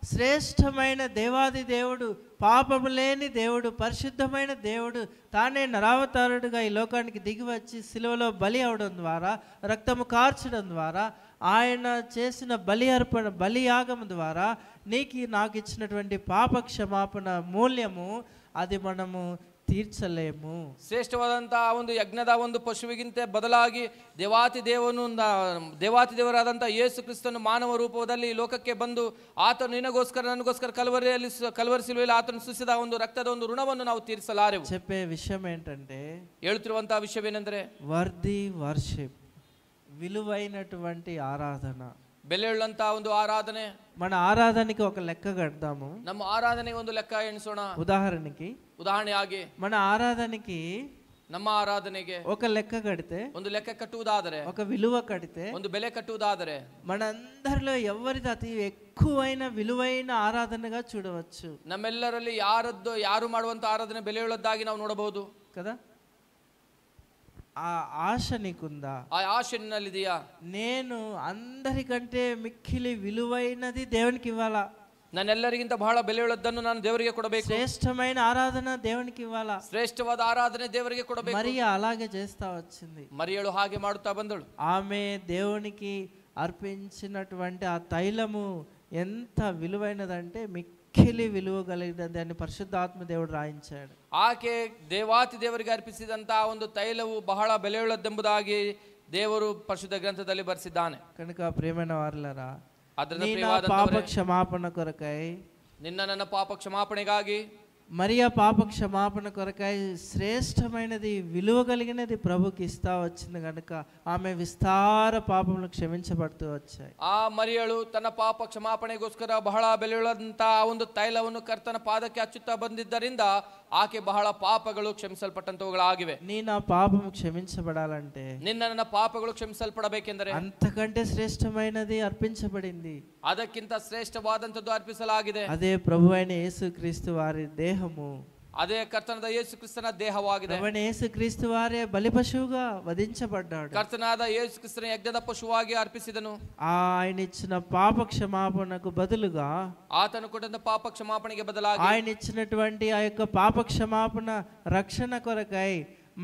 శ్రేష్టమైన దేవాది దేవుడు, పాపము లేని దేవుడు, పరిశుద్ధమైన దేవుడు తానే నరావతారుడుగా ఈ లోకానికి దిగి వచ్చి సిలువలో బలి అవడం ద్వారా, రక్తము కార్చడం ద్వారా, ఆయన చేసిన బలి అర్పణ, బలియాగం ద్వారా నీకు నాకు ఇచ్చినటువంటి పాప ಕ್ಷಮಾಪಣ మూల్యము అది మనము ತೀರ್ಸಲೇಮು. ಶ್ರೇಷ್ಠವಾದಂತಹ ಒಂದು ಯಜ್ಞದ ಒಂದು ಪಶುವಿಗಿಂತ ಬದಲಾಗಿ ದೇವಾತಿ ದೇವರಾದಂಥ ಯೇಸು ಕ್ರಿಸ್ತನು ಮಾನವ ರೂಪದಲ್ಲಿ ಲೋಕಕ್ಕೆ ಬಂದು ಆತನು ನಿನಗೋಸ್ಕರ ನನಗೋಸ್ಕರ ಕಲ್ವರಿ ಸಿಲುವೆಯಲ್ಲಿ ಆತನು ಸುರಿಸಿದ ಒಂದು ರಕ್ತದ ಒಂದು ಋಣವನ್ನು ನಾವು ತೀರಿಸಲಾರೆವು. చెప్పే విషయం ఏంటంటే, ಹೇಳುತ್ತಿರುವಂತಹ ವಿಷಯವೇನೆಂದರೆ వర్ది వర్షిప్, విలువైనటువంటి ఆరాధన, ಬೆಲೆಯುಳ್ಳಂತಹ ಒಂದು ಆರಾಧನೆ. మన ఆరాధనకి ఒక లెక్క కడదాము. ನಮ್ಮ ಆರಾಧನೆಗೆ ಒಂದು ಲೆಕ್ಕ ಎಣಿಸೋಣ. ಉದಾಹರಣೆಯಾಗಿ మన ఆరాధనకి, ನಮ್ಮ ಆರಾಧನೆಗೆ ఒక లెక్క కడితే, ಒಂದು ಲೆಕ್ಕ ಕಟ್ಟುವುದಾದರೆ, ఒక విలువ కడితే, ಒಂದು ಬೆಲೆ ಕಟ್ಟುವುದಾದರೆ మనందరిలో ఎవరిది అతి ఎక్కువైన విలువైన ఆరాధనగా చూడవచ్చు. ನಮ್ಮೆಲ್ಲರಲ್ಲಿ ಯಾರು ಮಾಡುವಂತ ಆರಾಧನೆ ಬೆಲೆಯುಳ್ಳದ್ದಾಗಿ ನಾವು ನೋಡಬಹುದು కదా. ఆ ఆశ నీకుందా? ఆ ఆశ నిన్నలిదియా? నేను అందరికంటే మిక్కిలి విలువైనది దేవునికి ఇవ్వాలా, ನನ್ನೆಲ್ಲರಿಗಿಂತ ಬಹಳ ಬೆಲೆಯುಳ್ಳದ್ದನ್ನು ನಾನು ದೇವರಿಗೆ ಕೊಡಬೇಕು, శ్రేష్టమైన ఆరాధన దేవునికి ఇవ్వాలా, ಶ್ರೇಷ್ಠವಾದ ಆರಾಧನೆ ದೇವರಿಗೆ ಕೊಡಬೇಕು. మరియ అలాగే చేస్తా వచ్చింది. మరియಳು ಹಾಗೆ ಮಾಡುತ್ತಾ ಬಂದಳು. ఆమె దేవునికి అర్పించినటువంటి ఆ తైలము ఎంత విలువైనదంటే మిక్కిలి విలువ కలిగినది అని పరిశుద్ధాత్మ దేవుడు రాయించాడు. ಆಕೆ ದೇವಾತಿ ದೇವರಿಗೆ ಅರ್ಪಿಸಿದಂತಹ ಒಂದು ತೈಲವು ಬಹಳ ಬೆಲೆಯುಳ್ಳದ್ದೆಂಬುದಾಗಿ ದೇವರು ಪರಿಶುದ್ಧ ಗ್ರಂಥದಲ್ಲಿ ಬರೆಸಿದ್ದಾನೆ. కనుక ప్రియమైన వారలారా, ಅದರಿಂದ పాప క్షమాపణ కొరకై, ನಿನ್ನ ನನ್ನ ಪಾಪ ಕ್ಷಮಾಪಣೆಗಾಗಿ, మరియ పాప క్షమాపణ కొరకై శ్రేష్టమైనది, విలువ కలిగినది ప్రభుకి ఇస్తా వచ్చింది కనుక ఆమె విస్తార పాపములు క్షమించబడుతూ వచ్చాయి. ಆ మరియಳು ತನ್ನ ಪಾಪ ಕ್ಷಮಾಪಣೆಗೋಸ್ಕರ ಬಹಳ ಬೆಲೆಯುಳ್ಳಂತ ಒಂದು ತೈಲವನ್ನು ಕರ್ತನ ಪಾದಕ್ಕೆ ಹಚ್ಚುತ್ತಾ ಬಂದಿದ್ದರಿಂದ ಆಕೆ ಬಹಳ ಪಾಪಗಳು ಕ್ಷಮಿಸಲ್ಪಟ್ಟಂತವುಗಳಾಗಿವೆ. నీ నా పాపము క్షమించబడాలంటే, ನಿನ್ನ ನನ್ನ ಪಾಪಗಳು ಕ್ಷಮಿಸಲ್ಪಡಬೇಕೆಂದರೆ అంతకంటే శ్రేష్టమైనది అర్పించబడింది, ಅದಕ್ಕಿಂತ ಶ್ರೇಷ್ಠವಾದಂತದ್ದು ಅರ್ಪಿಸಲಾಗಿದೆ. అదే ప్రభు అయిన యేసుక్రీస్తు వారి దేహము, ಅದೇ ಕರ್ತನಾದ ಯೇಸು ಕ್ರಿಸ್ತನ ದೇಹವಾಗಿದೆ. యేసుక్రీస్తు వారే బలి పశువుగా వధించబడ్డాడు. ಕರ್ತನಾದ ಯೇಸು ಕ್ರಿಸ್ತನ ಯಜ್ಞದ ಪಶುವಾಗಿ ಅರ್ಪಿಸಿದನು. ఆయన ఇచ్చిన పాప క్షమాపణకు బదులుగా, ಆತನು ಕೊಟ್ಟಂತ ಪಾಪ ಕ್ಷಮಾಪಣೆಗೆ ಬದಲಾಗಿ, ఆయన ఇచ్చినటువంటి ఆ యొక్క పాప క్షమాపణ రక్షణ కొరకై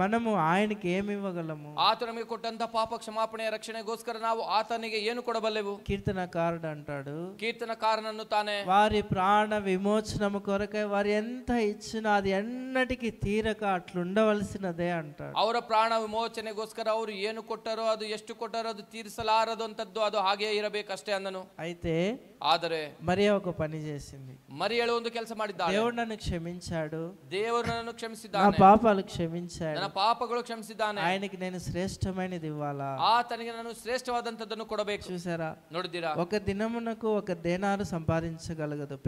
మనము ఆయనకి ఏమి ఇవ్వగలము? ಆತನು ನಮಗೆ ಕೊಟ್ಟಂತ ಪಾಪ ಕ್ಷಮಾಪಣೆಯ ರಕ್ಷಣೆಗೋಸ್ಕರ ನಾವು ಆತನಿಗೆ ಏನು ಕೊಡಬಲ್ಲೆವು? కీర్తనకారుడు అంటాడు, కీర్తనకారనನ್ನು ತಾನೆ, వారి ప్రాణ విమోచనము కొరకై వారు ఎంత ఇచ్చినా అది ఎన్నటికి తీరక అట్లుండవలసినదే అంటాడు. ಅವರ ಪ್ರಾಣ ವಿಮೋಚನೆಗೋಸ್ಕರ ಅವರು ಏನು ಕೊಟ್ಟರೋ, ಅದು ಎಷ್ಟು ಕೊಟ್ಟರೋ ಅದು ತೀರಿಸಲಾರದು ಅಂತದ್ದು, ಅದು ಹಾಗೆ ಇರಬೇಕಷ್ಟೇ ಅಂದನು. అయితే ಆದರೆ మరియ ఒక పని చేసింది. మరియಳು ಒಂದು ಕೆಲಸ ಮಾಡಿದ್ದಾಳೆ. దేవుడు నన్ను క్షమించాడు, ದೇವರು ನನ್ನನ್ನು ಕ್ಷಮಿಸಿದ್ದಾನೆ, నా పాపాలు క్షమించాడు, ನನ್ನ ಪಾಪಗಳು ಕ್ಷಮಿಸಿದ್ದಾನೆ, ఆయనకి నేను శ్రేష్టమైనది ఇవ్వాలా, ಆತನಿಗೆ ನಾನು ಶ್ರೇಷ್ಠವಾದಂತದ್ದನ್ನು ಕೊಡಬೇಕು. చూసారా, ನೋಡಿದ್ದೀರಾ? ఒక దినమునకు ఒక దేనారు సంపాదించగలగదు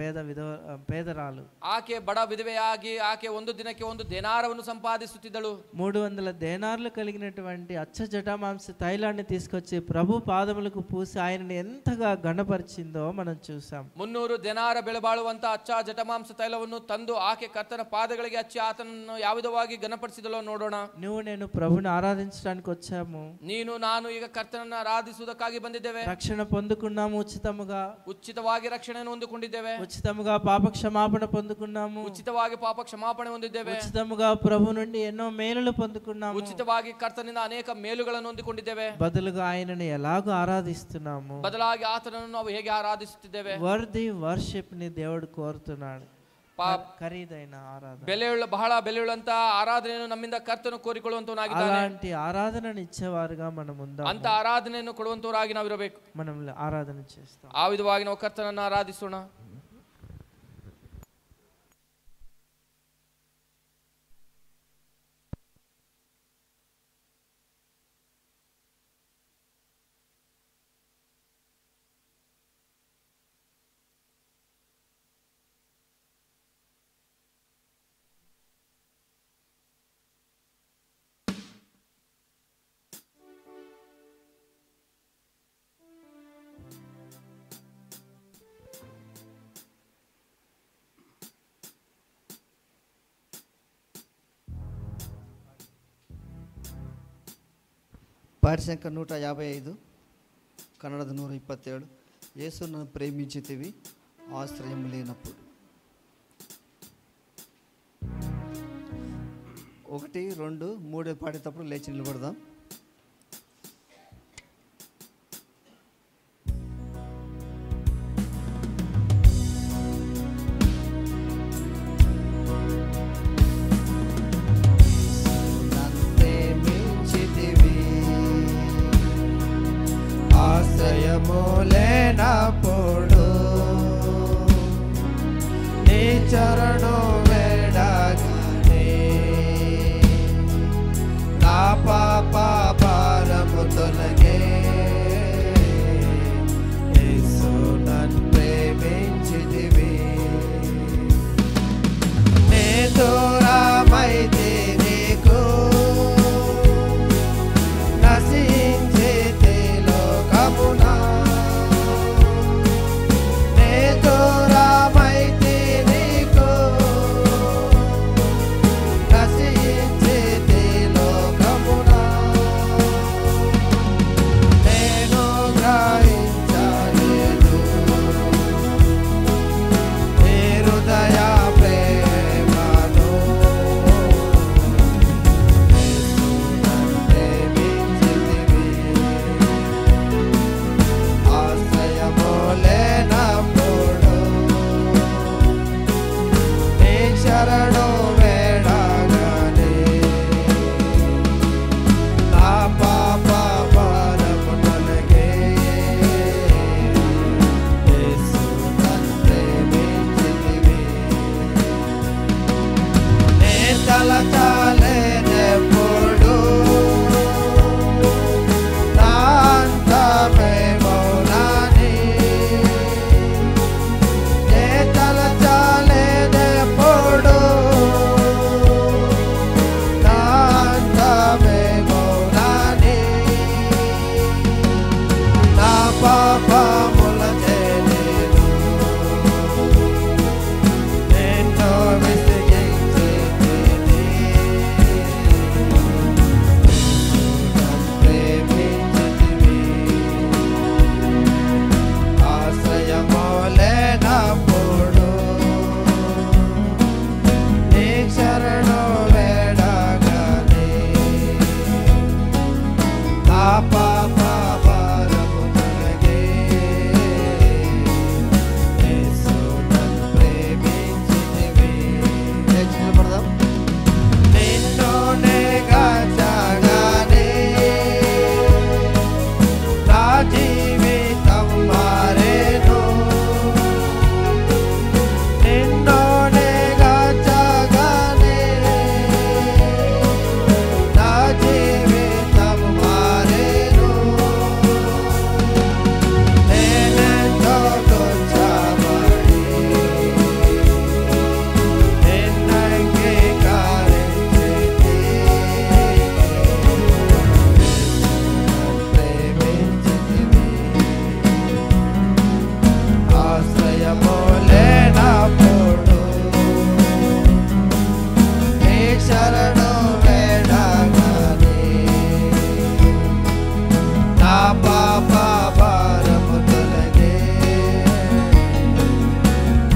పేదరాలు. ಆಕೆ ಬಡ ವಿಧವೆಯಾಗಿ ಆಕೆ ಒಂದು ದಿನಕ್ಕೆ ಒಂದು ದೇನಾರವನ್ನು ಸಂಪಾದಿಸುತ್ತಿದ್ದಳು. 300 దేనార్లు కలిగినటువంటి అచ్చ జటామాంస తైలాన్ని తీసుకొచ్చి ప్రభు పాదములకు పూసి ఆయనని ఎంతగా గణపరిచిందో మనం చూసాం. 300 ದೇನಾರ ಬೆಲೆಬಾಳುವಂತ ಅಚ್ಚ ಜಟಮಾಂಸ ತೈಲವನ್ನು ತಂದು ಆಕೆ ಕರ್ತನ ಪಾದಗಳಿಗೆ ಹಚ್ಚಿ ಆತನನ್ನು ಯಾವ ವಿಧವಾಗಿ ಘನಪಡಿಸಿದಳೋ ನೋಡೋಣ. నువ్వు నేను ప్రభుని ఆరాధించడానికి వచ్చాము, ನೀನು ನಾನು ಈಗ ಕರ್ತನನ್ನು ಆರಾಧಿಸುವುದಕ್ಕಾಗಿ ಬಂದಿದ್ದೇವೆ. రక్షణ పొందుకున్నాము ఉచితముగా, ಉಚಿತವಾಗಿ ರಕ್ಷಣೆಯನ್ನು ಹೊಂದಿಕೊಂಡಿದ್ದೇವೆ. ఉచితముగా పాప క్షమాపణ పొందుకున్నాము, ಉಚಿತವಾಗಿ ಪಾಪ ಕ್ಷಮಾಪಣೆ ಹೊಂದಿದ್ದೇವೆ. ఉచితముగా ప్రభు నుండి ఎన్నో మేలులు పొందుకున్నాము, ಉಚಿತವಾಗಿ ಕರ್ತನಿಂದ ಅನೇಕ ಮೇಲುಗಳನ್ನು ಹೊಂದಿಕೊಂಡಿದ್ದೇವೆ. బదులుగా ఆయనని ఎలాగో ఆరాధిస్తున్నాము, ಬದಲಾಗಿ ಆತನನ್ನು ನಾವು ಹೇಗೆ ಆರಾಧಿಸುತ್ತಿದ್ದೇವೆ? వర్ది వర్షిప్ ని దేవుడు కోరుతున్నాడు. ఖరీదైన ఆరాధన, బహಳ ಬೆಲೆಯುಳ್ಳಂತ ಆರಾಧನೆಯನ್ನು ನಮ್ಮಿಂದ ಕರ್ತನು ಕೋರಿಕೊಳ್ಳುವಂತವನಾಗಿದ್ದಾನೆ. అలాంటి ఆరాధనను ఇచ్చేవారుగా మనం ఉందాం. ಅಂತ ಆರಾಧನೆಯನ್ನು ಕೊಡುವಂತವರಾಗಿ ನಾವು ಇರಬೇಕು. మనం ఆరాధన చేస్తాం. ಆ ವಿಧವಾಗಿ ನಾವು ಕರ್ತನನ್ನು ಆರಾಧಿಸೋಣ. పాటి సంఖ్య 155, కన్నడದ 127. యేసు నన్ను ప్రేమించితివి, ఆశ్రయం లేనప్పుడు. 1, 2, 3 పాడేటప్పుడు లేచి నిలబడదాం. ఆశ్రయము లేనప్పుడు నీ చరణు వేడగానే నా పాప భారము తొలగే. యేసు నన్ను ప్రేమించితివి. నే దూరమైతే నీకు నశించితే లోకమునా. నే దూరమైతే నీకు నశించితే లోకమునా. నేను గ్రహించలేదు నీ హృదయ ప్రేమను. యేసు నన్ను ప్రేమించితివి. ఆశ్రయము లేనప్పుడు నీ శరణు వేడగానే నా పాప భారము తొలగే. యేసు నన్ను ప్రేమించితివి. నే తలచాలేనెప్పుడు నా అంతమే మౌనాని. నే తలచాలేనెప్పుడు నా అంతమే మౌనాని. నా పాపముల చేలేను ఎన్నో విసిగించితిని. నన్ను ప్రేమించితివి. ఆశ్రయము లేనప్పుడు నీ శరణు వేడగానే నా పాప భారము తొలగే. యేసు నన్ను ప్రేమించితివి. లేచి నిలబడదాం. నిన్ను నేగాచగానే నా జీవితం మారేను. నిన్ను నేగాచగానే నా జీవితం మారేను. నేనెంతో తుచ్చబడి నిన్నంగీకరించితి. ప్రేమించితివి. ఆశ్రయము లేనప్పుడు నీ శరణు వేడగానే నా పాప భారము తొలగే.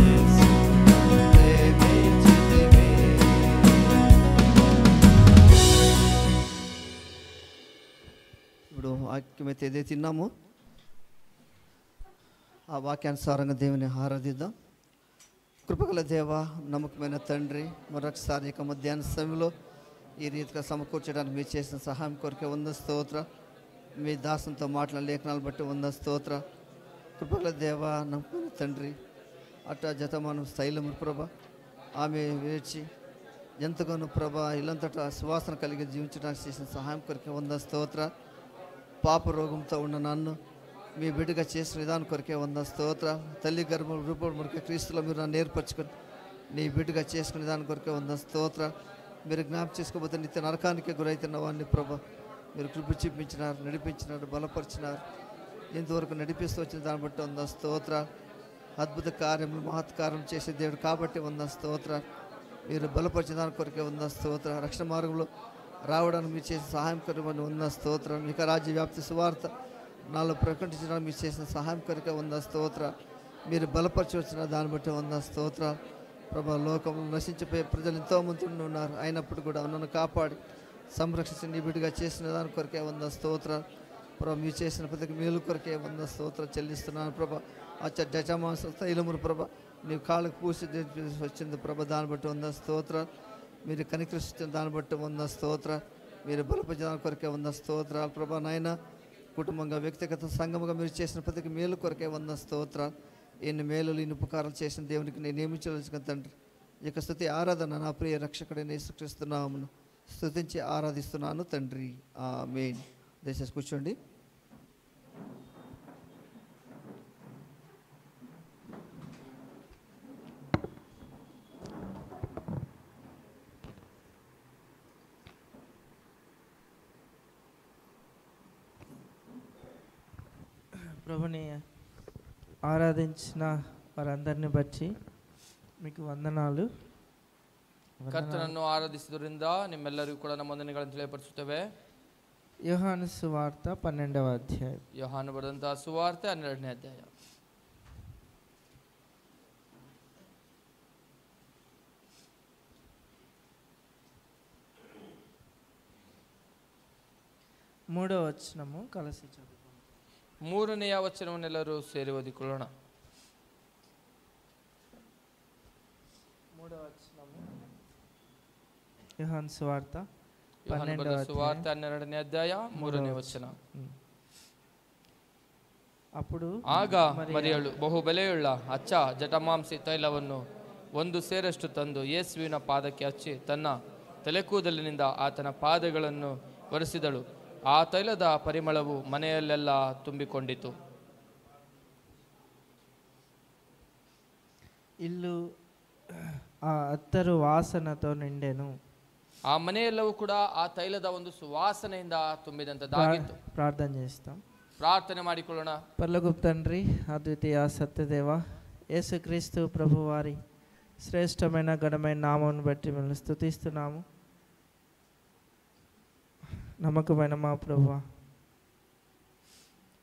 యేసు ప్రేమించితివి. ఇప్పుడు వాక్యమైతే ఏదైతే తిన్నామో ఆ వాక్యానుసారంగా దేవుని ఆరాధిద్దాం. కృపగల దేవ, నమ్మకమైన తండ్రి, మరొకసారి ఇక మధ్యాహ్న సమయంలో ఈ రీతిగా సమకూర్చడానికి మీరు చేసిన సహాయం కొరకే వంద స్తోత్ర. మీ దాసంతో మాట్లాడిన లేఖనాలు బట్టి వంద స్తోత్ర. కృపగల దేవ, నమ్మకమైన తండ్రి, అట్టా జతమానం స్థైలము ప్రభ, ఆమె వేచి ఎంతగానో ప్రభ ఇల్లంతటా సువాసన కలిగి జీవించడానికి చేసిన సహాయం కొరకే వంద స్తోత్ర. పాప రోగంతో ఉన్న నన్ను మీ బిడ్డగా చేసిన విధానం కొరకే వంద స్తోత్ర. తల్లి గర్భం రూపం కొరకే క్రీస్తులో మీరు నన్ను ఏర్పరచుకొని నీ బిడ్డగా చేసుకునే దాని కొరకే వంద స్తోత్ర. మీరు జ్ఞాపకం చేసుకోబోతే నిత్య నరకానికి గురైతున్న వాడిని ప్రభ మీరు కృప చూపించినారు, నడిపించినారు, బలపరిచినారు. ఇంతవరకు నడిపిస్తూ వచ్చిన దాన్ని బట్టి వంద స్తోత్ర. అద్భుత కార్యములు మహత్కార్యం చేసే దేవుడు కాబట్టి వంద స్తోత్ర. మీరు బలపరిచిన దాని కొరకే వంద స్తోత్ర. రక్షణ మార్గంలో రావడానికి మీరు చేసిన సహాయం కొరకని వంద స్తోత్రం. మీకు రాజ్య వ్యాప్తి సువార్త నాలో ప్రకటించడానికి మీరు చేసిన సహాయం కొరకే వంద స్తోత్ర. మీరు బలపరచవచ్చిన దాన్ని బట్టి స్తోత్రాలు ప్రభా. లోకంలో నశించిపోయే ప్రజలు ఎంతోమంది ఉన్నారు, అయినప్పుడు కూడా నన్ను కాపాడి సంరక్షించి నీ బిడ్డగా చేసిన దాని కొరకే స్తోత్రాలు ప్రభా. మీరు చేసిన ప్రతి మేలు కొరకే స్తోత్రాలు చెల్లిస్తున్నాను ప్రభా. జటమాంస తైలమును ప్రభా నీవు కాళ్ళకు పూసి వచ్చింది ప్రభా, దాన్ని బట్టి స్తోత్రాలు. మీరు కనికరిస్తున్న దాన్ని బట్టి స్తోత్రాలు. మీరు బలపరచడానికి కొరకే స్తోత్రాలు ప్రభా. నాయన కుటుంబంగా వ్యక్తిగత సంఘముగా మీరు చేసిన ప్రతి మేలు కొరకే స్తోత్రాలు. ఎన్ని మేలులు ఇన్ని ఉపకారాలు చేసిన దేవునికి నేను నియమించవలసిన తండ్రి, ఇక స్తుతి ఆరాధన నా ప్రియ రక్షకుడైన యేసుక్రీస్తు నామమున స్తుతించి ఆరాధిస్తున్నాను తండ్రి, ఆమేన్. దయచేసి కూర్చోండి. ప్రభుని ఆరాధించిన వారందరిని బట్టి మీకు వందనాలు. ಕರ್ತನನ್ನು ಆರಾಧಿಸುವುದರಿಂದ ನಿಮ್ಮೆಲ್ಲರಿಗೂ ಕೂಡ ನಮ್ಮ ವಂದನೆಗಳನ್ನು ತಿಳಿಯಪಡಿಸುತ್ತೇವೆ. యోహాను సువార్త 12వ అధ్యాయం. ಯೋಹಾನು ಬರೆದಂತಹ ಸುವಾರ್ತೆ 12ನೇ ಅಧ್ಯಾಯ. మూడవ వచనము కలిసి చదువుకుందాం. 3ನೇ ವಚನವನ್ನೆಲ್ಲರೂ ಸೇರಿ ಓದಿಕೊಳ್ಳೋಣ. మూడవ వచనము యోహాను సువార్త ಯೋಹಾನು ಬರೆದ ಸುವಾರ್ತೆ 12ನೇ ಅಧ್ಯಾಯ 3ನೇ ವಚನ. ಅప్పుడు ಆಗ ಮರಿಯಳು ಬಹು ಬೆಲೆಯುಳ್ಳ ಅಚ್ಚ ಜಟಮಾಂಸಿ ತೈಲವನ್ನು 1 ಸೇರಷ್ಟು ತಂದು ಯೇಸುವಿನ ಪಾದಕ್ಕೆ ಹಚ್ಚಿ ತನ್ನ ತಲೆಕೂದಲಿನಿಂದ ಆತನ ಪಾದಗಳನ್ನು ಒರೆಸಿದಳು. ಆ ತೈಲದ ಪರಿಮಳವು ಮನೆಯಲ್ಲೆಲ್ಲ ತುಂಬಿಕೊಂಡಿತು. ఇల్లు ఆ అత్తరు వాసనతో నిండెను. ಆ ಮನೆಯೆಲ್ಲವೂ ಕೂಡ ಆ ತೈಲದ ಒಂದು ಸುವಾಸನೆಯಿಂದ ತುಂಬಿದಂತದ್ದಾಗಿತ್ತು. ప్రార్థన చేస్తాం. ಪ್ರಾರ್ಥನೆ ಮಾಡಿಕೊಳ್ಳೋಣ. పరలోకపు తండ్రి, అద్వితీయ సత్యదేవ, యేసుక్రీస్తు ప్రభు వారి శ్రేష్టమైన ఘనమైన నామమును బట్టి మిమ్మల్ని స్తుతిస్తున్నాము. నమ్మకమైన మా ప్రభువా,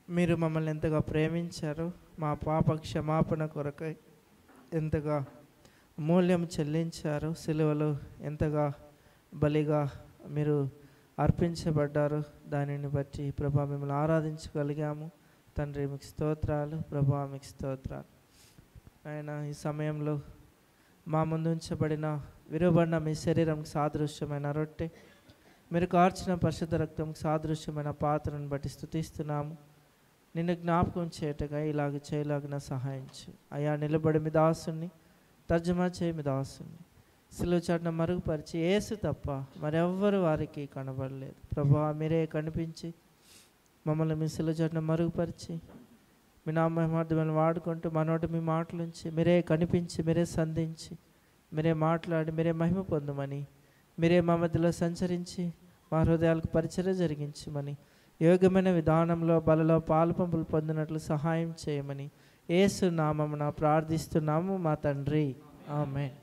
మీరు మమ్మల్ని ఎంతగా ప్రేమించారు, మా పాప క్షమాపణ కొరకై ఎంతగా మూల్యం చెల్లించారు, సిలువలో ఎంతగా బలిగా మీరు అర్పించబడ్డారు, దానిని బట్టి ప్రభా మిమ్మల్ని ఆరాధించగలిగాము. తండ్రి మీకు స్తోత్రాలు, ప్రభా మీకు స్తోత్రాలు. ఆయన ఈ సమయంలో మా ముందు ఉంచబడిన విరువబడిన మీ శరీరంకి సాదృశ్యమైన రొట్టె, మీరు కార్చిన పరిశుద్ధ రక్తంకి సాదృశ్యమైన పాత్రను బట్టి స్తుతిస్తున్నాము. నిన్ను జ్ఞాపకం చేయటగా ఇలాగ చేయలాగిన సహాయించు అయ్యా. నిలబడి మీ దాసుని తర్జుమా చేయి, మీ దాసుని సిలువ చాటున మరుగుపరిచి యేసు తప్ప మరెవ్వరు వారికి కనబడలేదు. ప్రభా మీరే కనిపించి మమ్మల్ని మీ సిలువ చాటున మరుగుపరిచి మీ నామహిమార్థమని వాడుకుంటూ మా నోట మీ మాటలుంచి మీరే కనిపించి మీరే సంధించి మీరే మాట్లాడి మీరే మహిమ పొందమని, మీరే మా మధ్యలో సంచరించి మా హృదయాలకు పరిచర్య జరిగించమని, యోగ్యమైన విధానంలో బలలో పాలు పంపులు పొందినట్లు సహాయం చేయమని యేసు నామమున ప్రార్థిస్తున్నాము మా తండ్రి, ఆమేన్.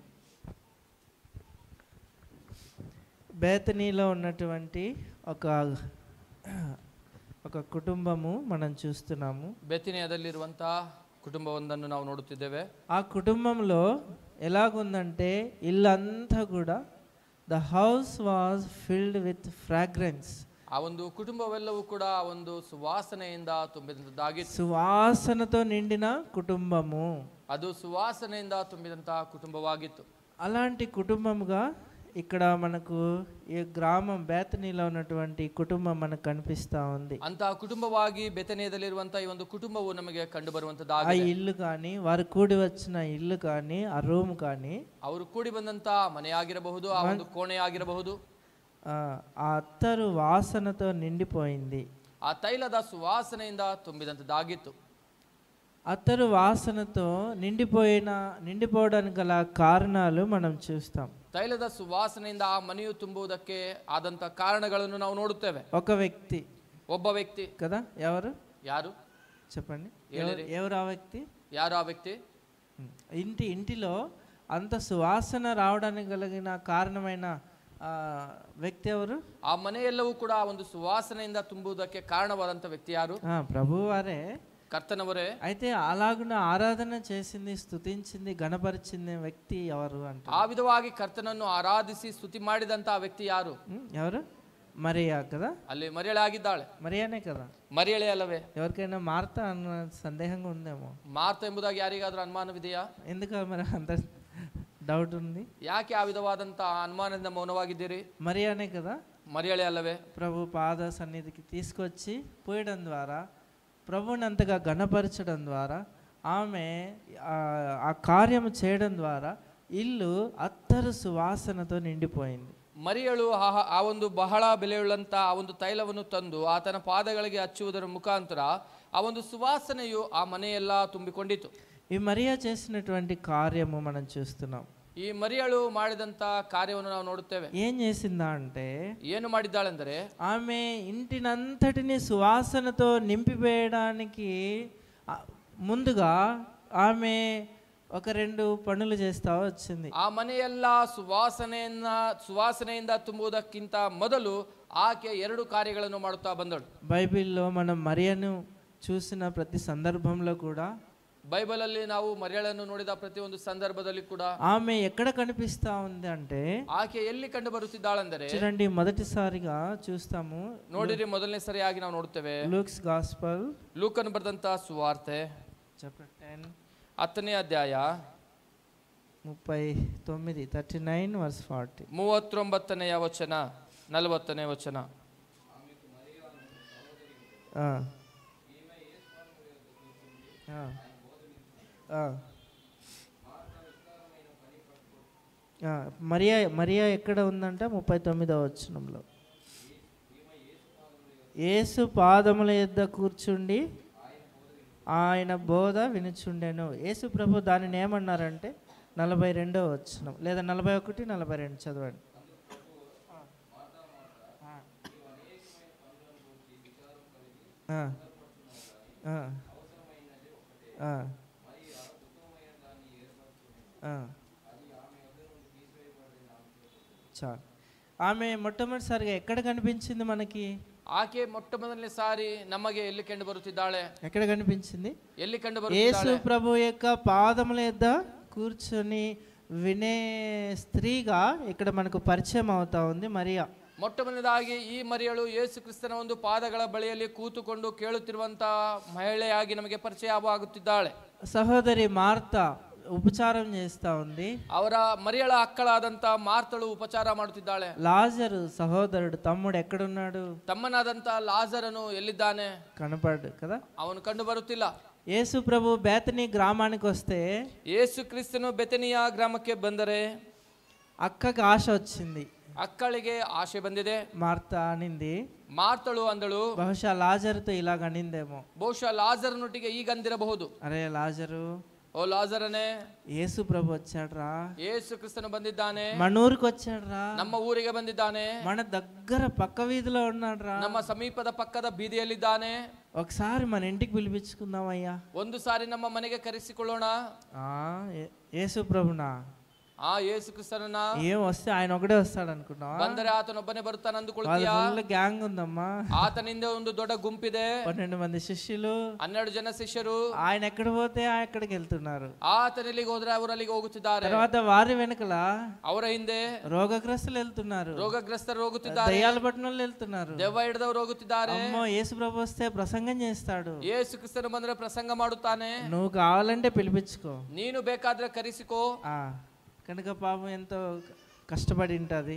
బేతనీలో ఉన్నటువంటి ఒక కుటుంబము మనం చూస్తున్నాము. ಬೆಥಾನಿಯಾದಲ್ಲಿರುವಂತಹ ಕುಟುಂಬವೊಂದನ್ನು ನಾವು ನೋಡುತ್ತಿದ್ದೇವೆ. ఆ కుటుంబంలో ఎలాగుందంటే ఇల్లంతా కూడా the house was filled with fragrance. ಆ ಒಂದು ಕುಟುಂಬವೆಲ್ಲವೂ ಕೂಡ ಒಂದು ಸುವಾಸನೆಯಿಂದ ತುಂಬಿದಂತದ್ದಾಗಿತ್ತು. సువాసనతో నిండిన కుటుంబము, ಅದು ಸುವಾಸನೆಯಿಂದ ತುಂಬಿದಂತಹ ಕುಟುಂಬವಾಗಿತ್ತು. అలాంటి కుటుంబముగా ఇక్కడ మనకు ఈ గ్రామం బేతనీలో ఉన్నటువంటి కుటుంబం మనకు కనిపిస్తా ఉంది. ಅಂತಹ ಕುಟುಂಬವಾಗಿ ಬೆಥಾನಿಯಾದಲ್ಲಿರುವಂತಹ ಈ ಒಂದು ಕುಟುಂಬವು ನಮಗೆ ಕಂಡು ఆ ಬರುವಂತದ್ದಾಗಿದೆ. ఇల్లు కానీ, వారు కూడి వచ్చిన ఇల్లు కానీ, ఆ రూమ్ కానీ, ಅವರು ಕೂಡಿ ಬಂದಂತ ಮನೆಯಾಗಿರಬಹುದು, ಆ ಒಂದು ಕೋಣೆ ಆಗಿರಬಹುದು, ఆ అత్తరు వాసనతో నిండిపోయింది. ಆ ತೈಲದ ಸುವಾಸನೆಯಿಂದ ತುಂಬಿದಂತದ್ದಾಗಿತ್ತು. అత్తరు వాసనతో నిండిపోవడానికి గల కారణాలు మనం చూస్తాం. ತೈಲದ ಸುವಾಸನೆಯಿಂದ ಆ ಮನೆಯು ತುಂಬುವುದಕ್ಕೆ ಆದಂತ ಕಾರಣಗಳನ್ನು ನಾವು ನೋಡುತ್ತೇವೆ. ఒక వ్యక్తి, ಒಬ್ಬ ವ್ಯಕ್ತಿ కదా, ఎవరు ಯಾರು చెప్పండి, ಹೇಳಿರಿ. ఎవరు ఆ వ్యక్తి? ಯಾರು ಆ ವ್ಯಕ್ತಿ? ఇంటిలో అంత సువాసన రావడానికి కలిగిన కారణమైన వ్యక్తి ఎవరు? ಆ ಮನೆಯೆಲ್ಲವೂ ಕೂಡ ಒಂದು ಸುವಾಸನೆಯಿಂದ ತುಂಬುವುದಕ್ಕೆ ಕಾರಣವಾದಂತ ವ್ಯಕ್ತಿ ಯಾರು? ప్రభు వారే. కర్తనవరే. అయితే అలాగున ఆరాధన చేసింది, స్తుతించింది, గణపరిచింది వ్యక్తి ఎవరు అంటే, ಆ ವಿಧವಾಗಿ ಕರ್ತನನ್ನು ಆರಾಧಿಸಿ ಸ್ತುತಿ ಮಾಡಿದಂತ ಆ ವ್ಯಕ್ತಿ ಯಾರು? ఎవరు? మరియా కదా. ಅಲ್ಲಿ ಮರಿಯಳೆ ಆಗಿದ್ದಾಳೆ. మరియానే కదా. ಮರಿಯಳೆ ಅಲ್ಲವೇ? ఎవరికైనా మార్తా అన్న సందేహంగా ఉందేమో. ಮಾರ್ತ ಎಂಬುದಾಗಿ ಯಾರಿಗಾದ್ರೂ ಅನುಮಾನವಿದೆಯಾ? ఎందుకు మరి అంత డౌట్ ఉంది? ಯಾಕೆ ಆ ವಿಧವಾದಂತ ಅನುಮಾನದಿಂದ ಮೌನವಾಗಿದ್ದೀರಿ? మరియానే కదా. ಮರಿಯಳೆ ಅಲ್ಲವೇ? ప్రభు పాద సన్నిధికి తీసుకొచ్చి పోయడం ద్వారా, ప్రభుని అంతగా గణపరచడం ద్వారా, ఆమె ఆ కార్యం చేయడం ద్వారా ఇల్లు అత్తరు సువాసనతో నిండిపోయింది. ಮರಿಯಳು ಆ ಒಂದು ಬಹಳ ಬೆಲೆಯುಳ್ಳಂತ ಆ ಒಂದು ತೈಲವನ್ನು ತಂದು ಆತನ ಪಾದಗಳಿಗೆ ಹಚ್ಚುವುದರ ಮುಖಾಂತರ ಆ ಒಂದು ಸುವಾಸನೆಯು ಆ ಮನೆಯೆಲ್ಲ ತುಂಬಿಕೊಂಡಿತು. ఈ మరియా చేసినటువంటి కార్యము మనం చూస్తున్నాం. ಈ ಮರಿಯಳು ಮಾಡಿದಂತ ಕಾರ್ಯವನ್ನು ನಾವು ನೋಡುತ್ತೇವೆ. ఏం చేసిందా అంటే, ಏನು ಮಾಡಿದ್ದಾಳೆಂದರೆ, ఆమె ఇంటినంతటిని సువాసనతో నింపివేయడానికి ముందుగా ఆమె ఒక 2 పనులు చేస్తా వచ్చింది. ಆ ಮನೆಯೆಲ್ಲ ಸುವಾಸನೆಯಿಂದ ತುಂಬುವುದಕ್ಕಿಂತ ಮೊದಲು ಆಕೆ 2 ಕಾರ್ಯಗಳನ್ನು ಮಾಡುತ್ತಾ ಬಂದಳು. బైబిల్లో మనం మరియను చూసిన ప్రతి సందర్భంలో కూడా, బైబిల్ ಅಲ್ಲಿ ನಾವು ಮರಿಯಳನ್ನು ನೋಡಿದ ಪ್ರತಿ ಒಂದು ಸಂದರ್ಭದಲ್ಲಿ ಕೂಡ ఆమె ఎక్కడ కనిపిస్తా ఉంది అంటే, ಆಕೆ ಎಲ್ಲಿ ಕಂಡು ಬರುತ್ತಿದ್ದಾಳೆಂದರೆ, చూడండి మొదటిసారిగా చూస్తాము, ನೋಡಿರಿ ಮೊದಲನೇ ಸರಿಯಾಗಿ ನಾವು ನೋಡುತ್ತೇವೆ. లూక్స్ గాస్పల్, ಲೂಕನು ಬರೆದಂತ ಸುವಾರ್ತೆ చాప్టర్ 10 10ನೇ ಅಧ್ಯಾಯ 39 verse 40, 39ನೇ ವಚನ 40ನೇ ವಚನ. మరియా ఎక్కడ ఉందంట? 39వ వచనంలో, యేసు పాదముల యొద్ద కూర్చుండి ఆయన బోధ వినుచుండెను. యేసు ప్రభు దానిని ఏమన్నారంటే, 42వ వచనం లేదా 41, 42 చదవండి. చాలు. ఆమె మొట్టమొదటిసారిగా ఎక్కడ కనిపించింది మనకి? ಆಕೆ ಮೊಟ್ಟಮೊದಲನೇ ಸಾರಿ ನಮಗೆ ಎಲ್ಲಿ ಕಂಡು ಬರುತ್ತಿದ್ದಾಳೆ? ఎక్కడ కనిపించింది? ಎಲ್ಲಿ ಕಂಡು యేసు ಬರುತ್ತಿದ್ದಾಳೆ? ప్రభు యొక్క పాదముల యొద్ద కూర్చొని వినే స్త్రీగా ఇక్కడ మనకు పరిచయం అవుతా ఉంది మరియా. ಮೊಟ್ಟಮೊದಲನೇದಾಗಿ ಈ ಮರಿಯಳು ಯೇಸು ಕ್ರಿಸ್ತನ ಒಂದು ಪಾದಗಳ ಬಳಿಯಲ್ಲಿ ಕೂತುಕೊಂಡು ಕೇಳುತ್ತಿರುವಂತಹ ಮಹಿಳೆಯಾಗಿ ನಮಗೆ ಪರಿಚಯ ಆಗುತ್ತಿದ್ದಾಳೆ. సహోదరి మార్తా ఉపచారం చేస్తా ఉంది. ಅವರ ಮರಿಯಳ ಅಕ್ಕಳಾದಂತ ಮಾರ್ತಳು ಉಪಚಾರ ಮಾಡುತ್ತಿದ್ದಾಳೆ. లాజరు సహోదరుడు తమ్ముడు ఎక్కడున్నాడు? ತಮ್ಮನಾದಂತ ಲಾಜರನು ಎಲ್ಲಿದ್ದಾನೆ? కనపడు కదా, ಅವನು ಕಂಡು ಬರುತ್ತಿಲ್ಲ. యేసు ప్రభు బేతనీ గ్రామానికి వస్తే, ಯೇಸು ಕ್ರಿಸ್ತನು ಬೆತನಿಯ ಗ್ರಾಮಕ್ಕೆ ಬಂದರೆ అక్కకి ఆశ వచ్చింది. ಅಕ್ಕಳಿಗೆ ಆಶೆ ಬಂದಿದೆ. మార్తా అనింది, ಮಾರ್ತಳು ಅಂದಳು, బహుశా లాజరుతో ఇలాగ అనిందేమో, ಬಹುಶಃ ಲಾಜರನೊಟ್ಟಿಗೆ ಈಗ ಅಂದಿರಬಹುದು, అరే లాజరు, ಓ ಲಾಜರನೇ, యేసు ప్రభు వచ్చాడ్రా, ಯೇಸು ಕ್ರಿಸ್ತನು ಬಂದಿದ್ದಾನೆ, మన ఊరికి వచ్చాడ్రా, ನಮ್ಮ ಊರಿಗೆ ಬಂದಿದ್ದಾನೆ, మన దగ్గర పక్క వీధిలో ఉన్నాడ్రా, ನಮ್ಮ ಸಮೀಪದ ಪಕ್ಕದ ಬೀದಿಯಲ್ಲಿದ್ದಾನೆ, ఒకసారి మన ఇంటికి పిలిపించుకుందామయ్యా, ಒಂದು ಸಾರಿ ನಮ್ಮ ಮನೆಗೆ ಕರೆಸಿಕೊಳ್ಳೋಣ. యేసు ప్రభునా? ಆ ಯೇಸು ಕ್ರಿಸ್ತನನ್ನ ఏం వస్తే ఆయన ఒకడే వస్తాడు అనుకున్నావా? ಬಂದರೆ ಆತನೊಬ್ಬನೇ ಬರುತ್ತಾನೆ ಅಂದುಕೊಳ್ಳುತ್ತೀಯಾ? గ్యాంగ్ ఉందమ్మా, ಆತನಿಂದ ಒಂದು ದೊಡ್ಡ ಗುಂಪಿದೆ, 12 మంది శిష్యులు, 12 ಜನ ಶಿಷ್ಯರು. ఆయన ఎక్కడ పోతే అక్కడికి వెళ్తున్నారు. ಆತನೆಲ್ಲಿಗೆ ಹೋದ್ರೆ ಅವರಲ್ಲಿಗೆ ಹೋಗುತ್ತಿದ್ದಾರೆ. తర్వాత వారి వెనకల ಅವರ ಹಿಂದೆ రోగగ్రస్తులు వెళ్తున్నారు, ರೋಗಗ್ರಸ್ತರು ಹೋಗುತ್ತಿದ್ದಾರೆ, దయ్యాలు పట్టిన వాళ్ళు వెళ్తున్నారు. ದೆವ್ವ ಹಿಡಿದವರು ಹೋಗುತ್ತಿದ್ದಾರೆ. అమ్మో యేసు ప్రభు వస్తే ప్రసంగం చేస్తాడు, ಯೇಸು ಕ್ರಿಸ್ತನು ಬಂದ್ರೆ ಪ್ರಸಂಗ ಮಾಡುತ್ತಾನೆ, నువ్వు కావాలంటే పిలిపించుకో, ನೀನು ಬೇಕಾದ್ರೆ ಕರೆಸಿಕೋ. కనుక పాపం ఎంతో కష్టపడి ఉంటుంది.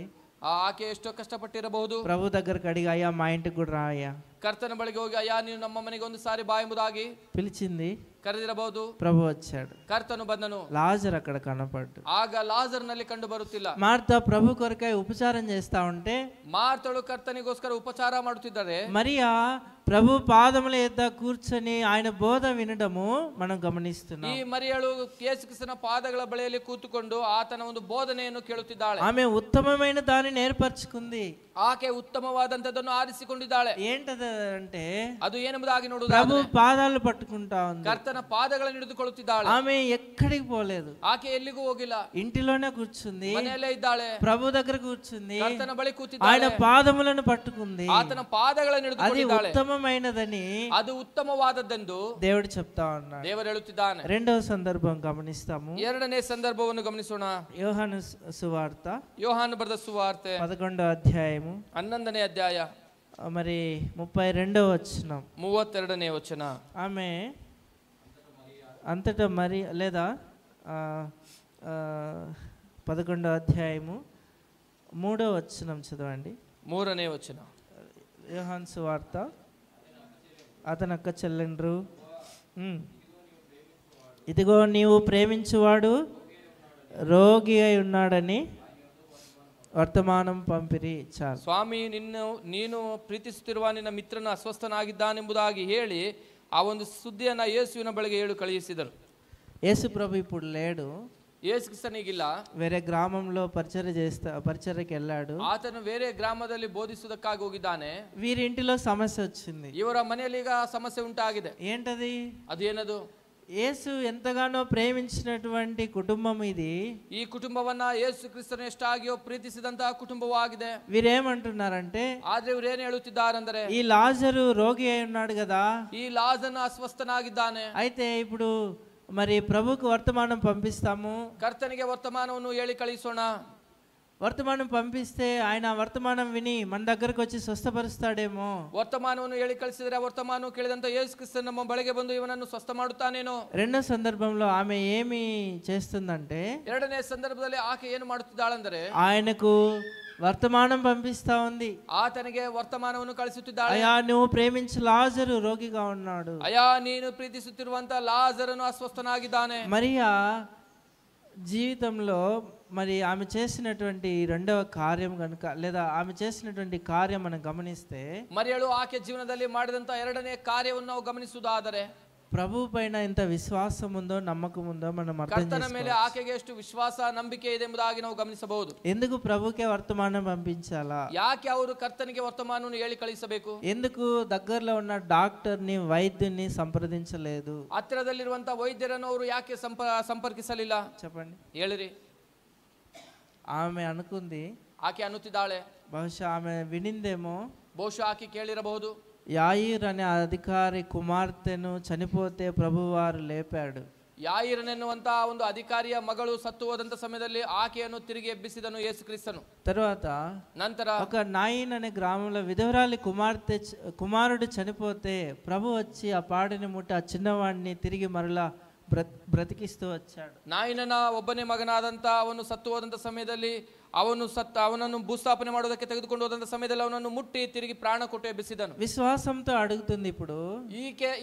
ಆಕೆ ಎಷ್ಟೋ ಕಷ್ಟಪಟ್ಟಿರಬಹುದು. ప్రభు దగ్గరకు అడిగి, అయ్యా మా ఇంటికి కూడా రా అయ్యా, ಕರ್ತನ ಬಳಿಗೆ ಹೋಗಿ, ಅಯ್ಯ ನೀವು ನಮ್ಮ ಮನೆಗೆ ಒಂದು ಸಾರಿ ಬಾ ಎಂಬುದಾಗಿ పిలిచింది. ಕರೆದಿರಬಹುದು. ప్రభు వచ్చాడు, ಕರ್ತನು ಬಂದನು. లాజర్ అక్కడ కనపడ్డు. ಆಗ ಲಾಜರ್ನಲ್ಲಿ ಕಂಡು ಬರುತ್ತಿಲ್ಲ. మార్తా ప్రభు కొరకై ఉపచారం చేస్తా ఉంటే, ಮಾರ್ತಳು ಕರ್ತನಿಗೋಸ್ಕರ ಉಪಚಾರ ಮಾಡುತ್ತಿದ್ದಾರೆ. మరియా ప్రభు పాదముల యొద్ద కూర్చొని ఆయన బోధ వినడము మనం గమనిస్తున్నాం. ಈ ಮರಿಯಳು ಯೇಸು ಕ್ರಿಸ್ತನ ಪಾದಗಳ ಬಳಿಯಲ್ಲಿ ಕೂತುಕೊಂಡು ಆತನ ಒಂದು ಬೋಧನೆಯನ್ನು ಕೇಳುತ್ತಿದ್ದಾಳೆ. ఆమె ఉత్తమమైన దానిని ఏర్పరచుకుంది. ಆಕೆ ಉತ್ತಮವಾದಂತದನ್ನು ಆರಿಸಿಕೊಂಡಿದ್ದಾಳೆ. ఏంటంటే ಅದು ಏನೆಂಬುದಾಗಿ ప్రభు ನೋಡುವುದಾದರೆ పాదాలు పట్టుకుంటా ఉంది. ಕರ್ತನ ಪಾದಗಳನ್ನು ಹಿಡಿದುಕೊಳ್ಳುತ್ತಿದ್ದಾಳೆ. ఆమె ఎక్కడికి పోలేదు, ಆಕೆ ಎಲ್ಲಿಗೂ ಹೋಗಿಲ್ಲ, ఇంటిలోనే కూర్చుంది, ಮನೆಯಲ್ಲೇ ಇದ್ದಾಳೆ. ప్రభు దగ్గర కూర్చుంది, ಕರ್ತನ ಬಳಿ ఆయన ಕೂತಿದ್ದಾಳೆ, పాదములను పట్టుకుంది. ಆತನ ಪಾದಗಳನ್ನು అది ಹಿಡಿದುಕೊಂಡಿದ್ದಾಳೆ. ఉత్తమమైన ఉత్తమమైనదని ಅದು ಉತ್ತಮವಾದದ್ದೆಂದು దేవుడు చెప్తా ఉన్నాడు. ದೇವರು ಹೇಳುತ್ತಿದ್ದಾನೆ. రెండవ సందర్భం గమనిస్తాము. ಎರಡನೇ ಸಂದರ್ಭವನ್ನು ಗಮನಿಸೋಣ. యోహాను సువార్త ಯೋಹಾನ ಬರೆದ ಸುವಾರ್ತೆ 11వ అధ్యాయము 11ನೇ ಅಧ್ಯಾಯ మరి 32వ వచనం 32ನೇ ವಚನ. ఆమె అంతటా మరి లేదా 11వ అధ్యాయము 3వ వచనం చదవండి. 3ನೇ ವಚನ. యోహాను సువార్త అతని అక్క చెల్లెండ్రు, ఇదిగో నీవు ప్రేమించువాడు రోగి అయి ఉన్నాడని వర్తమానం పంపిరి. చాలు. ಸ್ವಾಮಿ ನೀನು ಪ್ರೀತಿಸುತ್ತಿರುವ ನಿನ್ನ ಮಿತ್ರನ ಅಸ್ವಸ್ಥನಾಗಿದ್ದಾನೆಂಬುದಾಗಿ ಹೇಳಿ ಆ ಒಂದು ಸುದ್ದಿಯನ್ನ ಯೇಸುವಿನ ಬಳಿಗೆ ಹೇಳಿ ಕಳುಹಿಸಿದರು. యేసు ప్రభు ఇప్పుడు లేడు, ಯೇಸು ಕ್ರಿಸ್ತನಿಗಿಲ್ಲ, వేరే గ్రామంలో పరిచర్యకి వెళ్ళాడు. ಆತನು ಬೇರೆ ಗ್ರಾಮದಲ್ಲಿ ಬೋಧಿಸುವುದಕ್ಕಾಗಿ ಹೋಗಿದ್ದಾನೆ. వీరి ఇంటిలో సమస్య వచ్చింది. ಇವರ ಮನೆಯಲ್ಲಿ ಈಗ ಸಮಸ್ಯೆ ಉಂಟಾಗಿದೆ. ఏంటది? ಅದೇನದು? యేసు ఎంతగానో ప్రేమించినటువంటి కుటుంబం ఇది. ಈ ಕುಟುಂಬವನ್ನ ಯೇಸು ಕ್ರಿಸ್ತನು ಎಷ್ಟಾಗಿಯೋ ಪ್ರೀತಿಸಿದಂತಹ ಕುಟುಂಬವಾಗಿದೆ. వీరేమంటున్నారంటే, ಆದ್ರೆ ಇವ್ರು ಏನ್ ಹೇಳುತ್ತಿದ್ದಾರಂದ್ರೆ, ఈ లాజరు రోగి అయి ఉన్నాడు కదా, ಈ ಲಾಜರನು ಅಸ್ವಸ್ಥನಾಗಿದ್ದಾನೆ. అయితే ఇప్పుడు మరి ప్రభుకు వర్తమానం పంపిస్తాము, ಕರ್ತನಿಗೆ ವರ್ತಮಾನವನ್ನು ಹೇಳಿ ಕಳಿಸೋಣ. వర్తమానం పంపిస్తే ఆయన వర్తమానం విని మన దగ్గరకు వచ్చి స్వస్థపరుస్తాడేమో. ವರ್ತಮಾನವನ್ನು ಹೇಳಿ ಕಳಿಸಿದರೆ ವರ್ತಮಾನ ಕೇಳಿದಂತ ಯೇಸು ಕ್ರಿಸ್ತನು ನಮ್ಮ ಬಳಿಗೆ ಬಂದು ಇವನನ್ನು ಸ್ವಸ್ಥ ಮಾಡುತ್ತಾನೇನೋ. రెండో సందర్భంలో ఆమె ఏమి చేస్తుందంటే, ಎರಡನೇ ಸಂದರ್ಭದಲ್ಲಿ ಆಕೆ ಏನು ಮಾಡುತ್ತಿದ್ದಾಳೆಂದರೆ, ఆయనకు వర్తమానం పంపిస్తా ఉంది. ಆತನಿಗೆ ವರ್ತಮಾನವನ್ನು ಕಳಿಸುತ್ತಿದ್ದಾಳೆ. అయ్యా నువ్వు ప్రేమించు లాజరు రోగిగా ఉన్నాడు. ಅಯ್ಯ ನೀನು ಪ್ರೀತಿಸುತ್ತಿರುವಂತ ಲಾಜರನು ಅಸ್ವಸ್ಥನಾಗಿದ್ದಾನೆ. మరియా జీవితంలో మరి ఆమె చేసినటువంటి రెండవ కార్యం కనుక, లేదా ఆమె చేసినటువంటి కార్యం మనం గమనిస్తే, మరియಳು ಆಕೆ ಜೀವನದಲ್ಲಿ ಮಾಡಿದಂತ ಎರಡನೇ ಕಾರ್ಯವನ್ನು ನಾವು ಗಮನಿಸುವುದಾದರೆ, ప్రభు పైన ఎంత విశ్వాసం ఉందో, నమ్మకం ఉందో మనం అర్థం ಕರ್ತನ ಮೇಲೆ చేసుకోవాలి. ಆಕೆಗೆ ಎಷ್ಟು ವಿಶ್ವಾಸ ನಂಬಿಕೆ ಇದೆ ಎಂಬುದಾಗಿ ನಾವು ಗಮನಿಸಬಹುದು. ఎందుకు ప్రభుకే వర్తమానం పంపించాలా? ಯಾಕೆ ಅವರು ಕರ್ತನಿಗೆ ವರ್ತಮಾನವನ್ನು ಹೇಳಿ ಕಳಿಸಬೇಕು? ఎందుకు దగ్గరలో ఉన్న డాక్టర్ని వైద్యుని సంప్రదించలేదు? ಹತ್ತಿರದಲ್ಲಿರುವಂತ ವೈದ್ಯರನ್ನು ಅವರು ಯಾಕೆ ಸಂಪರ್ಕಿಸಲಿಲ್ಲ? చెప్పండి. ಹೇಳಿರಿ. ఆమె అనుకుంది, ಆಕೆ ಅನ್ನುತ್ತಿದ್ದಾಳೆ, బహుశా ఆమె వినిందేమో, ಬಹುಶಃ ಆಕೆ ಕೇಳಿರಬಹುದು, యాయిర్ అనే అధికారి కుమార్తెను చనిపోతే ప్రభువారు లేపాడు. ಯಾಯಿರನೆನ್ನುವಂತ ಒಂದು ಅಧಿಕಾರಿಯ ಮಗಳು ಸತ್ತು ಹೋದಂತ ಸಮಯದಲ್ಲಿ ಆಕೆಯನ್ನು ತಿರುಗಿ ಎಬ್ಬಿಸಿದನು ಯೇಸು ಕ್ರಿಸ್ತನು. తర్వాత ನಂತರ ఒక నాయిన్ అనే గ్రామంలో విధవరాలి కుమారుడు చనిపోతే ప్రభు వచ్చి ఆ పాడిని ముట్టి ఆ చిన్నవాడిని తిరిగి మరలా బ్రతికిస్తూ వచ్చాడు. ನಾಯಿನನ ಒಬ್ಬನೇ ಮಗನಾದಂತ ಅವನು ಸತ್ತು ಹೋದಂತ ಸಮಯದಲ್ಲಿ ಅವನನ್ನು ಭೂಸ್ಥಾಪನೆ ಮಾಡೋದಕ್ಕೆ ತೆಗೆದುಕೊಂಡು ಹೋದಂತ ಸಮಯದಲ್ಲಿ ಅವನನ್ನು ಮುಟ್ಟಿ ತಿರುಗಿ ಪ್ರಾಣ ಕೊಟ್ಟು ಎಬ್ಬಿಸಿದನು. విశ్వాసంతో అడుగుతుంది. ఇప్పుడు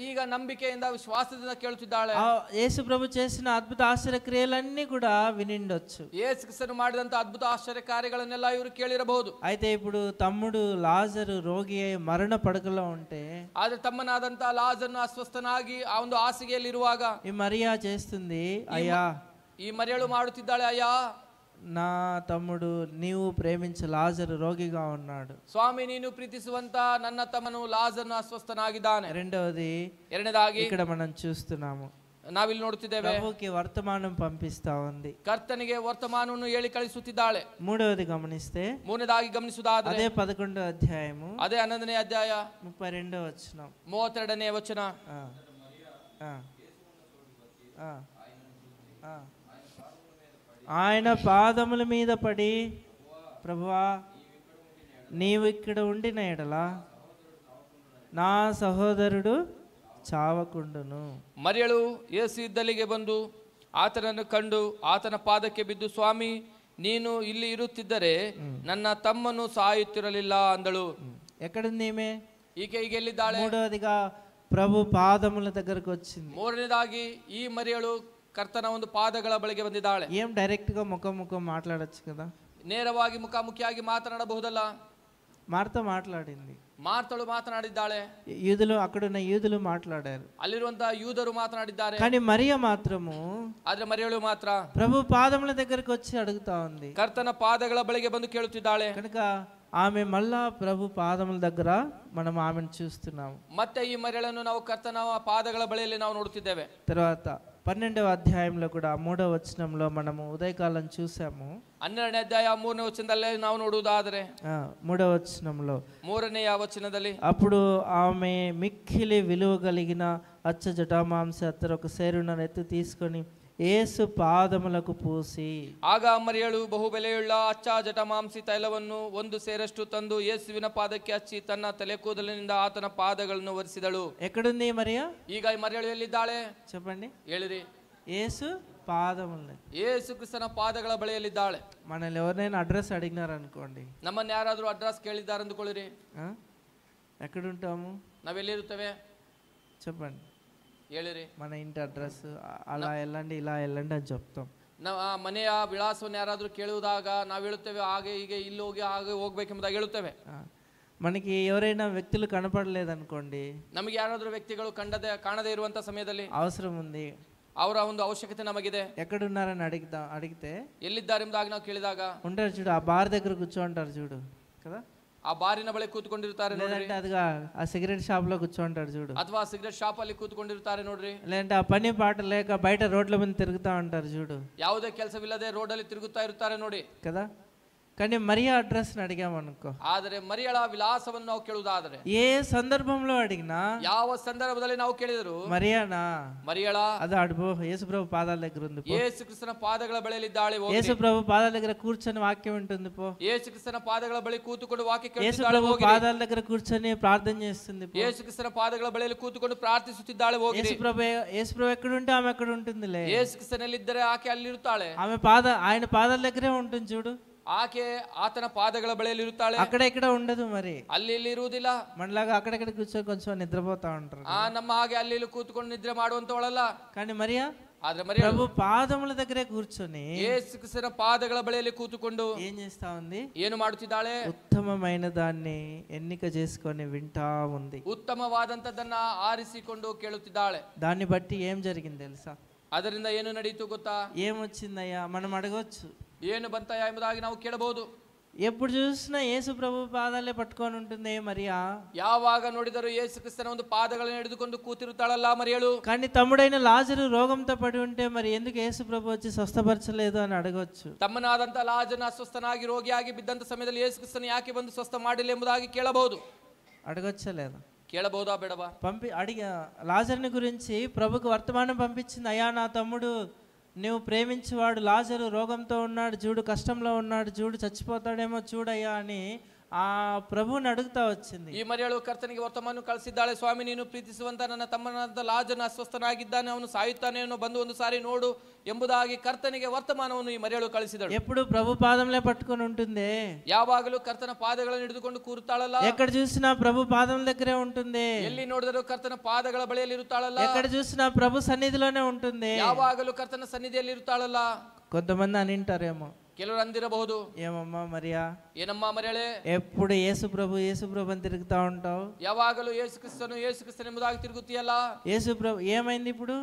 ಈಗ ನಂಬಿಕೆಯಿಂದ ವಿಶ್ವಾಸದಿಂದ ಕೇಳುತ್ತಿದ್ದಾಳೆ. యేసు ప్రభు చేసిన అద్భుత ఆశ్చర్య క్రియలన్నీ కూడా వినిండొచ్చు. ಯೇಸು ಕ್ರಿಸ್ತನು ಮಾಡಿದಂತ ಅದ್ಭುತ ಆಶ್ಚರ್ಯ ಕಾರ್ಯಗಳನ್ನೆಲ್ಲ ಇವರು ಕೇಳಿರಬಹುದು. అయితే ఇప్పుడు తమ్ముడు లాజరు రోగి అయి మరణ పడకలో ఉంటే, ಆದ್ರೆ ತಮ್ಮನಾದಂತ ಲಾಜರನು ಅಸ್ವಸ್ಥನಾಗಿ ಆ ಒಂದು ಹಾಸಿಗೆಯಲ್ಲಿ ಇರುವಾಗ ఈ మరియా చేస్తుంది, అయ్యా ಈ ಮರಿಯಳು ಮಾಡುತ್ತಿದ್ದಾಳೆ, ಅಯ್ಯ నా తమ్ముడు నీవు ప్రేమించే లాజరు రోగిగా ఉన్నాడు. ಸ್ವಾಮಿ ನೀನು ಪ್ರೀತಿಸುವಂತ ನನ್ನ ತಮ್ಮನು ಲಾಜರನು ಅಸ್ವಸ್ಥನಾಗಿದ್ದಾನೆ. ಎರಡನೇದಾಗಿ ఇక్కడ మనం చూస్తున్నాము, ನಾವಿಲ್ಲಿ ನೋಡುತ್ತಿದ್ದೇವೆ, ప్రభుకి వర్తమానం పంపిస్తా ఉంది. ಕರ್ತನಿಗೆ ವರ್ತಮಾನವನ್ನು ಹೇಳಿ ಕಳಿಸುತ್ತಿದ್ದಾಳೆ. మూడవది గమనిస్తే, ಮೂರನೇದಾಗಿ ಗಮನಿಸುವುದಾದರೆ అదే 11వ అధ్యాయము ಅದೇ 11ನೇ ಅಧ್ಯಾಯ 32వ వచనం 32ನೇ ವಚನ. ఆయన పాదముల మీద పడి, ప్రభువా నీవు ఇక్కడ ఉండిన ఎడల నా సహోదరుడు చావకుండును. ಮರಿಯಳು ಯೇಸು ಇದ್ದಲ್ಲಿಗೆ ಬಂದು ಆತನನ್ನು ಕಂಡು ಆತನ ಪಾದಕ್ಕೆ ಬಿದ್ದು, ಸ್ವಾಮಿ ನೀನು ಇಲ್ಲಿ ಇರುತ್ತಿದ್ದರೆ ನನ್ನ ತಮ್ಮನು ಸಾಯುತ್ತಿರಲಿಲ್ಲ ಅಂದಳು. ఎక్కడుంది ఈమె? ಈಕೆ ಈಗ ಎಲ್ಲಿದ್ದಾಳೆ? మూడవదిగా ప్రభు పాదముల దగ్గరకు వచ్చింది. ಮೂರನೇದಾಗಿ ಈ ಮರಿಯಳು ಕರ್ತನ ಒಂದು ಪಾದಗಳ ಬಳಿಗೆ ಬಂದಿದ್ದಾಳೆ. ఏం డైరెక్ట్ గా ముఖం మాట్లాడొచ్చు కదా, ನೇರವಾಗಿ ಮುಖಾಮುಖಿಯಾಗಿ ಮಾತನಾಡಬಹುದಲ್ಲ. మార్త మాట్లాడింది, ಮಾರ್ತಳು ಮಾತನಾಡಿದ್ದಾಳೆ, యూదులు అక్కడున్న యూదులు మాట్లాడారు, ಅಲ್ಲಿರುವಂತಹ ಯೂದರು ಮಾತನಾಡಿದ್ದಾರೆ. కానీ మరియ మాత్రము, ಆದ್ರೆ ಮರಿಯಳು ಮಾತ್ರ ప్రభు పాదముల దగ్గరకు వచ్చి అడుగుతా ఉంది. ಕರ್ತನ ಪಾದಗಳ ಬಳಿಗೆ ಬಂದು ಕೇಳುತ್ತಿದ್ದಾಳೆ. కనుక ఆమె మళ్ళా ప్రభు పాదముల దగ్గర మనం ఆమెను చూస్తున్నాము. ಮತ್ತೆ ಈ ಮರಿಯಳನ್ನು ನಾವು ಕರ್ತನ ಪಾದಗಳ ಬಳಿಯಲ್ಲಿ ನಾವು ನೋಡುತ್ತಿದ್ದೇವೆ. తర్వాత 12వ అధ్యాయంలో కూడా 3వ వచనంలో మనము ఉదయకాలం చూసాము. 12ನೇ ಅಧ್ಯಾಯ 3ನೇ ವಚನದಲ್ಲಿ ನಾವು ನೋಡುವುದಾದರೆ 3వ వచనంలో 3ನೇ ವಚನದಲ್ಲಿ అప్పుడు ఆమె మిక్కిలి విలువ కలిగిన అచ్చ జటామాంస అత్తరు ఒక సేరున ఎత్తు తీసుకొని యేసు పాదములకు పూసి, ಆಗ ಮರಿಯಳು ಬಹುಬೆಲೆಯುಳ್ಳ ಅಚ್ಚ ಜಟಮಾಂಸಿ ತೈಲವನ್ನು 1 ಸೇರಷ್ಟು ತಂದು ಯೇಸುವಿನ ಪಾದಕ್ಕೆ ಹಚ್ಚಿ ತನ್ನ ತಲೆ ಕೂದಲಿನಿಂದ ಆತನ ಪಾದಗಳನ್ನು ಒರೆಸಿದಳು. ఎక్కడుంది మరియా? ಈಗ ಈ ಮರಿಯಳು ಎಲ್ಲಿದ್ದಾಳೆ చెప్పండి. ಹೇಳಿರಿ. యేసు పాదములు, ಯೇಸು ಕ್ರಿಸ್ತನ ಪಾದಗಳ ಬಳಿಯಲ್ಲಿದ್ದಾಳೆ. మనల్ని ఎవరైనా అడ్రస్ అడిగినారనుకోండి, ನಮ್ಮನ್ನ ಯಾರಾದ್ರೂ ಅಡ್ರೆಸ್ ಕೇಳಿದ್ದಾರೆ ಅಂದುಕೊಳ್ಳಿರಿ, ఎక్కడుంటాము? ನಾವೆಲ್ಲಿರುತ್ತೇವೆ చెప్పండి, ಹೇಳಿರಿ. మన ఇంటి అడ్రస్ అలా వెళ్ళండి ఇలా వెళ్ళండి అని చెప్తాం. ಮನೆಯ ವಿಳಾಸವನ್ನು ಯಾರಾದ್ರೂ ಕೇಳುವುದಾಗ ನಾವು ಹೇಳುತ್ತೇವೆ ಹಾಗೆ ಹೀಗೆ ಇಲ್ಲಿ ಹೋಗಿ ಹಾಗೆ ಹೋಗ್ಬೇಕೆಂಬುದಾಗಿ ಹೇಳುತ್ತೇವೆ. మనకి ఎవరైనా వ్యక్తులు కనపడలేదనుకోండి, ನಮಗೆ ಯಾರಾದ್ರೂ ವ್ಯಕ್ತಿಗಳು ಕಾಣದೇ ಇರುವಂತ ಸಮಯದಲ್ಲಿ అవసరం ఉంది, ಅವರ ಒಂದು ಅವಶ್ಯಕತೆ ನಮಗಿದೆ, ఎక్కడున్నారని అడిగితే ಎಲ್ಲಿದ್ದಾರೆ ಎಂಬುದಾಗಿ ನಾವು ಕೇಳಿದಾಗ ఉంటారు చూడు, ఆ బార్ దగ్గర కూర్చోంటారు చూడు కదా, ಆ ಬಾರಿನ ಬಳಿ ಕೂತ್ಕೊಂಡಿರ್ತಾರೆ, లేదంటే అదిగా ఆ సిగరెట్ షాప్ లో కూర్చోంటారు చూడు, ಅಥವಾ ಸಿಗರೆಟ್ ಶಾಪ್ ಅಲ್ಲಿ ಕೂತ್ಕೊಂಡಿರ್ತಾರೆ ನೋಡ್ರಿ, లేదంటే ఆ పని పాట లేక బయట రోడ్ల మీద తిరుగుతా ఉంటారు చూడు, ಯಾವುದೇ ಕೆಲಸವಿಲ್ಲದೆ ರೋಡ್ ಅಲ್ಲಿ ತಿರುಗುತ್ತಾ ಇರ್ತಾರೆ ನೋಡಿ కదా. కానీ మరియా అడ్రస్ అడిగామనుకో, ಆದರೆ ಮರಿಯಳ ವಿಳಾಸವನ್ನು ನಾವು ಕೇಳುವುದಾದರೆ ఏ సందర్భంలో అడిగినా, ಯಾವ ಸಂದರ್ಭದಲ್ಲಿ ನಾವು ಕೇಳಿದರು మరియానా ಮರಿಯಳ అది అడుగు యేసు ప్రభు పాదాల దగ్గర ఉంది, ಯೇಸು ಕ್ರಿಸ್ತನ ಪಾದಗಳ ಬಳಿಯಲ್ಲಿದ್ದಾಳೆ, యేసు ప్రభు పాదాల దగ్గర కూర్చొని వాక్యం ఉంటుంది పో, ಯೇಸು ಕ್ರಿಸ್ತನ ಪಾದಗಳ ಬಳಿ ಕೂತುಕೊಂಡು ವಾಕ್ಯ యేసు ಕೇಳುತ್ತಿದ್ದಾಳೆ, ప్రభు పాదాల దగ్గర కూర్చొని ప్రార్థన చేస్తుంది, ಯೇಸು ಕ್ರಿಸ್ತನ ಪಾದಗಳ ಬಳಿಯಲ್ಲಿ ಕೂತುಕೊಂಡು ಪ್ರಾರ್ಥಿಸುತ್ತಿದ್ದಾಳೆ, ಹೋಗಿ. యేసు ప్రభు ఎక్కడ ఉంటే ఆమె ఎక్కడ ఉంటుందిలే, ಯೇಸು ಕ್ರಿಸ್ತನಲ್ಲಿದ್ದರೆ ಆಕೆ ಅಲ್ಲಿರುತ್ತಾಳೆ, ఆమె ఆయన పాదాల దగ్గరే ఉంటుంది చూడు, ಆಕೆ ಆತನ ಪಾದಗಳ ಬಳಿಯಲ್ಲಿ ಇರುತ್ತಾಳೆ, అక్కడ ఇక్కడ ఉండదు. మరి ಅಲ್ಲಿ ಇಲ್ಲಿ ಇರುವುದಿಲ್ಲ, మనలాగా అక్కడెక్కడ కూర్చొని కొంచెం నిద్రపోతా ఉంటారు, ನಮ್ಮ ಹಾಗೆ ಅಲ್ಲಿ ಇಲ್ಲಿ ಕೂತ್ಕೊಂಡು ನಿದ್ರೆ ಮಾಡುವಂತವಳಲ್ಲ. కానీ మరియా ಆದ್ರೆ ಮರಿಯಳು ప్రభు పాదముల దగ్గరే కూర్చొని ಯೇಸು ಕ್ರಿಸ್ತನ ಪಾದಗಳ ಬಳಿಯಲ್ಲಿ ಕೂತುಕೊಂಡು ఏం చేస్తా ఉంది? ಏನು ಮಾಡುತ್ತಿದ್ದಾಳೆ? ఉత్తమమైన దాన్ని ఎన్నిక చేసుకొని వింటా ఉంది, ಉತ್ತಮವಾದಂತದನ್ನ ಆರಿಸಿಕೊಂಡು ಕೇಳುತ್ತಿದ್ದಾಳೆ. దాన్ని బట్టి ఏం జరిగింది తెలుసా? ಅದರಿಂದ ಏನು ನಡೆಯಿತು ಗೊತ್ತಾ? ఏమొచ్చిందయ్యా మనం అడగవచ్చు, ಏನು ಬಂತಯ್ಯ ಎಂಬುದಾಗಿ ನಾವು ಕೇಳಬಹುದು. ఎప్పుడు చూసినా యేసు ప్రభు పాదాలే పట్టుకొని ఉంటుంది మరియా, ಯಾವಾಗ ನೋಡಿದರೂ ಯೇಸು ಕ್ರಿಸ್ತನ ಒಂದು ಪಾದಗಳನ್ನು ಹಿಡಿದುಕೊಂಡು ಕೂತಿರುತ್ತಾಳಲ್ಲ ಮರಿಯಳು. కానీ తమ్ముడైన లాజరు రోగంతో పడి ఉంటే మరి ఎందుకు యేసు ప్రభు వచ్చి స్వస్థపరచలేదు అని అడగవచ్చు. ತಮ್ಮನಾದಂತ ಲಾಜನ ಅಸ್ವಸ್ಥನಾಗಿ ರೋಗಿಯಾಗಿ ಬಿದ್ದಂತ ಸಮಯದಲ್ಲಿ ಯೇಸು ಕ್ರಿಸ್ತನ ಯಾಕೆ ಬಂದು ಸ್ವಸ್ಥ ಮಾಡಿಲ್ಲ ಎಂಬುದಾಗಿ ಕೇಳಬಹುದು. అడగొచ్చా లేదా? ಕೇಳಬಹುದಾ ಬೇಡವಾ? లాజర్ని గురించి ప్రభుకు వర్తమానం పంపించింది, అయ్యా నా తమ్ముడు నువ్వు ప్రేమించేవాడు లాజరు రోగంతో ఉన్నాడు చూడు, కష్టంలో ఉన్నాడు చూడు, చచ్చిపోతాడేమో చూడయ్యా అని ఆ ప్రభువుని అడుగుతా వచ్చింది. ಈ ಮರಿಯಳು ಕರ್ತನಿಗೆ ವರ್ತಮಾನ ಕಳಿಸಿದ್ದಾಳೆ, ಸ್ವಾಮಿ ನೀನು ಪ್ರೀತಿಸುವಂತ ನನ್ನ ತಮ್ಮನಾದ ಲಾಜನ ಅಸ್ವಸ್ಥನಾಗಿದ್ದಾನೆ, ಅವನು ಸಾಯುತ್ತಾನೆ, ಅವನು ಬಂದು ಒಂದು ಸಾರಿ ನೋಡು ಎಂಬುದಾಗಿ ಕರ್ತನಿಗೆ ವರ್ತಮಾನವನ್ನು ಈ ಮರಿಯಳು ಕಳಿಸಿದಳು. ఎప్పుడు ప్రభు పాదంలో పట్టుకొని ఉంటుంది, ಯಾವಾಗಲೂ ಕರ್ತನ ಪಾದಗಳನ್ನು ಹಿಡಿದುಕೊಂಡು ಕೂರುತ್ತಾಳಲ್ಲ, ఎక్కడ చూసినా ప్రభు పాదం దగ్గరే ఉంటుంది, ಎಲ್ಲಿ ನೋಡಿದರೂ ಕರ್ತನ ಪಾದಗಳ ಬಳಿಯಲ್ಲಿ ಇರುತ್ತಾಳಲ್ಲ, ఎక్కడ చూసినా ప్రభు సన్నిధిలోనే ఉంటుంది, ಯಾವಾಗಲೂ ಕರ್ತನ ಸನ್ನಿಧಿಯಲ್ಲಿ ಇರುತ್ತಾಳಲ್ಲ. కొంతమంది అని అంటారేమో, ಕೆಲವರು ಅಂದಿರಬಹುದು, ఏమమ్మా మరియా ಏನಮ್ಮ ಮರಿಯಳೆ ఎప్పుడు యేసు ప్రభు అని తిరుగుతా ఉంటావు, ಯಾವಾಗಲೂ ಯೇಸು ಕ್ರಿಸ್ತನು ಎಂಬುದಾಗಿ ತಿರುಗುತ್ತೀಯಲ್ಲ. యేసు ప్రభు ఏమైంది ఇప్పుడు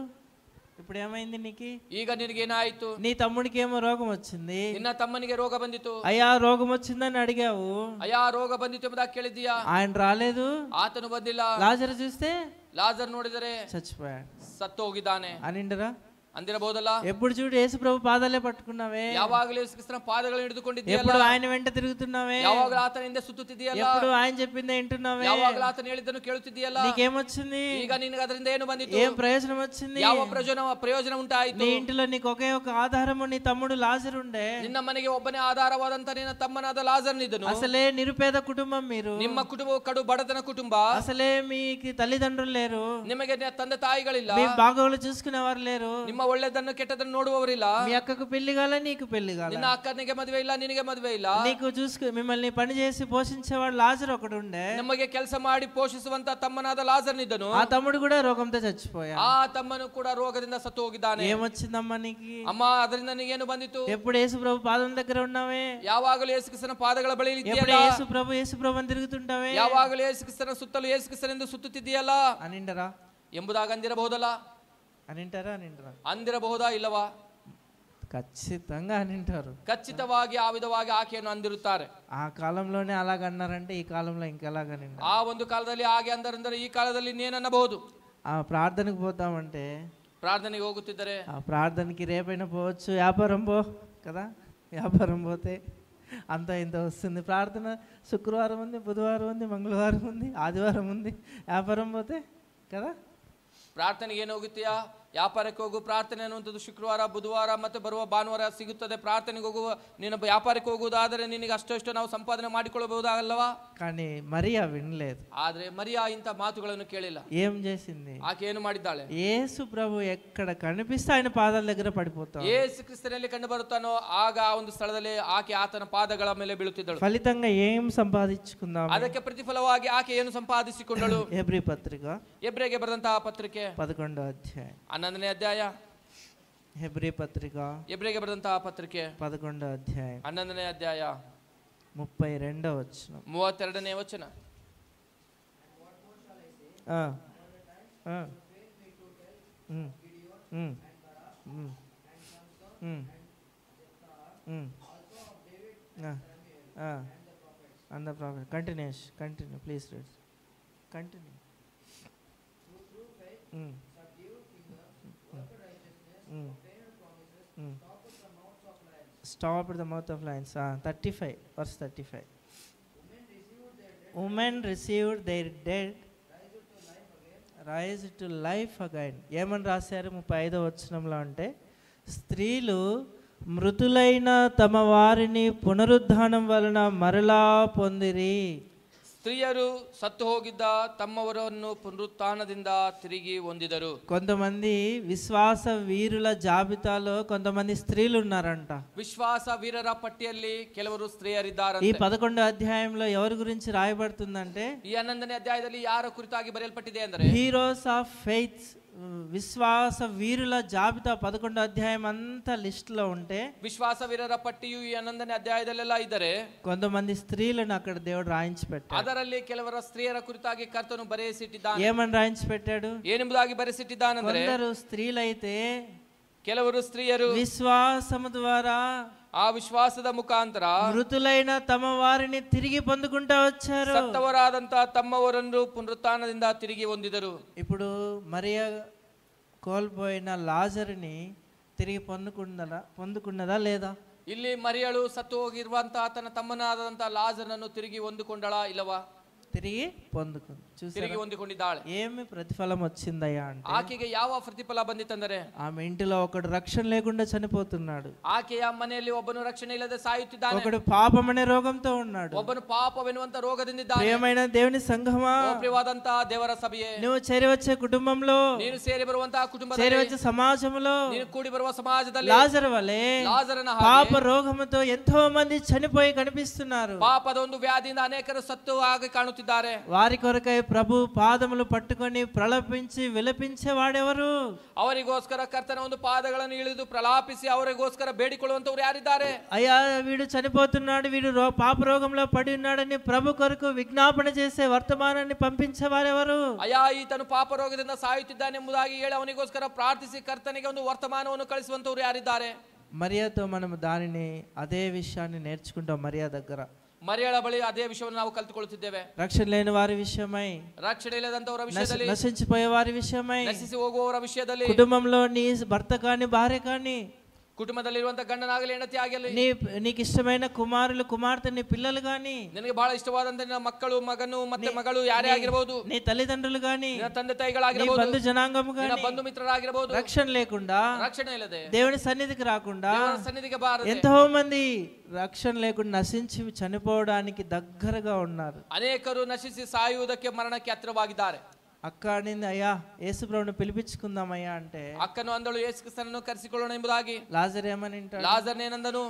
ఏమైంది నీకు? ಈಗ ನಿನಗೇನಾಯ್ತು? నీ తమ్ముడికి ఏమో రోగం వచ్చింది, ನಿನ್ನ ತಮ್ಮನಿಗೆ ರೋಗ ಬಂದಿತು. అయ్యా రోగం వచ్చిందని అడిగావు, ಅಯ್ಯ ರೋಗ ಬಂದಿತು ಎಂಬುದಾಗಿ ಕೇಳಿದ್ದೀಯಾ? ఆయన రాలేదు, ಆತನು ಬಂದಿಲ್ಲ. లాజరు చూస్తే ಲಾಜರ್ ನೋಡಿದರೆ చచ్చిపోయాడు, ಸತ್ತು ಹೋಗಿದ್ದಾನೆ అనిండరా? ಅಂದಿರಬಹುದಲ್ಲ. ఎప్పుడు చూడు యేసు ప్రభు పాదాలే పట్టుకున్నావే, ಯಾವಾಗಲೂ ಯೇಸು ಕ್ರಿಸ್ತನ ಪಾದಗಳನ್ನು ಹಿಡಿದುಕೊಂಡಿದ್ದೀಯಲ್ಲ, ఎప్పుడు ఆయన వెంట తిరుగుతున్నావే, ಯಾವಾಗಲೂ ಆತನ ಹಿಂದೆ ಸುತ್ತುತ್ತಿದ್ದೀಯಲ್ಲ, ఎప్పుడు ఆయన చెప్పిందే వింటున్నావే, ಯಾವಾಗಲೂ ಆತನ ಹೇಳಿದ್ದನ್ನು ಕೇಳುತ್ತಿದ್ದೀಯಲ್ಲ. నీకేమొచ్చింది? ಈಗ ನಿನಗೆ ಅದರಿಂದ ಏನು ಬಂದಿತು? ఏం ప్రయోజనం వచ్చింది? ಯಾವ ಪ್ರಯೋಜನ ಉಂಟಾಯಿತು? నీ ఇంటిలో నీకు ఒకే ఒక ఆధారము నీ తమ్ముడు లాజరు ఉండే, ನಿನ್ನ ಮನೆಗೆ ಒಬ್ಬನೇ ಆಧಾರವಾದಂತ ನಿನ್ನ ತಮ್ಮನಾದ ಲಾಜರ್ನಿದ್ದನು. అసలే నిరుపేద కుటుంబం మీరు, ನಿಮ್ಮ ಕುಟುಂಬವು ಕಡು ಬಡತನ ಕುಟುಂಬ, అసలే మీకు తల్లిదండ్రులు లేరు, ನಿಮಗೆ ತಂದೆ ತಾಯಿಗಳಿಲ್ಲ, మీ బాగోగులు చూసుకునేవారు లేరు, ನಿಮ್ಮ ಒಳ್ಳೆದನ್ನು ಕೆಟ್ಟದನ್ನು ನೋಡುವವರಿಲ್ಲ, మీ అక్కకు పెళ్లి కాలే నీకు పెళ్లి కాలే, ನಿನ್ನ ಅಕ್ಕನಿಗೆ ಮದುವೆ ಇಲ್ಲ, ನಿನಗೆ ಮದುವೆ ಇಲ್ಲ, నీకు మిమ్మల్ని పని చేసి పోషించేవాడు లాజరు ఒకడు ఉండే, ನಮಗೆ ಕೆಲಸ ಮಾಡಿ ಪೋಷಿಸುವಂತ ತಮ್ಮನಾದ ಲಾಜರ್ನಿದ್ದನು. ఆ తమ్ముడు కూడా రోగంతో చచ్చిపోయా, ಆ ತಮ್ಮನು ಕೂಡ ರೋಗದಿಂದ ಸತ್ತು ಹೋಗಿದ್ದಾನೆ. ఏమొచ్చిందమ్మా నీకు? ಅಮ್ಮ ಅದರಿಂದ ನಿನಗೇನು ಬಂದಿತು? ఎప్పుడు యేసు ప్రభు పాదం దగ్గర ఉన్నావే, ಯಾವಾಗಲೂ ಯೇಸು ಕ್ರಿಸ್ತನ ಪಾದಗಳ ಬಳಿ ఎప్పుడు ಇದ್ದೀಯಲ್ಲ, యేసు ప్రభు అని తిరుగుతుంటావే, ಯಾವಾಗಲೂ ಯೇಸು ಕ್ರಿಸ್ತನ ಸುತ್ತಲೂ ಯೇಸು ಕ್ರಿಸ್ತನೆಂದು ಸುತ್ತುತ್ತಿದ್ದೀಯಲ್ಲ అనిండరా? ಎಂಬುದಾಗಿ ಅಂದಿರಬಹುದಲ್ಲ? అనింటారా? ಅಂದಿರಬಹುದಾ ಇಲ್ಲವಾ? ఖచ్చితంగా అనింటారు. ಖಚಿತವಾಗಿ ಆ ವಿಧವಾಗಿ ಆಕೆಯನ್ನು ಅಂದಿರುತ್ತಾರೆ. ఆ కాలంలోనే అలాగన్నారంటే ఈ కాలంలో ఇంకెలాగని, ಆ ಒಂದು ಕಾಲದಲ್ಲಿ ಹಾಗೆ ಅಂದರೆಂದರೆ ಈ ಕಾಲದಲ್ಲಿ ಇನ್ನೇನನ್ನಬಹುದು. ఆ ప్రార్థనకు పోతామంటే ప్రార్థనకి ಹೋಗುತ್ತಿದ್ದರೆ ఆ ప్రార్థనకి రేపైనా పోవచ్చు, వ్యాపారం పో కదా, వ్యాపారం పోతే అంత ఇంత వస్తుంది. ప్రార్థన శుక్రవారం ఉంది, బుధవారం ఉంది, మంగళవారం ఉంది, ఆదివారం ఉంది, వ్యాపారం పోతే కదా. ಪ್ರಾರ್ಥನೆಗೆ ಏನು ಹೋಗುತ್ತೀಯಾ? ವ್ಯಾಪಾರಕ್ಕೆ ಹೋಗು. ಪ್ರಾರ್ಥನೆ ಅನ್ನುವಂಥದ್ದು ಶುಕ್ರವಾರ, ಬುಧವಾರ ಮತ್ತು ಬರುವ ಭಾನುವಾರ ಸಿಗುತ್ತದೆ. ಪ್ರಾರ್ಥನೆಗೆ ಹೋಗುವ ನೀನು ವ್ಯಾಪಾರಕ್ಕೆ ಹೋಗುವುದಾದರೆ ನಿನಗೆ ಅಷ್ಟು ನಾವು ಸಂಪಾದನೆ ಮಾಡಿಕೊಳ್ಳಬಹುದಲ್ಲವಾ? కానీ మరియా వినలేదు. ಆದ್ರೆ మరియా ಇಂಥ ಮಾತುಗಳನ್ನು ಕೇಳಿಲ್ಲ. ఏం చేసింది? ಆಕೆ ಏನು ಮಾಡಿದ್ದಾಳೆ? యేసు ప్రభు ఎక్కడ కనిపిస్తే ఆయన పాదాల దగ్గర పడిపోతాడు. ಯೇಸು ಕ್ರಿಸ್ತನಲ್ಲಿ ಕಂಡು ಬರುತ್ತಾನೋ ಆಗ ಆ ಒಂದು ಸ್ಥಳದಲ್ಲಿ ಆಕೆ ಆತನ ಪಾದಗಳ ಮೇಲೆ ಬೀಳುತ್ತಿದ್ದಳು. ఫలితంగా ఏం సంపాదించుకుందాం? ಅದಕ್ಕೆ ಪ್ರತಿಫಲವಾಗಿ ಆಕೆ ಏನು ಸಂಪಾದಿಸಿಕೊಂಡಳು? హెబ్రీ పత్రిక ಎಬ್ರಿಯರಿಗೆ ಬರೆದಂತಹ ಪತ್ರಿಕೆ 11వ అధ్యాయం. 11ನೇ ಅಧ್ಯಾಯ. హెబ్రీ పత్రిక ಎಬ್ರಿಯರಿಗೆ ಬರೆದಂತಹ ಪತ್ರಿಕೆ 11వ అధ్యాయం 11ನೇ ಅಧ್ಯಾಯ 32వ వచనం. 32ನೇ ವಚನ. And the prophet. Continue, please read. Continue. Stop at the mouth of lions. 35, verse 35. Women received their dead, rise to life again. ఏమని రాశారు 35వ వచనంలో అంటే, స్త్రీలు మృతులైన తమ వారిని పునరుద్ధానం వలన మరలా పొందిరి. ಸ್ತ್ರೀಯರು ಸತ್ತು ಹೋಗಿದ್ದ ತಮ್ಮವರನ್ನು ಪುನರುತ್ಥಾನದಿಂದ ತಿರುಗಿ ಹೊಂದಿದರು. కొంతమంది విశ్వాస వీరుల జాబితాలో కొంతమంది స్త్రీలు ఉన్నారంట. ವಿಶ್ವಾಸ ವೀರರ ಪಟ್ಟಿಯಲ್ಲಿ ಕೆಲವರು ಸ್ತ್ರೀಯರಿದ್ದಾರೆ. ఈ 11వ అధ్యాయంలో ఎవరి గురించి రాయబడుతుందంటే, ಈ 11ನೇ ಅಧ್ಯಾಯದಲ್ಲಿ ಯಾರ ಕುರಿತಾಗಿ ಬರೆಯಲ್ಪಟ್ಟಿದೆ ಅಂದರೆ, హీరోస్ ఆఫ్ ఫెయిత్, విశ్వాస వీరుల జాబితా 11వ అధ్యాయం అంతా లిస్ట్ లో ఉంటే, ವಿಶ್ವಾಸ ವೀರರ ಪಟ್ಟಿಯು ಈ 11ನೇ ಅಧ್ಯಾಯದಲ್ಲೆಲ್ಲ ಇದ್ದರೆ కొంతమంది స్త్రీలను అక్కడ దేవుడు రాయించి పెట్టాడు. ಅದರಲ್ಲಿ ಕೆಲವರ ಸ್ತ್ರೀಯರ ಕುರಿತಾಗಿ ಕರ್ತನು ಬರೆಸಿಟ್ಟಿದ್ದಾನೆ. ఏమని రాయించి పెట్టాడు? ಏನೆಂಬುದಾಗಿ ಬರೆಸಿಟ್ಟಿದ್ದಾನೆಂದರೆ, కొందరు స్త్రీలైతే ಕೆಲವರು ಸ್ತ್ರೀಯರು విశ్వాసము ద్వారా ಆ ವಿಶ್ವಾಸದ ಮುಖಾಂತರ మృతులైన తమ వారిని తిరిగి పొందుకుంటా వచ్చారు. ಸತ್ತವರಾದಂತ ತಮ್ಮವರನ್ನು ಪುನರುತ್ಥಾನದಿಂದ ತಿರುಗಿ ಹೊಂದಿದರು. ఇప్పుడు మరియా కోల్పోయిన లాజరుని తిరిగి పొందుకున్నదా లేదా? ಇಲ್ಲಿ మరియಳು ಸತ್ತು ಹೋಗಿರುವಂತಹ ತನ್ನ ತಮ್ಮನಾದಂತಹ ಲಾಜರನನ್ನು ತಿರುಗಿ ಹೊಂದಿಕೊಂಡಳ ಇಲ್ಲವಾ? తిరిగి పొందుకుంది. ತಿರುಗಿ ಹೊಂದಿಕೊಂಡಿದ್ದಾಳೆ. ఏమి ప్రతిఫలం వచ్చిందయ్యా అంటే, ಆಕೆಗೆ ಯಾವ ಪ್ರತಿಫಲ ಬಂದಿತ್ತಂದರೆ, ఆమె ఇంటిలో ఒకడు రక్షణ లేకుండా చనిపోతున్నాడు. ಆಕೆಯ ಮನೆಯಲ್ಲಿ ಒಬ್ಬನು ರಕ್ಷಣೆ ಇಲ್ಲದೆ ಸಾಯುತ್ತಿದ್ದಾನೆ. ఒకడు పాపం అనే రోగంతో ఉన్నాడు. ಒಬ್ಬನು ಪಾಪವೆನ್ನುವಂತ ರೋಗದಿಂದಿದ್ದಾನೆ. ప్రియమైన దేవుని సంఘమా, ಪ್ರಿಯವಾದಂತಹ ದೇವರ ಸಭೆಯೇ, నువ్వు చేరి వచ్చే కుటుంబంలో, ನೀನು ಸೇರಿ ಬರುವಂತಹ ಕುಟುಂಬದಲ್ಲಿ, చేరి వచ్చే సమాజంలో ನೀನು ಕೂಡಿ ಬರುವ ಸಮಾಜದಲ್ಲಿ లాజరు వలె ಲಾಜರನ పాప రోగముతో ఎంతో మంది చనిపోయి కనిపిస్తున్నారు. ಪಾಪದ ಒಂದು ವ್ಯಾಧಿಯಿಂದ ಅನೇಕರು ಸತ್ತು ಆಗಿ ಕಾಣುತ್ತಿದ್ದಾರೆ. వారి కొరకై ప్రభు పాదములు పట్టుకొని ప్రలపించి విలపించే వాడెవరు? ಅವರಿಗೋಸ್ಕರ ಕರ್ತನ ಒಂದು ಪಾದಗಳನ್ನು ಇಳಿದು ಪ್ರಲಾಪಿಸಿ ಅವರಿಗೋಸ್ಕರ ಬೇಡಿಕೊಳ್ಳುವಂತವ್ರು ಯಾರಿದ್ದಾರೆ? అయ్యా వీడు చనిపోతున్నాడు, వీడు పాప రోగంలో పడి ఉన్నాడని ప్రభు కొరకు విజ్ఞాపన చేసే వర్తమానాన్ని పంపించే వారెవరు? ಅಯ್ಯ ಈತನು ಪಾಪ ರೋಗದಿಂದ ಸಾಯುತ್ತಿದ್ದಾನೆ ಎಂಬುದಾಗಿ ಹೇಳಿ ಅವನಿಗೋಸ್ಕರ ಪ್ರಾರ್ಥಿಸಿ ಕರ್ತನಿಗೆ ಒಂದು ವರ್ತಮಾನವನ್ನು ಕಳಿಸುವಂತವ್ರು ಯಾರಿದ್ದಾರೆ? మరియాతో మనం దానిని అదే విషయాన్ని నేర్చుకుంటాం. మరియా దగ్గర మరియಳ ಬಳಿ ಅದೇ ವಿಷಯವನ್ನು ನಾವು ಕಲಿತುಕೊಳ್ಳುತ್ತಿದ್ದೇವೆ. రక్షణ లేని వారి విషయమై, ರಕ್ಷಣೆ ಇಲ್ಲದಂತವರ ವಿಷಯದಲ್ಲಿ, నశించిపోయే వారి విషయమై, ನಶಿಸಿ ಹೋಗುವವರ ವಿಷಯದಲ್ಲಿ, కుటుంబంలో నీ భర్త కానీ భార్య కానీ, ಕುಟುಂಬದಲ್ಲಿರುವಂತ ಗಂಡನಾಗಲಿ ಹೆಂಡತಿ ಆಗಲಿ, నీకు ఇష్టమైన కుమారులు కుమార్తె, నీ పిల్లలు గాని, ನಿನಗೆ ಬಹಳ ಇಷ್ಟವಾದಂತ ನಿನ್ನ ಮಕ್ಕಳು, ಮಗನು ಮತ್ತೆ ಮಗಳು ಯಾರೇ ಆಗಿರಬಹುದು, నీ తల్లిదండ్రులు గాని, ನಿನ್ನ ತಂದೆ నీ ತಾಯಿಗಳಾಗಿರಬಹುದು, బంధు జనాంగము ನಿನ್ನ గాని, ಬಂಧು ಮಿತ್ರರಾಗಿರಬಹುದು, రక్షణ లేకుండా, ರಕ್ಷಣೆ ಇಲ್ಲದೆ దేవుని సన్నిధికి రాకుండా, ದೇವರ ಸನ್ನಿಧಿಗೆ ಬಾರದೆ ఎంతో మంది రక్షణ లేకుండా నశించి చనిపోవడానికి దగ్గరగా ఉన్నారు. ಅನೇಕರು ನಶಿಸಿ ಸಾಯುವುದಕ್ಕೆ ಮರಣಕ್ಕೆ ಹತ್ತಿರವಾಗಿದ್ದಾರೆ. అక్క అనింది, అయ్యా యేసు ప్రభువుని పిలిపించుకుందామయ్యా అంటే, ಅಕ್ಕನು ಅಂದಳು ಯೇಸು ಕ್ರಿಸ್ತನನ್ನು ಕರೆಸಿಕೊಳ್ಳೋಣ ಎಂಬುದಾಗಿ. లాజర్ ఏమని అంటాడు? ಲಾಜರ್ನೇನಂದನು,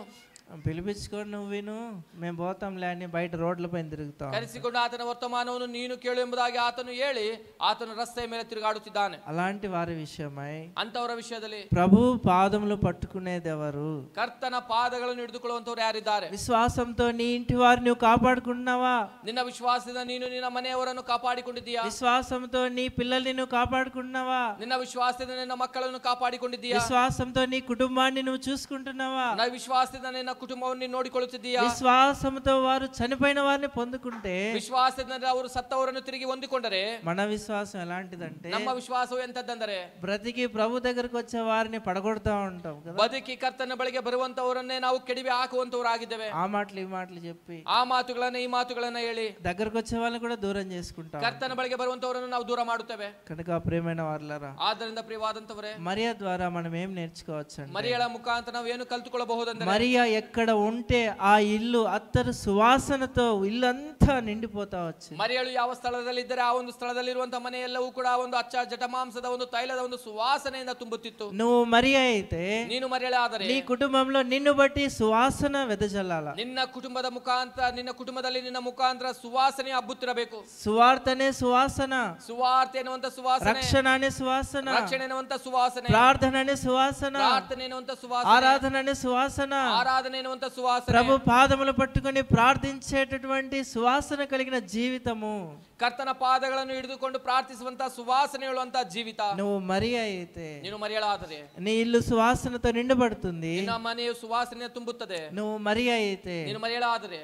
పిలిపించుకొని నువ్వు విను, మేము పోతాంలే అని బయట రోడ్ల పైన తిరుగుతాం. ಕರೆಸಿಕೊಂಡು ಆತನ ವರ್ತಮಾನವನ್ನು ನೀನು ಕೇಳು ಎಂಬುದಾಗಿ ಆತನು ಹೇಳಿ ಆತನು ರಸ್ತೆಯ ಮೇಲೆ ತಿರುಗಾಡುತ್ತಿದ್ದಾನೆ. అలాంటి వారి విషయమై ಅಂತವರ ವಿಷಯದಲ್ಲಿ ప్రభు పాదములు పట్టుకునేది ఎవరు? ಕರ್ತನ ಪಾದಗಳನ್ನು ಹಿಡಿದುಕೊಳ್ಳುವಂತವ್ರು ಯಾರಿದ್ದಾರೆ? విశ్వాసంతో నీ ఇంటి వారిని నువ్వు కాపాడుకున్నావా? ನಿನ್ನ ವಿಶ್ವಾಸದಿಂದ ನೀನು ನಿನ್ನ ಮನೆಯವರನ್ನು ಕಾಪಾಡಿಕೊಂಡಿದ್ದೀಯಾ? విశ్వాసంతో నీ పిల్లల్ని నువ్వు కాపాడుకున్నావా? ನಿನ್ನ ವಿಶ್ವಾಸದಿಂದ ನಿನ್ನ ಮಕ್ಕಳನ್ನು ಕಾಪಾಡಿಕೊಂಡಿದ್ದೀಯಾ? విశ్వాసంతో నీ కుటుంబాన్ని నువ్వు చూసుకుంటున్నావా? ನಿನ್ನ ವಿಶ್ವಾಸದಿಂದ ನಿನ್ನ ಕುಟುಂಬವನ್ನು ನೀನು ನೋಡಿಕೊಳ್ಳುತ್ತಿದ್ದೀಯಾ? ವಿಶ್ವಾಸಂతో వారు చనిపోయిన వారిని పొందుకుంటే, ವಿಶ್ವಾಸದಿಂದ ಅವರು ಸತ್ತವರನ್ನು ತಿರುಗಿ ಹೊಂದಿಕೊಂಡರೆ, మన విశ్వాసం ఎలాంటిదంటే ನಮ್ಮ ವಿಶ್ವಾಸವು ಎಂತದ್ದಂದರೆ బ్రతికి ప్రభు దగ్గరకు వచ్చే వారిని పడగొడతా ఉంటాం కదా. ಬದುಕಿ ಕರ್ತನ ಬಳಿಗೆ ಬರುವಂತವರನ್ನೇ ನಾವು ಕೆಡವಿ ಹಾಕುವಂತವರಾಗಿದ್ದೇವೆ. ఆ మాటలు ఈ మాటలు చెప్పి, ಆ ಮಾತುಗಳನ್ನ ಈ ಮಾತುಗಳನ್ನ ಹೇಳಿ దగ్గరకు వచ్చే వాళ్ళని కూడా దూరం చేసుకుంటాం. ಕರ್ತನ ಬಳಿಗೆ ಬರುವಂತವರನ್ನು ನಾವು ದೂರ ಮಾಡುತ್ತೇವೆ. కనుక ప్రియమైన వారలారా, ಆದ್ದರಿಂದ ಪ್ರಿಯವಾದಂತವರೇ, మరియా ద్వారా మనం ఏం నేర్చుకోవచ్చు అంటే, మరియಳ ಮುಖಾಂತರ ನಾವು ಏನು ಕಲ್ತುಕೊಳ್ಳಬಹುದಂದ್ರೆ, మరియా ఎక్కడ ఉంటే ఆ ఇల్లు అత్తరు సువాసనతో ఇల్లంతా నిండిపోతా వచ్చింది. మరియಳು ಯಾವ ಸ್ಥಳದಲ್ಲಿ ಇದ್ದರೆ ಆ ಒಂದು ಸ್ಥಳದಲ್ಲಿರುವಂತಹ ಮನೆಯೆಲ್ಲವೂ ಕೂಡ ಒಂದು ಅಚ್ಚ ಜಟಮಾಂಸದ ಒಂದು ತೈಲದ ಒಂದು ಸುವಾಸನೆಯಿಂದ ತುಂಬುತ್ತಿತ್ತು. నువ్వు మరియా అయితే, ನೀನು మరియಳೆ ಆದರೆ నీ కుటుంబంలో నిన్ను బట్టి సువాసన వెదజల్లాల. ನಿನ್ನ ಕುಟುಂಬದ ಮುಖಾಂತರ, ನಿನ್ನ ಕುಟುಂಬದಲ್ಲಿ ನಿನ್ನ ಮುಖಾಂತರ ಸುವಾಸನೆ ಹಬ್ಬುತ್ತಿರಬೇಕು. సువార్తనే సువాసన, ಸುವಾರ್ತೆ ಎನ್ನುವಂತ ಸುವಾಸನೆ, రక్షణ అనే సువాసన, ರಕ್ಷಣೆ ಎನ್ನುವಂತ ಸುವಾಸನೆ, ప్రార్థన అనే సువాసన, ಪ್ರಾರ್ಥನೆ ಎನ್ನುವಂತ ಸುವಾಸನೆ, ఆరాధన అనే సువాసన, ಆರಾಧನೆ ಎನ್ನುವಂತ ಸುವಾಸನೆ, ప్రభు పాదములు పట్టుకొని ప్రార్థించేటటువంటి సువాసన కలిగిన జీవితము. ಕರ್ತನ ಪಾದಗಳನ್ನು ಹಿಡಿದುಕೊಂಡು ಪ್ರಾರ್ಥಿಸುವಂತ ಸುವಾಸನೆ ಹೇಳುವಂತ ಜೀವಿತ. నువ్వు మరియా అయితే, ನೀನು మరియಳಾದರೆ నీ ఇల్లు సువాసనతో నిండబడుతుంది. ನಿನ್ನ ಮನೆಯು ಸುವಾಸನೆ ತುಂಬುತ್ತದೆ. నువ్వు మరియా అయితే, ನೀನು మరియಳಾದರೆ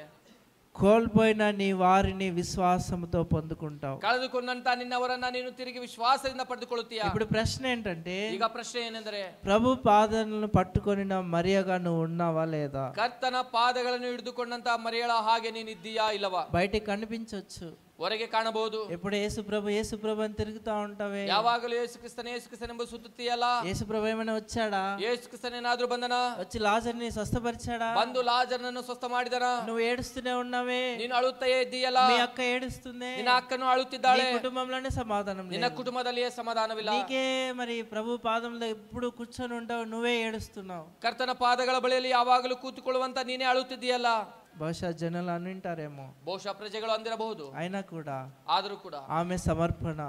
కోల్పోయిన నీ వారిని విశ్వాసంతో పొందుకుంటావు. ಕಳೆದುಕೊಂಡಂತ ನಿನ್ನವರನ್ನ ನೀನು ತಿರುಗಿ ವಿಶ್ವಾಸದಿಂದ ಪಡೆದುಕೊಳ್ಳುತ್ತೀಯ. ఇప్పుడు ప్రశ్న ఏంటంటే, ಈಗ ಪ್ರಶ್ನೆ ಏನೆಂದರೆ, ప్రభు పాదాలను పట్టుకొని మరియగా నువ్వు ఉన్నావా లేదా? ಕರ್ತನ ಪಾದಗಳನ್ನು ಹಿಡಿದುಕೊಂಡಂತ మరియಳ ಹಾಗೆ ನೀನಿದ್ದೀಯಾ ಇಲ್ಲವಾ? బయటికి కనిపించవచ్చు, ಹೊರಗೆ ಕಾಣಬಹುದು. ఎప్పుడు యేసు ప్రభు అని తిరుగుతా ఉంటావే. ಯಾವಾಗಲೂ ಯೇಸು ಕ್ರಿಸ್ತನೆಂಬ ಸುತ್ತುತ್ತೀಯಲ್ಲ. యేసు ప్రభు ఏమైనా వచ్చాడా? ಯೇಸು ಕ್ರಿಸ್ತನೇನಾದ್ರೂ ಬಂದನ? వచ్చి లాజర్ని స్వస్థపరిచాడా? ಬಂದು ಲಾಜರನನ್ನು ಸ್ವಸ್ಥ ಮಾಡಿದನ? నువ్వు ఏడుస్తూనే ఉన్నావే, ನೀನು ಅಳುತ್ತೇ ಇದ್ದೀಯಲ್ಲ. మీ అక్క ఏడుస్తుంది, ನಿನ್ನ ಅಕ್ಕನು ಅಳುತ್ತಿದ್ದಾಳೆ. నీ కుటుంబంలోనే సమాధానం లేదు. ನಿನ್ನ ಕುಟುಂಬದಲ್ಲಿಯೇ ಸಮಾಧಾನವಿಲ್ಲ. నీకే మరి ప్రభు పాదంలో ఎప్పుడు కూర్చొని ఉంటావు, నువ్వే ఏడుస్తున్నావు. ಕರ್ತನ ಪಾದಗಳ ಬಳಿಯಲ್ಲಿ ಯಾವಾಗಲೂ ಕೂತುಕೊಳ್ಳುವಂತ ನೀನೇ ಅಳುತ್ತಿದ್ದೀಯಲ್ಲ. బహుశా జనాలు అనింటారేమో, ಬಹುಶಃ ಪ್ರಜೆಗಳು ಅಂದಿರಬಹುದು. అయినా కూడా ಆದರೂ ಕೂಡ ఆమె సమర్పణ,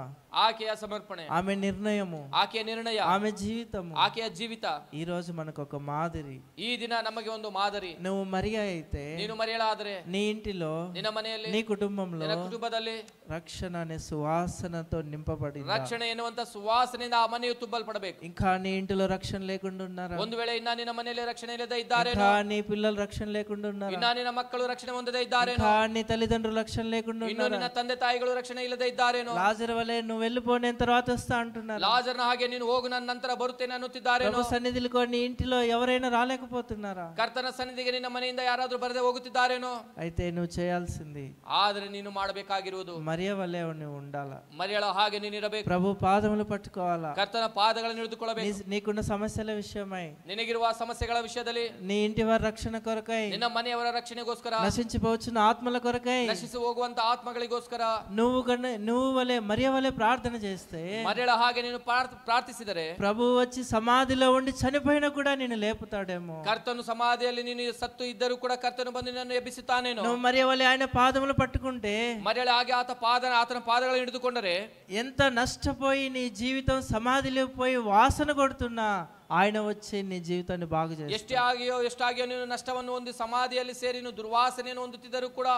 ಆಕೆಯ ಸಮರ್ಪಣೆ, ఆమె నిర్ణయము, ಆಕೆಯ ನಿರ್ಣಯ, ఆమె జీవితము, ಆಕೆಯ ಜೀವಿತ ఈ రోజు మనకు ఒక మాదిరి. ಈ ದಿನ ನಮಗೆ ಒಂದು ಮಾದರಿ. నువ్వు మరియా అయితే, ನೀನು మరియಳಾದರೆ నీ ఇంటిలో, ನಿನ್ನ ಮನೆಯಲ್ಲಿ, నీ కుటుంబంలో ನಿನ್ನ ಕುಟುಂಬದಲ್ಲಿ రక్షణ అనే సువాసనతో నింపబడింది. ರಕ್ಷಣೆ ಎನ್ನುವಂತ ಸುವಾಸನೆಯಿಂದ ಆ ಮನೆಯು ತುಂಬಲ್ಪಡಬೇಕು. ఇంకా నీ ఇంటిలో రక్షణ లేకుండా ఉన్నారా? ಒಂದು ವೇಳೆ ಇನ್ನ ನಿನ್ನ ಮನೆಯಲ್ಲಿ ರಕ್ಷಣೆ ಇಲ್ಲದೆ ಇದ್ದಾರೆ, ఇంకా నీ పిల్లలు రక్షణ లేకుండా ఉన్నారా? ಇನ್ನ ನಿನ್ನ ಮಕ್ಕಳು ರಕ್ಷಣೆ ಹೊಂದದೇ ಇದ್ದಾರೆ, ఇంకా నీ తల్లిదండ్రులు రక్షణ లేకుండా ಇನ್ನು ఉన్నారా? ನಿನ್ನ ತಂದೆ ತಾಯಿಗಳು ರಕ್ಷಣೆ ಇಲ್ಲದೆ ಇದ್ದಾರೇನೋ? లాజరు వలె నువ్వు వెళ్ళిపో, నేను తర్వాత వస్తా అంటున్నారు. ಲಾಜರ್ನ ಹಾಗೆ ನೀನು ಹೋಗು, ನನ್ನ ನಂತರ ಬರುತ್ತೇನೆ ಅನ್ನುತ್ತಿದ್ದಾರೇನೋ? ప్రభు సన్నిధిలో నీ ఇంటిలో ఎవరైనా రాలేకపోతున్నారా? ಕರ್ತನ ಸನ್ನಿಧಿಗೆ ನಿನ್ನ ಮನೆಯಿಂದ ಯಾರಾದ್ರೂ ಬರದೆ ಹೋಗುತ್ತಿದ್ದಾರೇನೋ? అయితే నువ్వు చేయాల్సింది, ಆದ್ರೆ ನೀನು ಮಾಡಬೇಕಾಗಿರುವುದು మరియ వలె నువ్వు ఉండాలా. మరియಳ ಹಾಗೆ ನೀನು ಇರಬೇಕು. ప్రభు పాదములు పట్టుకోవాలా. ಕರ್ತನ ಪಾದಗಳನ್ನು ಹಿಡಿದುಕೊಳ್ಳಬೇಕು. నీకున్న సమస్యల విషయమై, ನಿನಗಿರುವ ಸಮಸ್ಯೆಗಳ ವಿಷಯದಲ್ಲಿ, నీ ఇంటి వారి రక్షణ కొరకై, ನಿನ್ನ ಮನೆಯವರ ರಕ್ಷಣೆಗೋಸ್ಕರ, నశించిపోవచ్చున్న ఆత్మల కొరకై, ನಶಿಸಿ ಹೋಗುವಂತ ಆತ್ಮಗಳಿಗೋಸ್ಕರ నువ్వు వలె మరియ వలె ప్రార్థన చేస్తే, మరియಳ ಹಾಗೆ ನೀನು ಪ್ರಾರ್ಥಿಸಿದರೆ ప్రభు వచ్చి సమాధిలో ఉండి చనిపోయినా కూడా నేను లేపుతాడేమో. ಕರ್ತನು ಸಮಾಧಿಯಲ್ಲಿ ನೀನು ಸತ್ತು ಇದ್ದರೂ ಕೂಡ ಕರ್ತನು ಬಂದು ನಿನ್ನನ್ನು ಎಬ್ಬಿಸುತ್ತಾನೇನೋ. నువ్వు మరియ వలె ఆయన పాదములు పట్టుకుంటే, మరియಳ ಹಾಗೆ ಆತನ ಪಾದಗಳನ್ನು ಹಿಡಿದುಕೊಂಡರೆ, ఎంత నష్టపోయి నీ జీవితం సమాధిలో పోయి వాసన కొడుతున్నా ఆయన వచ్చి నీ జీవితాన్ని బాగు చేస్తాడు. ಎಷ್ಟಾಗಿಯೋ ನೀನು ನಷ್ಟವನ್ನು ಹೊಂದಿ ಸಮಾಧಿಯಲ್ಲಿ ಸೇರಿ ನೀನು ದುರ್ವಾಸನೆಯನ್ನು ಹೊಂದುತ್ತಿದ್ದರೂ ಕೂಡ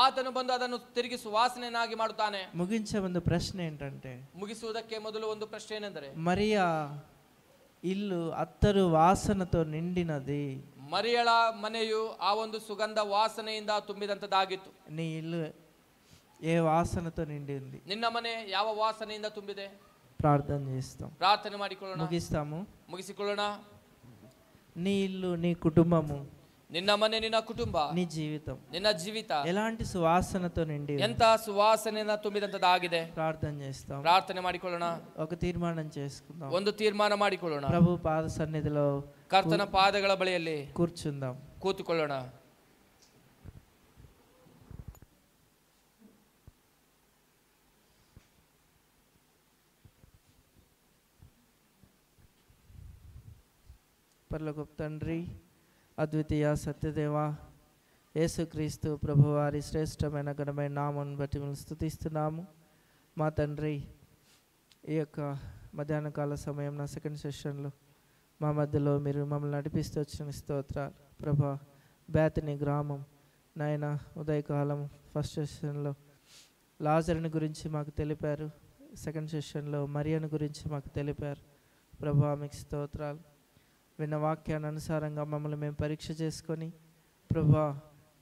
ಆತನು ಬಂದು ಅದನ್ನು ತಿರುಗಿ ಸುವಾಸನೆಯನ್ನಾಗಿ ಮಾಡುತ್ತಾನೆ. ముగించే ముందు ప్రశ్న ఏంటంటే, ಮುಗಿಸುವುದಕ್ಕೆ ಮೊದಲು ಒಂದು ಪ್ರಶ್ನೆ ಏನೆಂದರೆ, మరియా ఇల్లు అత్తరు వాసనతో నిండినది. మరియಳ ಮನೆಯು ಆ ಒಂದು ಸುಗಂಧ ವಾಸನೆಯಿಂದ ತುಂಬಿದಂತದ್ದಾಗಿತ್ತು. నీ ఇల్లు ఏ వాసనతో నిండి ఉంది? ನಿನ್ನ ಮನೆ ಯಾವ ವಾಸನೆಯಿಂದ ತುಂಬಿದೆ? ప్రార్థన చేస్తాం, ಪ್ರಾರ್ಥನೆ ಮಾಡಿಕೊಳ್ಳೋಣ, ಮುಗಿಸಿಕೊಳ್ಳೋಣ. నీ ఇల్లు, నీ కుటుంబము, ನಿನ್ನ ಮನೆ, ನಿನ್ನ ಕುಟುಂಬ, నీ జీవితం, ನಿನ್ನ ಜೀವಿತ ఎలాంటి సువాసనతో నిండి, ಎಂತ ಸುವಾಸನೆಯಿಂದ ತುಂಬಿದಂತದ್ದಾಗಿದೆ? ప్రార్థన చేస్తాం, ಪ್ರಾರ್ಥನೆ ಮಾಡಿಕೊಳ್ಳೋಣ, ఒక తీర్మానం చేసుకుందాం, ಒಂದು ತೀರ್ಮಾನ ಮಾಡಿಕೊಳ್ಳೋಣ. ప్రభు పాద సన్నిధిలో ಕರ್ತನ ಪಾದಗಳ ಬಳಿಯಲ್ಲಿ కూర్చుందాం, ಕೂತುಕೊಳ್ಳೋಣ. పరలోకపు తండ్రి, అద్వితీయ సత్యదేవ యేసుక్రీస్తు ప్రభువారి శ్రేష్టమైన ఘనమైన నామమును బట్టి మేము స్తుతిస్తున్నాము. మా తండ్రి, ఈ యొక్క మధ్యాహ్న కాల సమయం నా సెకండ్ సెషన్లో మా మధ్యలో మీరు మమ్మల్ని నడిపిస్తూ వచ్చిన స్తోత్రాలు ప్రభా. బేతనీ గ్రామం నాయన ఉదయకాలం ఫస్ట్ సెషన్లో లాజరుని గురించి మాకు తెలిపారు, సెకండ్ సెషన్లో మరియను గురించి మాకు తెలిపారు ప్రభా. మీకు స్తోత్రాలు. విన్న వాక్యాన్ని అనుసారంగా మమ్మల్ని మేము పరీక్ష చేసుకొని ప్రభా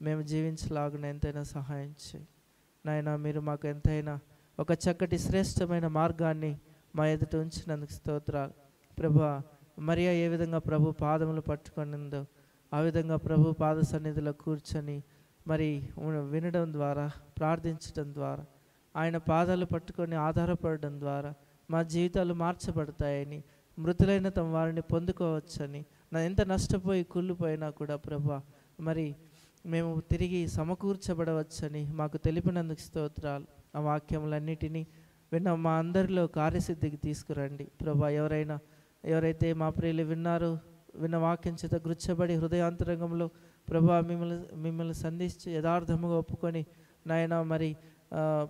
మేము జీవించలాగున ఎంతైనా సహాయం చేయి నాయన. మీరు మాకు ఎంతైనా ఒక చక్కటి శ్రేష్టమైన మార్గాన్ని మా ఎదుట ఉంచినందుకు స్తోత్రాలు ప్రభా. మరియా ఏ విధంగా ప్రభు పాదములు పట్టుకునిందో ఆ విధంగా ప్రభు పాద సన్నిధిలో కూర్చొని మరి వినడం ద్వారా, ప్రార్థించడం ద్వారా, ఆయన పాదాలు పట్టుకొని ఆధారపడడం ద్వారా మా జీవితాలు మార్చబడతాయని, మృతులైన తమ వారిని పొందుకోవచ్చని, ఎంత నష్టపోయి కుళ్ళిపోయినా కూడా ప్రభా మరి మేము తిరిగి సమకూర్చబడవచ్చని మాకు తెలిపినందుకు స్తోత్రాలు. ఆ వాక్యములన్నిటినీ విన్న మా అందరిలో కార్యసిద్ధికి తీసుకురండి ప్రభా. ఎవరైతే మా ప్రియులు విన్న వాక్యం చేత గుచ్చబడి హృదయాంతరంగంలో ప్రభా మిమ్మల్ని సంధించి యథార్థముగా ఒప్పుకొని నాయన మరి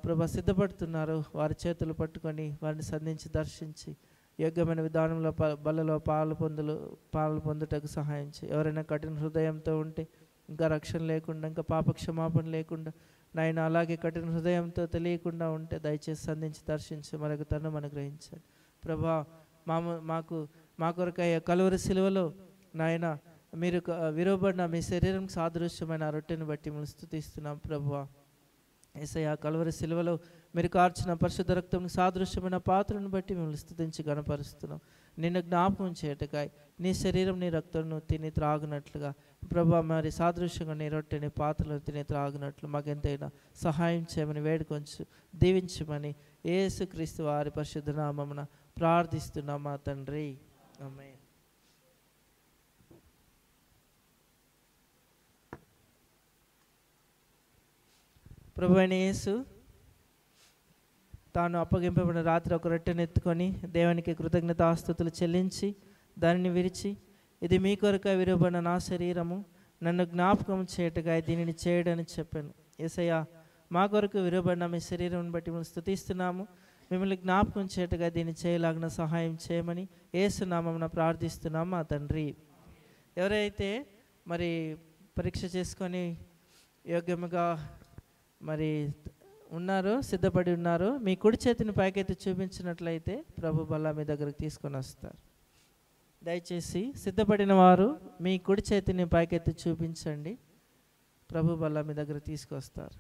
ప్రభా సిద్ధపడుతున్నారు, వారి చేతులు పట్టుకొని వారిని సంధించి దర్శించి యోగ్యమైన విధానంలో బలలో పాలు పొందుటకు సహాయం చేయి. ఎవరైనా కఠిన హృదయంతో ఉంటే, ఇంకా రక్షణ లేకుండా, ఇంకా పాపక్షమాపణ లేకుండా నాయన అలాగే కఠిన హృదయంతో తెలియకుండా ఉంటే దయచేసి సంధించి దర్శించి మరొక తను అనుగ్రహించండి ప్రభా. మా కొరకయ్యే కలువరి సిలువలో నాయన మీరు విరవబడిన మీ శరీరం సాదృశ్యమైన రొట్టెను బట్టి మిమ్మల్ని స్తుతిస్తున్నాం ప్రభువా. యేసయ్య కలువరి సిలువలో మీరు కార్చిన పరిశుద్ధ రక్తం సాదృశ్యమైన పాత్రను బట్టి మిమ్మల్ని స్తుతించి గణపరుస్తున్నాం. నిన్ను జ్ఞాపకం చేయటకాయ నీ శరీరం నీ రక్తంను తిని త్రాగునట్లుగా ప్రభా మరి సాదృశ్యంగా నీ రొట్టెని పాత్రలను తిని త్రాగునట్లు మాకెంతైనా సహాయం చేయమని వేడుకొంచు దీవించమని యేసుక్రీస్తు వారి పరిశుద్ధ నామమున ప్రార్థిస్తున్నాం మా తండ్రి, ఆమేన్. ప్రభువైన యేసు తాను అప్పగింపబడిన రాత్రి ఒక రొట్టెను ఎత్తుకొని దేవునికి కృతజ్ఞతాస్తుతులు చెల్లించి దానిని విరిచి, ఇది మీ కొరకై విరవబడిన నా శరీరము, నన్ను జ్ఞాపకం చేయటగా దీనిని చేయడని చెప్పాను. యేసయ్య మా కొరకు విరవబడిన మీ శరీరం బట్టి మేము స్తుతిస్తున్నాము. మిమ్మల్ని జ్ఞాపకం చేయటగా దీన్ని చేయలాగిన సహాయం చేయమని యేసు నామమున ప్రార్థిస్తున్నాం మా తండ్రి. ఎవరైతే మరి పరీక్ష చేసుకొని యోగ్యముగా మరి ఉన్నారో, సిద్ధపడి ఉన్నారో, మీ కుడి చేతిని పైకెత్తి చూపించినట్లయితే ప్రభు బల్ల మీ దగ్గరకు తీసుకొని వస్తారు. దయచేసి సిద్ధపడిన వారు మీ కుడి చేతిని పైకెత్తి చూపించండి, ప్రభు బల్ల మీ దగ్గర తీసుకొస్తారు.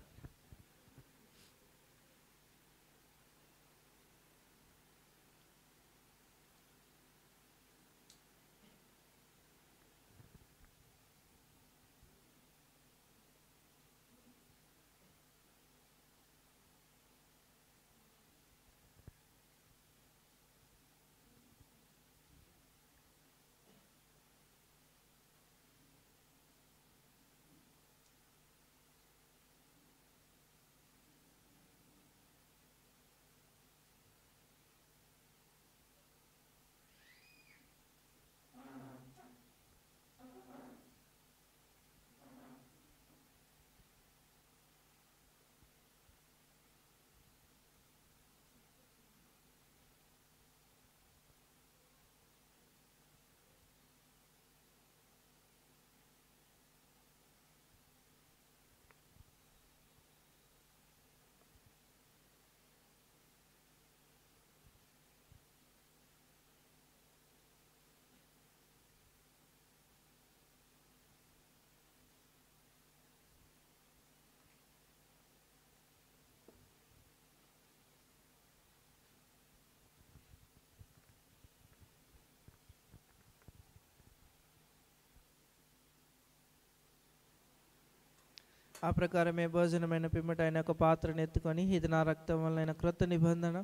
ఆ ప్రకారమే భోజనమైన పిమ్మట ఆయన ఒక పాత్రను ఎత్తుకొని, ఇది నా రక్తం వలన క్రొత్త నిబంధన,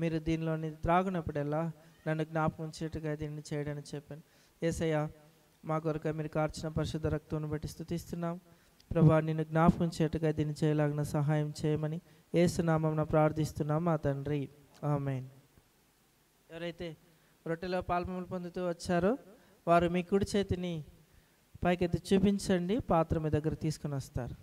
మీరు దీనిలోని త్రాగునప్పుడల్లా నన్ను జ్ఞాపకం చేయటగా దీన్ని చేయడని చెప్పాను. యేసయ్య మా కొరకు మీరు కార్చిన పరిశుద్ధ రక్తం బట్టి స్తుతిస్తున్నాం ప్రభా. నిన్ను జ్ఞాపకం చేయటగా దీన్ని చేయలాగిన సహాయం చేయమని యేసు నామమున ప్రార్థిస్తున్నాం మా తండ్రి, ఆమేన్. ఎవరైతే రొట్టెలో పాల్పములు పొందుతూ వచ్చారో వారు మీ కుడి చేతిని పైకెత్తి చూపించండి, పాత్ర మీ దగ్గర తీసుకుని వస్తారు.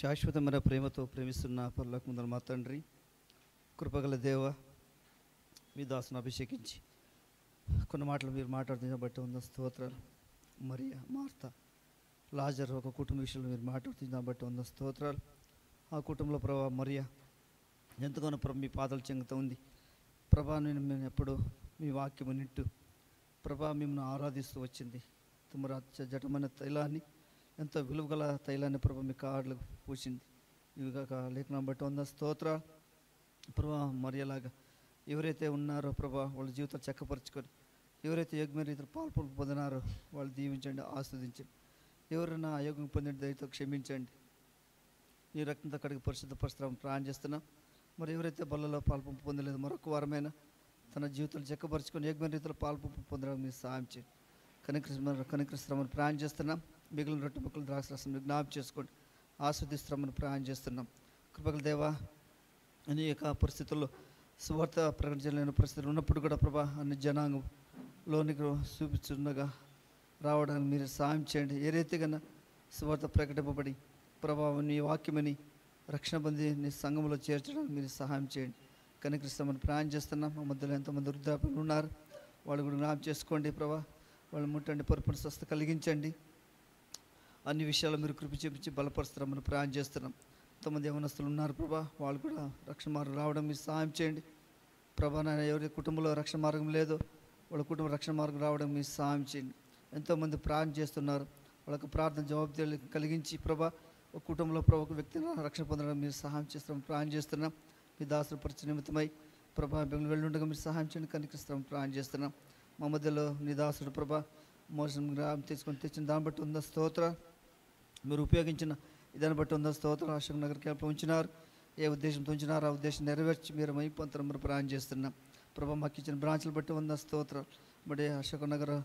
శాశ్వతమైన ప్రేమతో ప్రేమిస్తున్న పరలోకమందున్న మా తండ్రి, కృపగల దేవ, మీ దాసును అభిషేకించి కొన్ని మాటలు మీరు మాట్లాడుతున్న బట్టి ఉన్న స్తోత్రాలు. మరియా, మార్త, లాజరు ఒక కుటుంబ విషయంలో మీరు మాట్లాడుతున్న బట్టి ఉన్న స్తోత్రాలు. ఆ కుటుంబంలో ప్రభా మరియా ఎంతగానో ప్రభా మీ పాదాలు చెంగుతూ ఉంది. ప్రభా నేను ఎప్పుడు మీ వాక్యము నింటూ ప్రభా మిమ్మల్ని ఆరాధిస్తూ వచ్చింది. తుమ్మర జటమైన తైలాన్ని, ఎంతో విలువగల తైలాన్ని ప్రభా మీ కాళ్ళకు పూసింది. ఇవి కాక లేఖనం బట్టి ఉన్న స్తోత్రాలు. ప్రభా మరియలాగా ఎవరైతే ఉన్నారో ప్రభా వాళ్ళ జీవితాలు చక్కపరుచుకొని, ఎవరైతే యోగ్యమైన రీతిలో పాల్పొంపు పొందినారో వాళ్ళు దీవించండి, ఆస్వాదించండి. ఎవరైనా అయోగ్యం పొందిన దయతో క్షమించండి. నీ రక్తంతో కడిగి పరిశుద్ధపరుస్తామని ప్రార్థన చేస్తున్నాం. మరి ఎవరైతే బల్లలో పాల్పొంపు పొందలేదు, మరొక వారమైన తన జీవితాలు చక్కపరుచుకొని యోగ్యమైన రీతిలో పాల్పొంపు పొందడానికి మీరు సాయం చేయండి. కనికరిస్తామని ప్రార్థన చేస్తున్నాం. మిగిలిన రొట్టె ముక్కలు ద్రాక్షరసం జ్ఞాపకం చేసుకోండి, ఆస్వాదిస్తామని ప్రార్థన చేస్తున్నాం. కృపగల దేవా, అనేక పరిస్థితుల్లో సువార్త ప్రకటించలేని పరిస్థితులు ఉన్నప్పుడు కూడా ప్రభా అన్ని జనాంగంలోనికి చూపించుండగా రావడానికి మీరు సాయం చేయండి. ఏ రీతిగా సువార్త ప్రకటింపబడి ప్రభా నీ వాక్యమని రక్షణ పొంది నీ సంఘంలో చేర్చడానికి మీరు సహాయం చేయండి. కనికరిస్తామని ప్రార్థన చేస్తున్నాం. మా మధ్యలో ఎంతోమంది వృద్ధాప్యులు ఉన్నారు, వాళ్ళు కూడా జ్ఞాపకం చేసుకోండి ప్రభా. వాళ్ళు ముట్టండి, పరిపూర్ణ స్వస్థ కలిగించండి. అన్ని విషయాలు మీరు కృప చూపించి బలపరుస్తామని ప్రార్థన చేస్తున్నాం. ఎంతోమంది యవనస్తులు ఉన్నారు ప్రభా, వాళ్ళు కూడా రక్షణ మార్గం రావడం మీరు సహాయం చేయండి ప్రభా. నాయన ఎవరి కుటుంబంలో రక్షణ మార్గం లేదో వాళ్ళ కుటుంబం రక్షణ మార్గం రావడం మీరు సహాయం చేయండి. ఎంతోమంది ప్రార్థన చేస్తున్నారు, వాళ్ళకు ప్రార్థన జవాబు కలిగించి ప్రభా ఒక కుటుంబంలో ప్రభా ఒక వ్యక్తిని రక్షణ పొందడం మీరు సహాయం చేస్తామని ప్రార్థన చేస్తున్నాం. మీ దాసుల పరిచయ నిమిత్తమై ప్రభా బెంగళూరు వెళ్ళుండగా మీరు సహాయం చేయండి, కనికరిస్తామని ప్రార్థన చేస్తున్నాం. మా మధ్యలో నీ దాసుడు ప్రభా మోసం గ్రామం తెచ్చిన దాన్ని బట్టి ఉందా స్తోత్ర, మీరు ఉపయోగించిన దాన్ని బట్టి ఉందా స్తోత్ర. అశోక్ నగర్ క్యాంప్ ఉంచినారు, ఏ ఉద్దేశంతో ఉంచినారు ఆ ఉద్దేశం నెరవేర్చి మీరు మైపంతరం మీరు ప్రార్థన చేస్తున్నాం ప్రభా. మాకు ఇచ్చిన బ్రాంచ్లు బట్టి ఉందా స్తోత్ర. మరి అశోక్ నగర్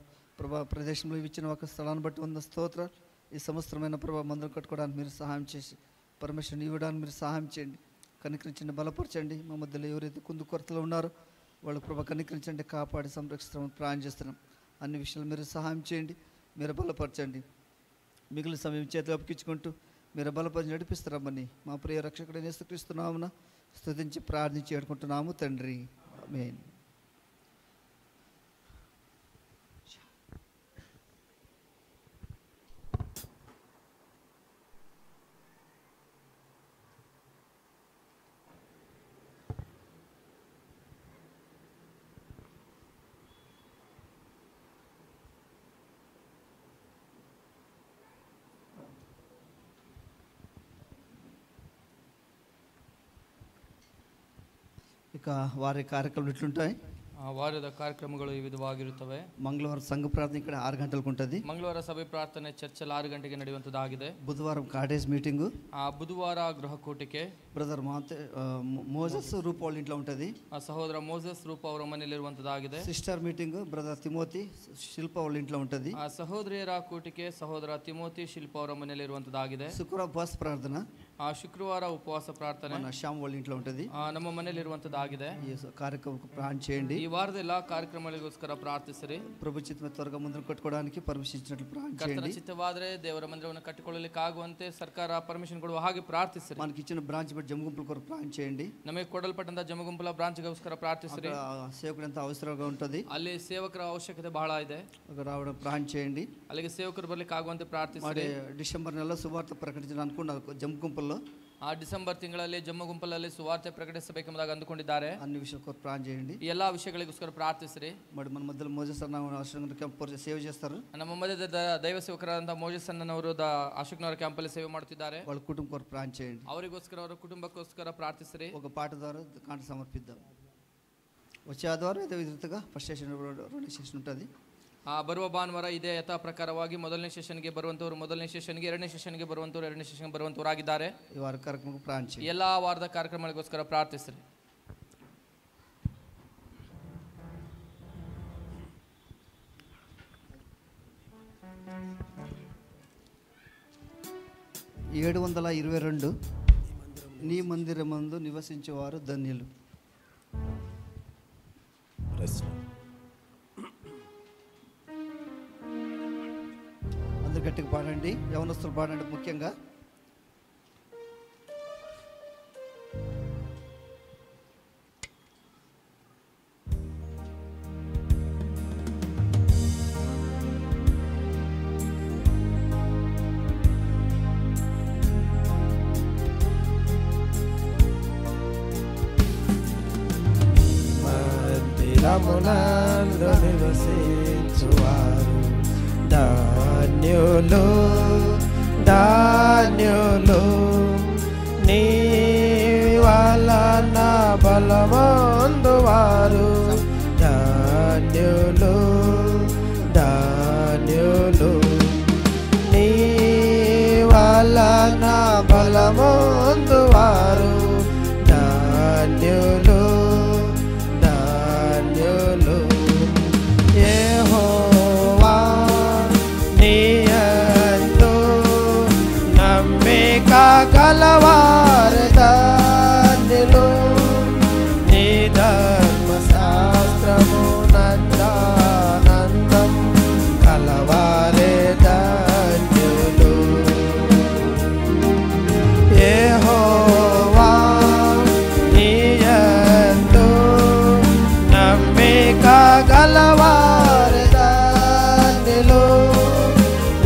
ప్రభా ప్రదేశంలో ఇచ్చిన ఒక స్థలాన్ని బట్టి ఉందా స్తోత్ర. ఈ సంవత్సరమైన ప్రభా మందులు కట్టుకోవడానికి మీరు సహాయం చేసి పర్మిషన్ ఇవ్వడానికి మీరు సహాయం చేయండి, కనికరించండి, బలపరచండి. మా మధ్యలో ఎవరైతే కుందు కొరతలో ఉన్నారో వాళ్ళ ప్రభా కనికరించండి, కాపాడి సంరక్షిస్తామని ప్రార్థన చేస్తున్నాం. అన్ని విషయాలు మీరు సహాయం చేయండి, మీరు బలపరచండి. మిగిలిన సమయం చేతులు అప్పగించుకుంటూ మీరు బలపరిచి నడిపిస్తారమ్మని మా ప్రియ రక్షకుడైన యేసుక్రీస్తునామమున స్తుతించి ప్రార్థించి వేడుకుంటున్నాము తండ్రి, ఆమేన్. ఇక వారి కార్యక్రమాలు ఎట్లుంటాయి? ವಾರದ ಕಾರ್ಯಕ್ರಮಗಳು ಈ ವಿಧವಾಗಿರುತ್ತವೆ. ಮಂಗಳವಾರ ಸಂಘ ಪ್ರಾರ್ಥನೆ ఇక్కడ 6 ಗಂಟలకు ఉంటుంది. ಮಂಗಳವಾರ ಸಭೆ ಪ್ರಾರ್ಥನೆ ಚರ್ಚಲ್ಲಿ 6 ಗಂಟೆಗೆ ನಡೆಯುವಂತದ್ದಾಗಿದೆ. ಬುಧವಾರ ಕಾಟೇಜ್ మీటింగ్, ಬುಧವಾರ ಗೃಹ ಕೂಟಿಕೆ ಬ್ರದರ್ ಮೋಸಸ್ ರೂಪ వాళ్ళ ఇంట్లో ఉంటుంది. ಸಹೋದರ ಮೋಸಸ್ ರೂಪ ಅವರ ಮನೆಯಲ್ಲಿರುವಂತದ್ದಾಗಿದೆ. ಸಿಸ್ಟರ್ మీటింగ్ ಬ್ರದರ್ ತಿಮೋತಿ ಶಿಲ್ಪ వాళ్ళ ఇంట్లో ఉంటుంది. ಸಹೋದರಿಯರ ಕೂಟಿಕೆ ಸಹೋದರ ತಿಮೋತಿ ಶಿಲ್ಪ ಅವರ ಮನೆಯಲ್ಲಿರುವಂತದ್ದಾಗಿದೆ. ಶುಕ್ರವಾರ ಉಪವಾಸ ಪ್ರಾರ್ಥನಾ, ಶುಕ್ರವಾರ ಉಪವಾಸ ಪ್ರಾರ್ಥನೆ ಶ್ಯಾಮ್ వాళ్ళ ఇంట్లో ఉంటుంది. ನಮ್ಮ ಮನೆಯಲ್ಲಿರುವಂತದ್ದಾಗಿದೆ. ఈ కార్యక్రమం ప్రార్థన చేయండి. ఈ వాರದ ಎಲ್ಲ ಕಾರ್ಯಕ್ರಮಗಳಿಗೋಸ್ಕರ ಪ್ರಾರ್ಥಿಸಿರಿ. ప్రభు చిత్తమే త్వరగా ముందుకు కట్టుకోవడానికి పర్మిషన్ ఇచ్చినట్లు ప్రార్థన చేయండి. ಕರ್ತನ ಚಿತ್ತವಾದರೆ ದೇವರ ಮಂದಿರವನ್ನು ಕಟ್ಟಿಕೊಳ್ಳಲಿಕ್ಕೆ ಆಗುವಂತೆ ಸರ್ಕಾರ ಪರ್ಮಿಷನ್ ಕೊಡುವ ಹಾಗೆ ಪ್ರಾರ್ಥಿಸಿರಿ. మనకి ఇచ్చిన బ్రాంచ్ బట్టి జమగుంపుల కొరకు ప్రార్థన చేయండి. ನಮಗೆ ಕೊಡಲ್ಪಟ್ಟಂತ ಜಮಗುಂಪುಲ ಬ್ರಾಂಚ್ಗೋಸ್ಕರ ಪ್ರಾರ್ಥಿಸಿರಿ. సేవకుడు ఎంత అవసరంగా ఉంటుంది, ಅಲ್ಲಿ ಸೇವಕರ ಅವಶ್ಯಕತೆ ಬಹಳ ಇದೆ, రావడం ప్రార్థన చేయండి. ಅಲ್ಲಿಗೆ ಸೇವಕರು ಬರ್ಲಿಕ್ಕೆ ಆಗುವಂತೆ ಪ್ರಾರ್ಥಿಸಿರಿ. డిసెంబర్ నెలలో సువార్త ప్రకటించాలని అనుకున్నారు జమగుంపుల్లో. ಆ ಡಿಸೆಂಬರ್ ತಿಂಗಳಲ್ಲಿ ಜಮ್ಮು ಗುಂಪಲ್ಲಿ ಸುವಾರ್ತೆ ಪ್ರಕಟಿಸಬೇಕೆಂಬುದಾಗಿ ಅಂದುಕೊಂಡಿದ್ದಾರೆ. అన్ని విషయాల కొరకు ప్రార్థన చేయండి. ಈ ಎಲ್ಲಾ ವಿಷಯಗಳಿಗೋಸ್ಕರ ಪ್ರಾರ್ಥಿಸಿರಿ. మరి మన మధ్యలో మోజెస్ అన్న సేవ చేస్తారు. ನಮ್ಮ ಮಧ್ಯದ ದೈವ ಸೇವಕರಾದಂಥ ಮೋಜೆಸ್ ಅಣ್ಣನವರು ಅಶೋಕ್ನವರ ಕ್ಯಾಂಪಲ್ಲಿ ಸೇವೆ ಮಾಡುತ್ತಿದ್ದಾರೆ. వాళ్ళ కుటుంబం కొరకు ప్రార్థన చేయండి. ಅವರಿಗೋಸ್ಕರ ಅವರ ಕುಟುಂಬಕ್ಕೋಸ್ಕರ ಪ್ರಾರ್ಥಿಸಿರಿ. ఒక పాట ద్వారా కాంట సమర్పిద్దాం. వచ్చే ఆదివారం ఇదే విధంగా ఫస్ట్ సెషన్ రెండో సెషన్ ఉంటుంది. ಬರುವ ಭಾನುವಾರ ಇದೇ ಯಥಾ ಪ್ರಕಾರವಾಗಿ ಮೊದಲನೇ ಸೆಷನ್ಗೆ ಬರುವಂತವರು ಮೊದಲನೇ ಸೆಷನ್ಗೆ, ಎರಡನೇ ಸೆಷನ್ಗೆ ಬರುವಂತವರು ಎರಡನೇ ಸೆಷನ್ಗೆ ಬರುವಂತವರಾಗಿದ್ದಾರೆ. ಈ ವಾರ ಕಾರ್ಯಕ್ರಮಕ್ಕೆ ಪ್ರಾರ್ಥನೆ చేయండి. ಎಲ್ಲಾ ವಾರದ ಕಾರ್ಯಕ್ರಮಗಳಿಗೋಸ್ಕರ ಪ್ರಾರ್ಥಿಸಿರಿ. ఏడు 722 నీ మందిరమందు నివసించేవారు ధన్యులు. అందరు గట్టిగా పాడండి, యవనస్తులు పాడండి ముఖ్యంగా. మందిరమునందు నివసించువారు ధన్యులు ధన్యులు. నీ వలన బలవందువారు ధన్యులు ధన్యులు. నీ వలన బలవందువారు ధన్యులు ధన్యులు. యెహోవా నీయందు నమ్మిక గలవారు ధన్యులు. నీ ధర్మశాస్త్రము నందానందం కలవారే ధన్యులు. యెహోవా నీయందు నమ్మిక గలవారు ధన్యులు.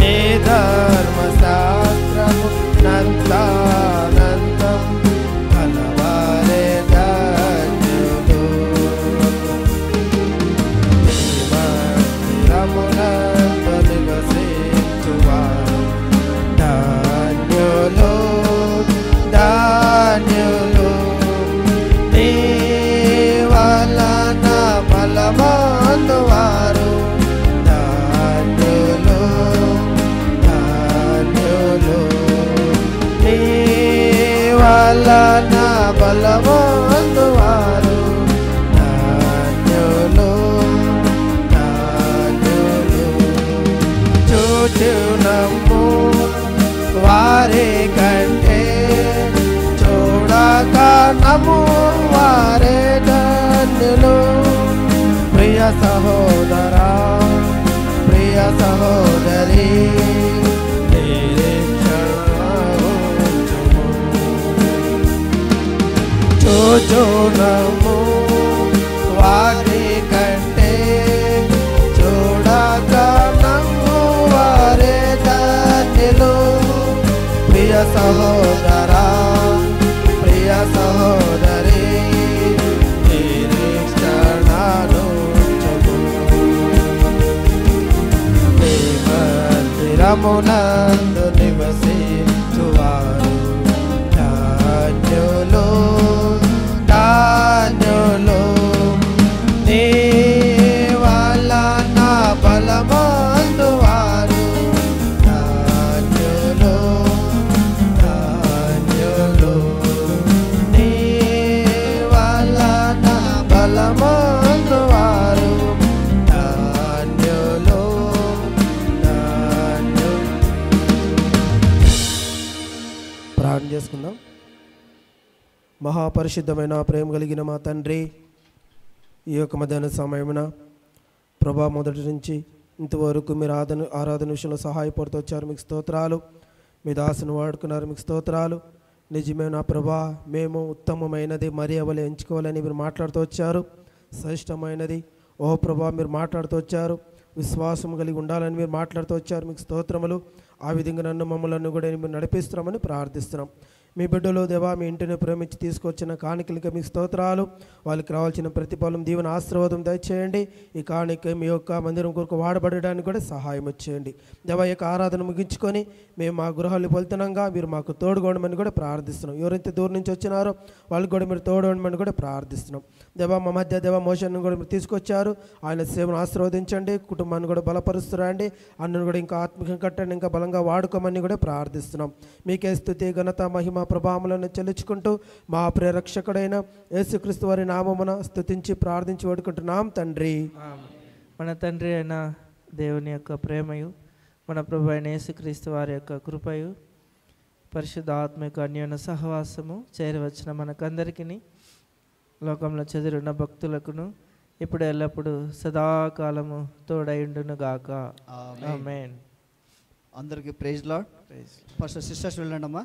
నీ ధర్మశాస్త్రము నందానందం కలవారే ధన్యులు. మందిరమునందు నివసించువారు ధన్యులు ధన్యులు. నీ వలన బలవందువారు ధన్యులు ధన్యులు. నీ వలన బలవందువారు ధన్యులు ధన్యులు. చూచునమ్ము వారి కంటే చూడక నమ్ము వారే ధన్యులు. ప్రియ సహోదరా ప్రియ సహోదరి నిరీక్షణముంచుము. చూచునమ్ము వారి కంటే చూడక నమ్ము వారే ధన్యులు. ప్రియ సహోదరా ప్రియ సహోదరి నిరీక్షణనుంచుము. నీ మందిరమునందు నివసించువారు ధన్యులు ధన్యులు. నీ వలన బలవందువారు ధన్యులు ధన్యులు. నీ వలన బలవందువారు ధన్యులు ధన్యులు. ప్రార్థన చేసుకుందాం. మహాపరిశుద్ధమైన ప్రేమ కలిగిన మా తండ్రి, ఈ యొక్క మధ్యాహ్న సమయమున ప్రభా మొదటి నుంచి ఇంతవరకు మీరు ఆరాధన విషయంలో సహాయపడుతూ వచ్చారు. మీకు స్తోత్రాలు. మీ దాసును వాడుకున్నారు. మీకు స్తోత్రాలు. నిజమే నా ప్రభా, మేము ఉత్తమమైనది మరి అవలే ఎంచుకోవాలని మీరు మాట్లాడుతూ వచ్చారు. శ్రేష్టమైనది ఓ ప్రభా మీరు మాట్లాడుతూ వచ్చారు. విశ్వాసం కలిగి ఉండాలని మీరు మాట్లాడుతూ వచ్చారు. మీకు స్తోత్రములు. ఆ విధంగా నన్ను మమ్మల్ని కూడా మీరు నడిపిస్తున్నామని ప్రార్థిస్తున్నాం. మీ బిడ్డలు దేవా మీ ఇంటిని ప్రేమించి తీసుకొచ్చిన కాணிకలకి మీకు స్తోత్రాలు. వాళ్ళకి రావాల్సిన ప్రతిఫలం దీవెన ఆశీర్వాదం దయచేయండి. ఈ కాணிక మీ యొక్క మందిరం కొరకు వాడబడడానికి కూడా సహాయం చేయండి. దేవా యొక్క ఆరాధన ముగించుకొని మేము మా గృహాలు వెళ్తున్నాగా మీరు మాకు తోడుగొనమని కూడా ప్రార్థిస్తున్నాం. ఎవరైతే దూరం నుంచి వచ్చినారో వాళ్ళకి కూడా మీరు తోడుగొనమని కూడా ప్రార్థిస్తున్నాం. దేవా మా మధ్య దేవా మోషన్ను కూడా మీరు తీసుకొచ్చారు. ఆయన సేవను ఆశీర్వదించండి. కుటుంబాన్ని కూడా బలపరుస్తురండి. అన్నను కూడా ఇంకా ఆత్మీయంగా కట్టండి. ఇంకా బలంగా వాడుకోమని కూడా ప్రార్థిస్తున్నాం. మీకే స్తుతి ఘనత మహిమ ప్రభావములను చెల్లించుకుంటూ మా ప్రేరక్షకుడైన యేసుక్రీస్తు వారి నామమున స్తుతించి ప్రార్థించి వేడుకుంటున్నాం తండ్రి. మన తండ్రి అయిన దేవుని యొక్క ప్రేమయు మన ప్రభు అయిన యేసుక్రీస్తు వారి యొక్క కృపయు పరిశుద్ధ ఆత్మిక అన్యోన్య సహవాసము చేరవచ్చిన మనకందరికీ లోకంలో చెదిరిన భక్తులకును ఇప్పుడు ఎల్లప్పుడూ సదాకాలము తోడైండును గాక. ఆమేన్. అందరికీ ప్రైజ్ లార్డ్. ఫస్ట్ సిస్టర్స్ వెళ్ళండి అమ్మా.